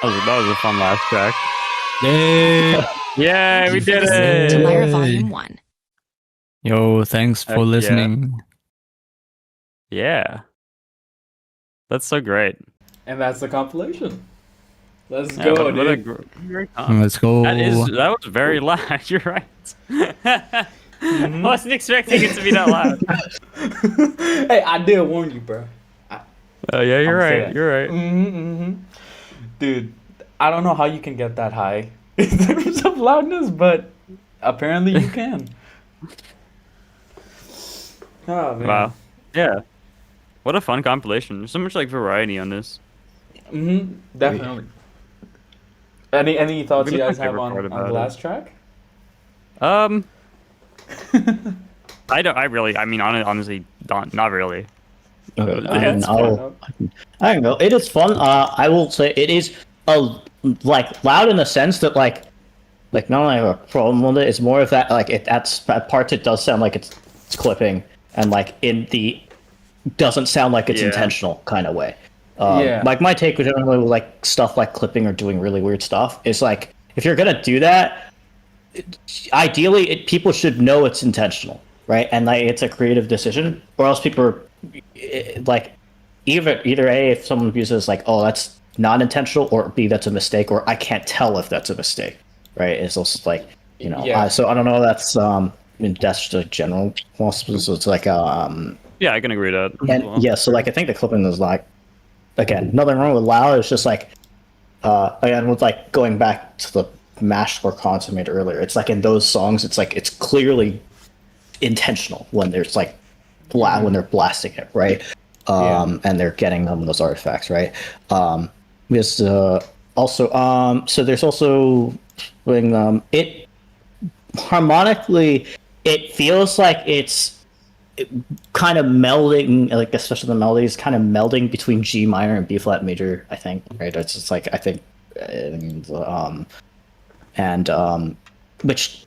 That was a fun last track. Yay! Yay, we did Listening to it! Lyra Yay. Vol.1. Yo, thanks Heck for yeah. listening. Yeah. That's so great. And that's the compilation. Let's Yeah, go, what a dude. great comp. Let's go. That was very loud. You're right. Mm-hmm. Wasn't expecting it to be that loud. Hey, I did warn you, bro. Oh yeah, you're I'ma say right. that. You're right. Mm-hmm. Dude, I don't know how you can get that high in terms of loudness, but apparently you can. Oh man. Wow. Yeah. What a fun compilation. There's so much like variety on this. Definitely. Any thoughts you What's guys my have favorite on part the about it? last track? I mean, honestly, not really. Okay, Okay, and that's fair enough. I don't know. It is fun. I will say it is like loud in the sense that like not only have a problem with it, it's more of that like at parts it does sound like it's clipping and like in the doesn't sound like it's Yeah. intentional kind of way. Yeah. Like my take generally with like stuff like clipping or doing really weird stuff is like if you're gonna do that, ideally people should know it's intentional, right? And like it's a creative decision, or else people are like either A, if someone uses like, oh, that's not intentional, or B, that's a mistake, or I can't tell if that's a mistake, right? It's also like, you know, Yeah. so I don't know. That's I mean, that's just a general philosophy. So it's like Yeah, I can agree with that. as and well. yeah, so like I think the clipping is like again nothing wrong with loud. It's just like again with like going back to the mash or comments I made earlier. It's like in those songs, it's like it's clearly intentional when there's like when they're blasting it, right? And they're getting them those artifacts, right? Because also so there's also when it harmonically it feels like it's kind of melding, like especially the melodies kind of melding between G minor and B flat major, I think, right? It's just like I think and which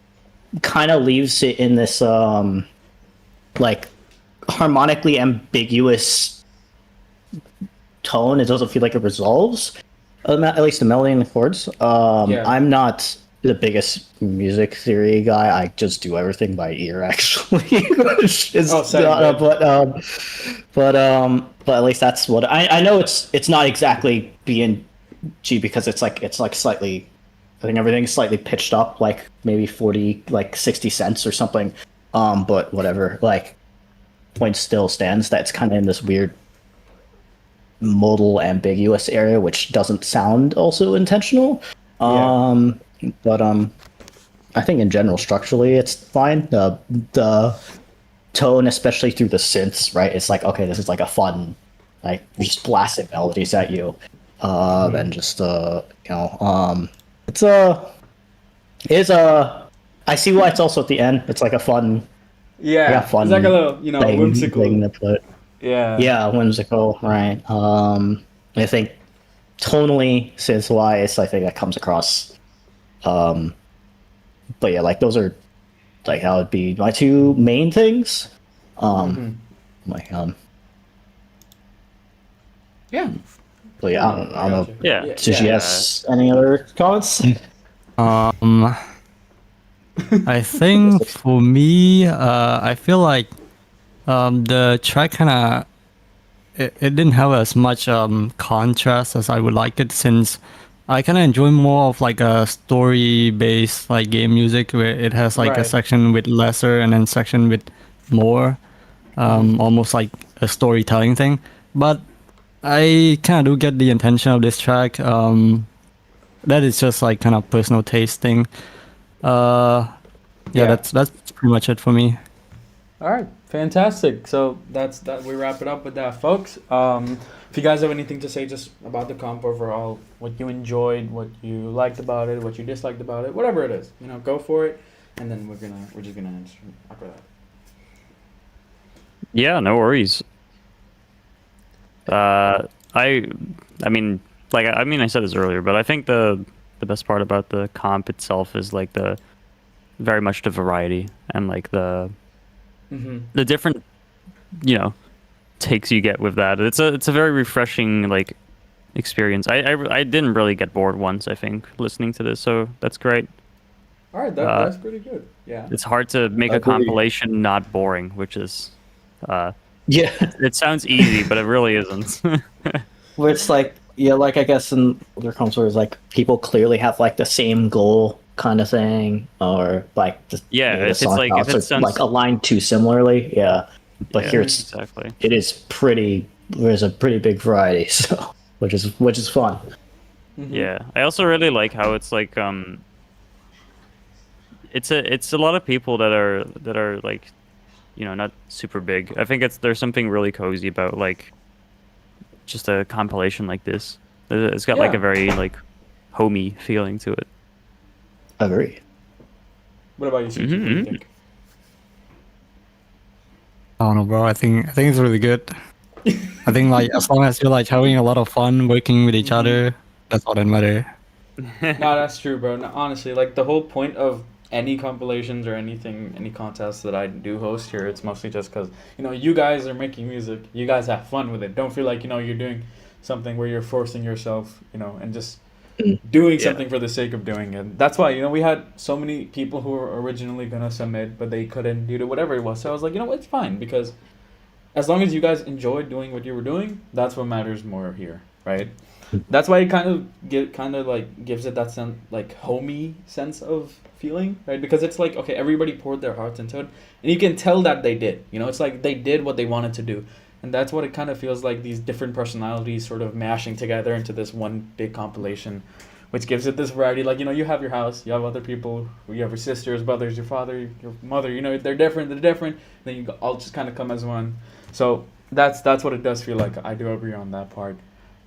kind of leaves it in this like harmonically ambiguous tone. It doesn't feel like it resolves, at least the melody and the chords. I'm not the biggest music theory guy. I just do everything by ear, actually. But at least that's what I know. It's not exactly B and G because it's like slightly. I think everything's slightly pitched up, like maybe 40, like 60 cents or something. But whatever. Like, point still stands that it's kind of in this weird modal ambiguous area, which doesn't sound also intentional. But I think in general structurally it's fine. The tone, especially through the synths, right? It's like, okay, this is like a fun, like just blasting melodies at you, and just I see why it's also at the end. It's like a fun, fun. It's like a little, whimsical thing to put. Yeah, whimsical, right? I think tonally, synth wise, I think that comes across. But yeah, like those are like that would be my two main things. Yeah. But yeah, I don't know. Yeah. Did you guys any other comments? I think for me, I feel like the track kind of it didn't have as much contrast as I would like it, since I kind of enjoy more of like a story-based like game music where it has like a Right. section with lesser and then section with more, almost like a storytelling thing. But I kind of do get the intention of this track. That is just like kind of personal taste thing. Yeah, that's pretty much it for me. All right, fantastic. So that's that. We wrap it up with that, folks. If you guys have anything to say just about the comp overall, what you enjoyed, what you liked about it, what you disliked about it, whatever it is, go for it, and then we're just gonna answer after that. Yeah, no worries. I mean, I said this earlier, but I think the best part about the comp itself is like the very much the variety and like the different, takes you get with that. It's a very refreshing like experience. I didn't really get bored once, I think, listening to this, so that's great. All right, that's pretty good. Yeah. It's hard to make a Agreed. compilation not boring, which is Yeah. it sounds easy, but it really isn't. Where it's like, yeah, like I guess in other comps where it's like people clearly have like the same goal kind of thing, or like just Yeah, maybe the if it's song like- if styles it are, sounds- like aligned too similarly, yeah. But Yeah, here it's exactly. it is pretty. There's a pretty big variety, so which is fun. Yeah, I also really like how it's like it's a lot of people that are like, you know, not super big. I think there's something really cozy about like just a compilation like this. It's got like Yeah. a very like homey feeling to it. Agree. What about you, Suchi? What do you Mhm. think? I don't know, bro. I think it's really good. I think like as long as you're like having a lot of fun working with each other, that's all that matters. No, that's true, bro. No, honestly, like the whole point of any compilations or anything, any contests that I do host here, it's mostly just because, you know, you guys are making music. You guys have fun with it. Don't feel like, you know, you're doing something where you're forcing yourself, you know, and just doing Yeah. something for the sake of doing it. That's why, you know, we had so many people who were originally going to submit, but they couldn't due to whatever it was. So I was like, you know, it's fine because as long as you guys enjoyed doing what you were doing, that's what matters more here, right? That's why it kind of like gives it that sense, like homey sense of feeling, right? Because it's like, okay, everybody poured their hearts into it, and you can tell that they did. You know, it's like they did what they wanted to do, and that's what it kind of feels like. These different personalities sort of mashing together into this one big compilation, which gives it this variety. Like, you know, you have your house, you have other people, you have your sisters, brothers, your father, your mother. You know, they're different. Then you all just kind of come as one. So that's what it does feel like. I do agree on that part.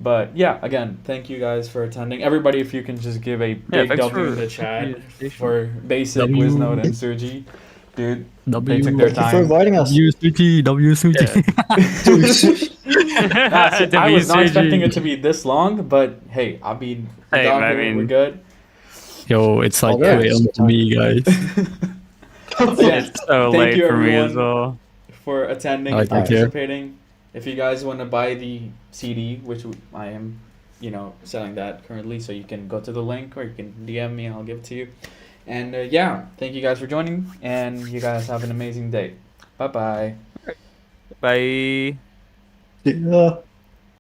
But yeah, again, thank you guys for attending. Everybody, if you can just give a big thanks W in for the chat the invitation. for Basic, W. Wiznode, and Suji. Dude, W. they took their Thank you for time. inviting us. W Suji. I was not WCG. expecting it to be this long, but hey, I mean, we Hey, got I here, mean- we're good. Yo, it's like Oh, yeah. 2 a.m. to me, guys. Yeah, It's so thank late you, for me as everyone. well. for attending Alright, and thank you. participating. If you guys want to buy the CD, which I am, you know, selling that currently, so you can go to the link or you can DM me and I'll give it to you. And yeah, thank you guys for joining, and you guys have an amazing day. Bye bye. Bye. Yeah.